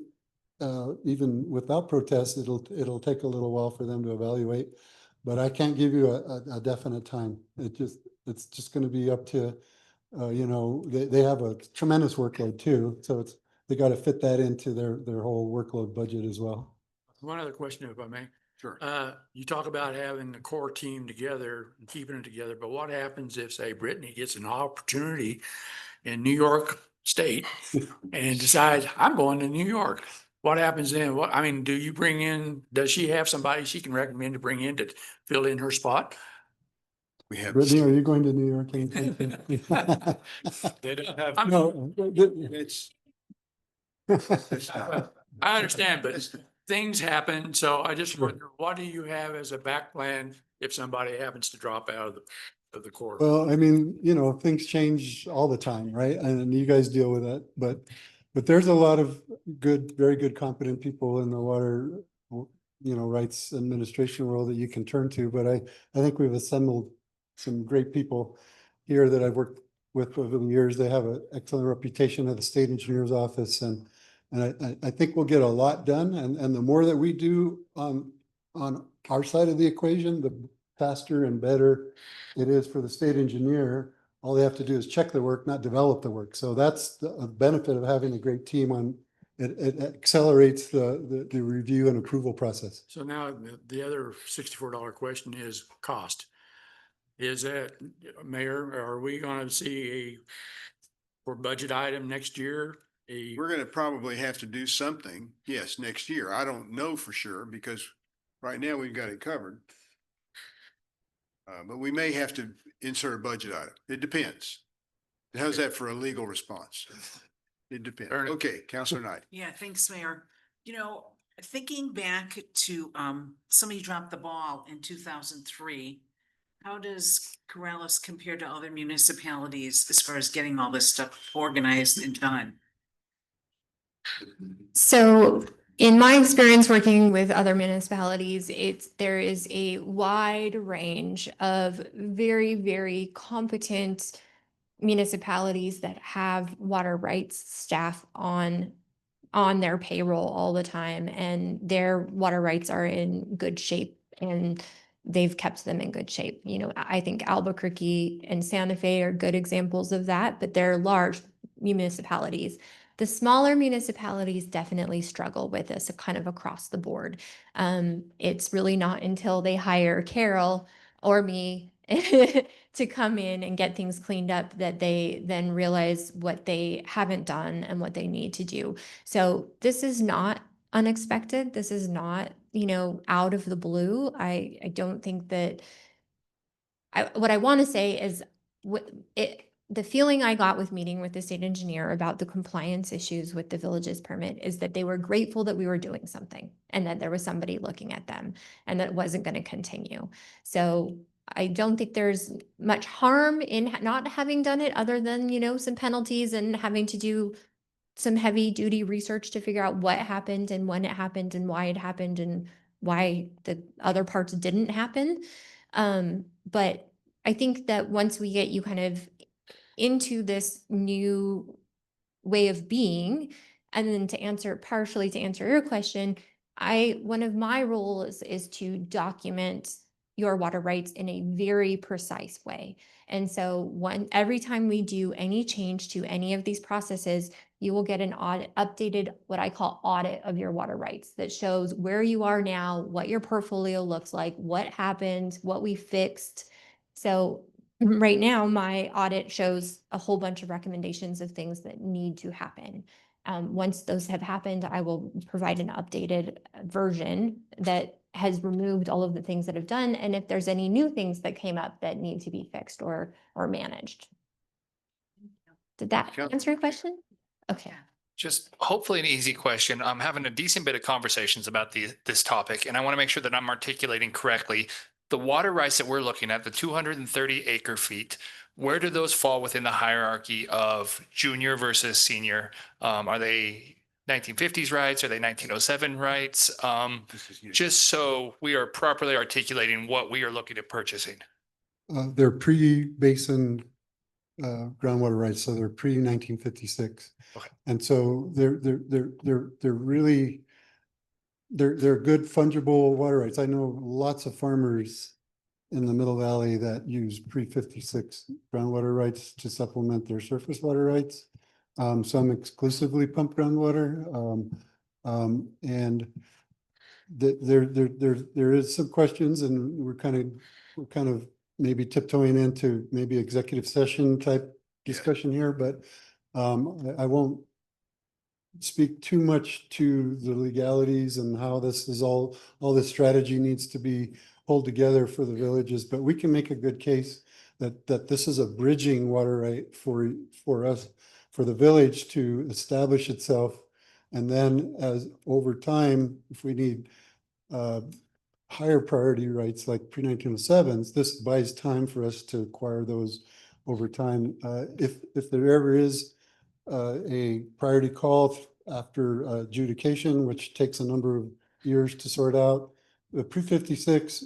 even without protest, it'll take a little while for them to evaluate. But I can't give you a definite time. It's just going to be up to, they have a tremendous workload too. So they got to fit that into their whole workload budget as well. One other question, if I may. Sure. You talk about having the core team together and keeping it together, but what happens if, say, Brittany gets an opportunity in New York State and decides, I'm going to New York? What happens then? Do you bring in, does she have somebody she can recommend to bring in to fill in her spot? We have. Brittany, are you going to New York? They don't have. No, It's. I understand, but things happen. So I just wonder, what do you have as a back plan if somebody happens to drop out of the court? Well, things change all the time, right? And you guys deal with that, but there's a lot of very good, competent people in the water, rights administration world that you can turn to. But I think we've assembled some great people here that I've worked with over the years. They have an excellent reputation at the state engineer's office, and I think we'll get a lot done. And the more that we do on our side of the equation, the faster and better it is for the state engineer. All they have to do is check the work, not develop the work. So that's the benefit of having a great team on. It accelerates the review and approval process. So now the other $64 question is cost. Is that, Mayor, are we going to see for budget item next year? We're going to probably have to do something. Yes, next year. I don't know for sure because right now we've got it covered. But we may have to insert a budget item. It depends. How's that for a legal response? It depends. Okay, Councilor Knight. Yeah, thanks, Mayor. Thinking back to somebody dropped the ball in 2003. How does Corrales compare to other municipalities as far as getting all this stuff organized and done? So in my experience working with other municipalities, there is a wide range of very, very competent municipalities that have water rights staff on their payroll all the time, and their water rights are in good shape and they've kept them in good shape. I think Albuquerque and Santa Fe are good examples of that, but they're large municipalities. The smaller municipalities definitely struggle with this kind of across the board. It's really not until they hire Carol or me to come in and get things cleaned up that they then realize what they haven't done and what they need to do. So this is not unexpected. This is not, out of the blue. I don't think that what I want to say is the feeling I got with meeting with the state engineer about the compliance issues with the village's permit is that they were grateful that we were doing something and that there was somebody looking at them and that it wasn't going to continue. So I don't think there's much harm in not having done it other than, some penalties and having to do some heavy duty research to figure out what happened and when it happened and why it happened and why the other parts didn't happen. But I think that once we get you kind of into this new way of being, and then partially to answer your question, one of my roles is to document your water rights in a very precise way. And so every time we do any change to any of these processes, you will get an updated, what I call audit of your water rights that shows where you are now, what your portfolio looks like, what happened, what we fixed. So right now, my audit shows a whole bunch of recommendations of things that need to happen. Once those have happened, I will provide an updated version that has removed all of the things that have done, and if there's any new things that came up that need to be fixed or managed. Did that answer your question? Okay. Just hopefully an easy question. I'm having a decent bit of conversations about this topic, and I want to make sure that I'm articulating correctly. The water rights that we're looking at, the 230 acre feet, where do those fall within the hierarchy of junior versus senior? Are they 1950s rights? Are they 1907 rights? Just so we are properly articulating what we are looking at purchasing. They're pre-basin groundwater rights, so they're pre-1956. Okay. And so they're really, they're good fungible water rights. I know lots of farmers in the Middle Valley that use pre-56 groundwater rights to supplement their surface water rights. Some exclusively pump groundwater. And there is some questions, and we're kind of maybe tiptoeing into maybe executive session type discussion here, but I won't speak too much to the legalities and how this is all this strategy needs to be pulled together for the villages, but we can make a good case that this is a bridging water right for us, for the village to establish itself. And then as over time, if we need higher priority rights like pre-1907s, this buys time for us to acquire those over time. If there ever is a priority call after adjudication, which takes a number of years to sort out, the pre-56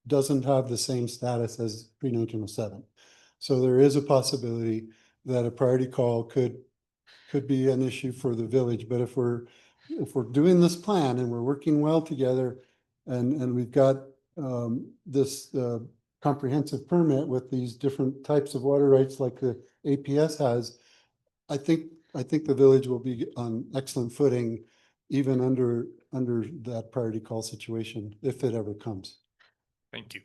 doesn't have the same status as pre-1907. So there is a possibility that a priority call could be an issue for the village. But if we're doing this plan and we're working well together, and we've got this comprehensive permit with these different types of water rights like the APS has, I think the village will be on excellent footing even under that priority call situation, if it ever comes. Thank you.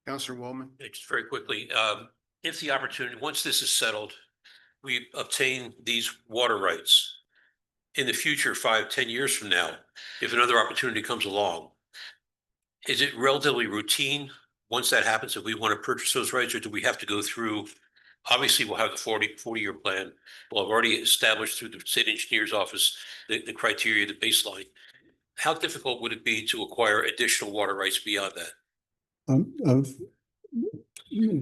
Councilor Wellman. Just very quickly, if the opportunity, once this is settled, we obtain these water rights in the future, 5-10 years from now, if another opportunity comes along, is it relatively routine once that happens that we want to purchase those rights, or do we have to go through? Obviously, we'll have the 40-year plan. We'll have already established through the state engineer's office the criteria, the baseline. How difficult would it be to acquire additional water rights beyond that?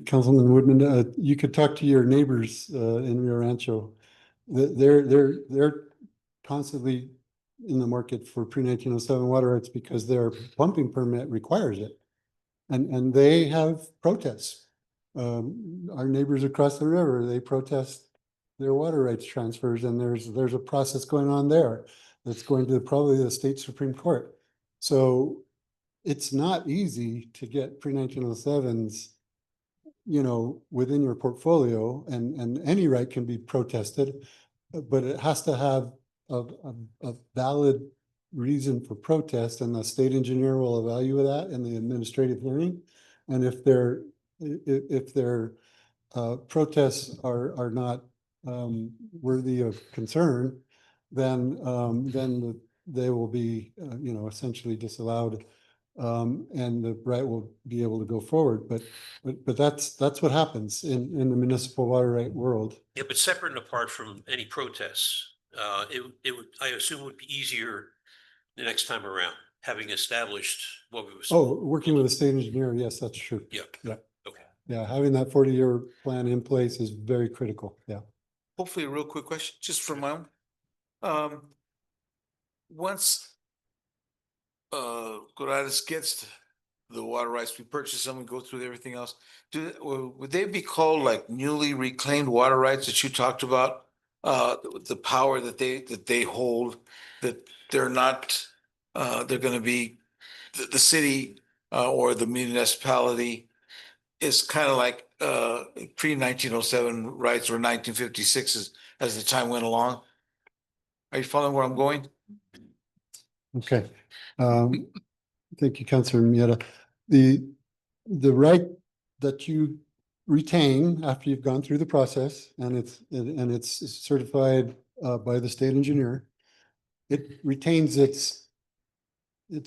Councilman Woodman, you could talk to your neighbors in Rio Rancho. They're constantly in the market for pre-1907 water rights because their pumping permit requires it, and they have protests. Our neighbors across the river, they protest their water rights transfers, and there's a process going on there that's going to probably the state Supreme Court. So it's not easy to get pre-1907s, within your portfolio, and any right can be protested, but it has to have a valid reason for protest, and the state engineer will evaluate that in the administrative hearing. And if their protests are not worthy of concern, then they will be essentially disallowed, and the right will be able to go forward. But that's what happens in the municipal water right world. Yeah, but separate and apart from any protests, it would, I assume, would be easier the next time around, having established what we was. Oh, working with a state engineer, yes, that's true. Yeah. Yeah. Okay. Yeah, having that 40-year plan in place is very critical. Yeah. Hopefully, a real quick question, just for my own. Once Corrales gets the water rights, we purchase them and go through everything else. Would they be called like newly reclaimed water rights that you talked about? The power that they hold, that they're not, they're going to be the city or the municipality is kind of like pre-1907 rights or 1956 as the time went along. Are you following where I'm going? Okay. Thank you, Councilor Mieta. The right that you retain after you've gone through the process and it's certified by the state engineer, it retains its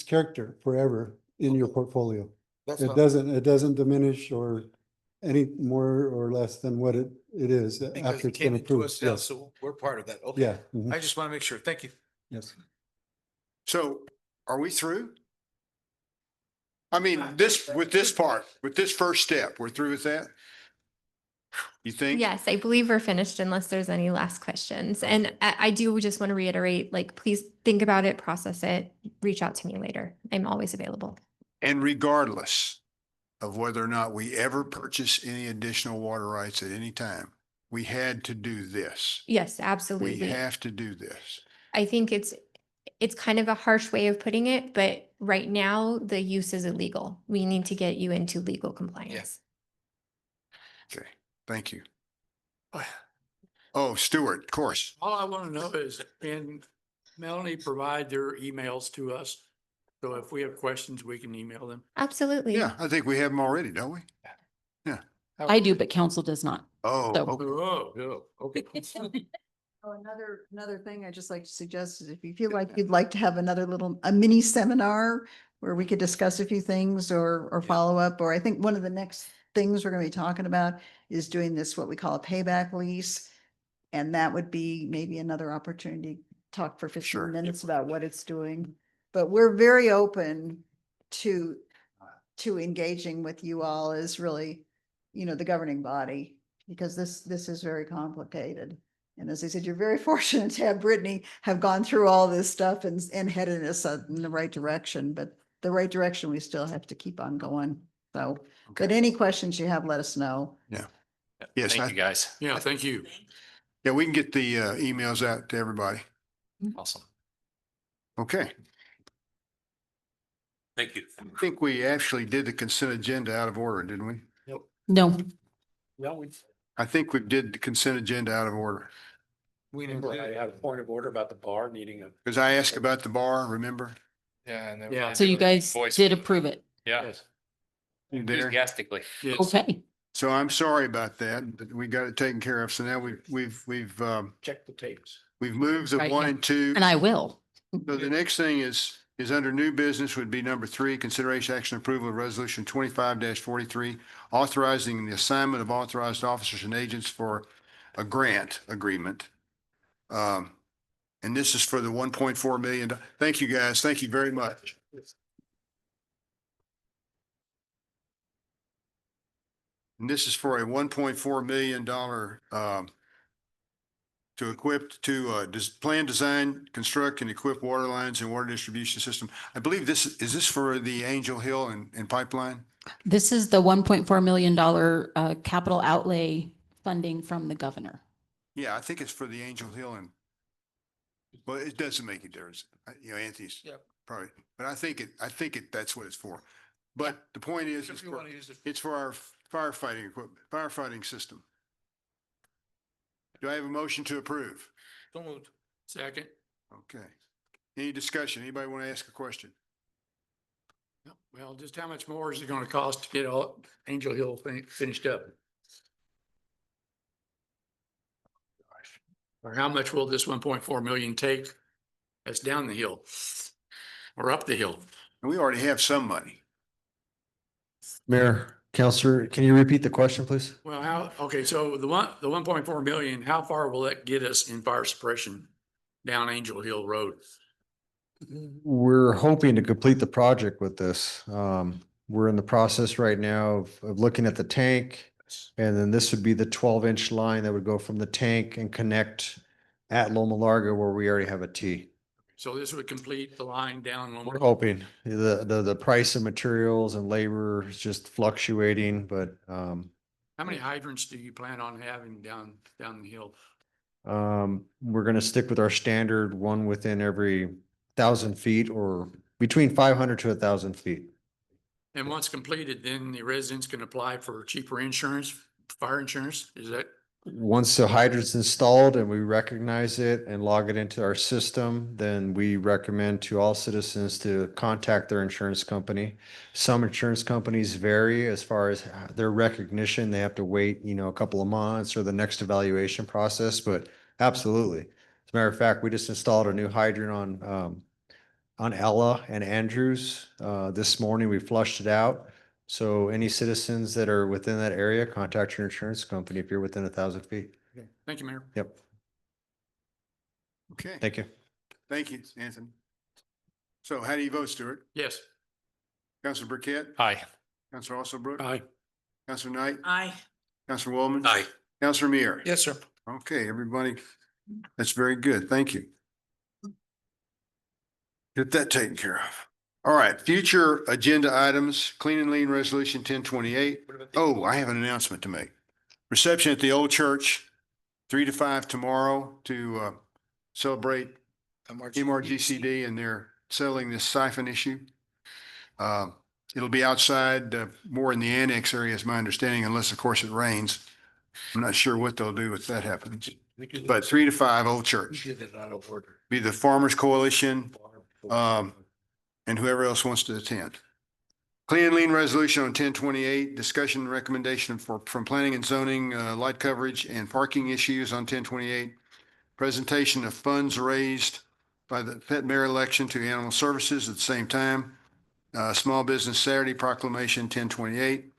character forever in your portfolio. It doesn't diminish or any more or less than what it is Because after it it's been came into approved. us, yeah, Yes. so we're part of that. Okay. Yeah. Mhm. I just want to make sure. Thank you. Yes. So are we through? I mean, with this part, with this first step, we're through with that? You think? Yes, I believe we're finished unless there's any last questions. And I do just want to reiterate, like, please think about it, process it, reach out to me later. I'm always available. And regardless of whether or not we ever purchase any additional water rights at any time, we had to do this. Yes, We absolutely. have to do this. I think it's kind of a harsh way of putting it, but right now the use is illegal. We need to get you into legal compliance. Okay, thank you. Oh, Stuart, of course. All I want to know is, can Melanie provide their emails to us? So if we have questions, we can email them. Absolutely. Yeah, I think we have them already, don't we? Yeah. I do, but council does not. Oh, So- okay. Oh, okay. Oh, another thing I'd just like to suggest is if you feel like you'd like to have a mini seminar where we could discuss a few things or follow up, or I think one of the next things we're gonna be talking about is doing this, what we call a payback lease. And that would be maybe another opportunity to talk for Sure. 15 minutes about what it's doing. But we're very open to engaging with you all as really, the governing body, because this is very complicated. And as I said, you're very fortunate to have Brittany have gone through all this stuff and headed us in the right direction, but the right direction, we still have to keep on going. So, but any questions you have, let us know. Yeah. Yes. Thank you, guys. Yeah, thank you. Yeah, we can get the emails out to everybody. Awesome. Okay. Thank you. I think we actually did the consent agenda out of order, didn't we? No, Well, we. I think we did the consent agenda out of order. We didn't. I had a point of order about the bar needing a. Because I asked about the bar, remember? Yeah. And then Yeah. so you guys did approve it. Yeah. You there? Enthusiastically. Yes. Okay. So I'm sorry about that, but we got it taken care of. So now we've Check the tapes. moved the Right, 1 yeah. and 2. And I will. So the next thing is under new business would be number 3, consideration action approval of resolution 25-43, authorizing the assignment of authorized officers and agents for a grant agreement. And this is for the $1.4 million. Thank you, guys. Thank you very much. And this is for a $1.4 million plan, design, construct, and equip water lines and water distribution system. I believe is this for the Angel Hill and pipeline? This is the $1.4 million capital outlay funding from the governor. Yeah, I think it's for the Angel Hill well, it doesn't make a difference. Anthony's probably, but I think that's what it's for. But the point is, If you want to use it. it's for our firefighting equipment, firefighting system. Do I have a motion to approve? Don't move. Second. Okay. Any discussion? Anybody want to ask a question? Well, just how much more is it going to cost to get all Angel Hill finished up? Or how much will this 1.4 million take us down the hill or up the hill? And we already have some money. Mayor, Counselor, can you repeat the question, please? Well, okay, so the 1.4 million, how far will that get us in fire suppression down Angel Hill Road? We're hoping to complete the project with this. We're in the process right now of looking at the tank. And then this would be the 12-inch line that would go from the tank and connect at Loma Larga where we already have a T. So this would complete the line down. We're hoping. The price of materials and labor is just fluctuating, but How many hydrants do you plan on having down the hill? we're gonna stick with our standard one within every 1,000 feet or between 500 to 1,000 feet. And once completed, then the residents can apply for cheaper insurance, fire insurance, is that? once the hydrant's installed and we recognize it and log it into our system, then we recommend to all citizens to contact their insurance company. Some insurance companies vary as far as their recognition. They have to wait, you know, a couple of months or the next evaluation process, but absolutely. As a matter of fact, we just installed a new hydrant on Ella and Andrews. This morning, we flushed it out. So any citizens that are within that area, contact your insurance company if you're within 1,000 feet. Thank you, Mayor. Yep. Okay. Thank you. Thank you, Anthony. So how do you vote, Stuart? Yes. Counselor Burkett? Aye. Counselor Alsobrook? Aye. Counselor Knight? Aye. Counselor Woolman? Aye. Counselor Meir? Yes, sir. Okay, everybody. That's very good. Thank you. Get that taken care of. All right, future agenda items, clean and lean resolution 1028. Oh, I have an announcement to make. Reception at the old church, 3 to 5 tomorrow to celebrate MRGCD and they're settling this siphon issue. It'll be outside, more in the annex area is my understanding, unless of course it rains. I'm not sure what they'll do if that happens. But 3 to 5 old church. Be the Farmers Coalition, and whoever else wants to attend. Clean and lean resolution on 1028, discussion and recommendation from planning and zoning, light coverage and parking issues on 1028. Presentation of funds raised by the pet mayor election to animal services at the same time. Small business Saturday proclamation 1028.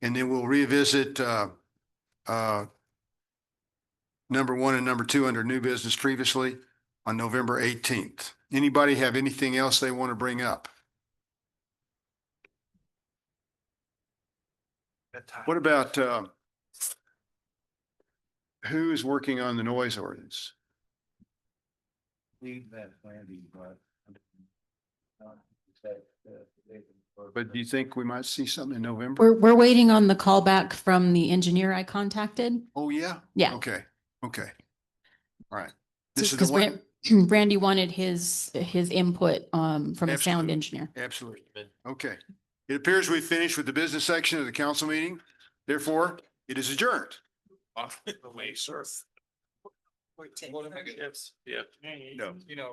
And then we'll revisit number 1 and number 2 under new business previously on November 18th. Anybody have anything else they want to bring up? What about who is working on the noise ordinance? But do you think we might see something in November? We're waiting on the callback from the engineer I contacted. Oh, yeah? Yeah. Okay, okay. All right. This is the Because one. Brandy wanted his input from a sound Absolutely. engineer. Absolutely. Okay. It appears we've finished with the business section of the council meeting. Therefore, it is adjourned. Off the way, sir. Yeah. No. You know.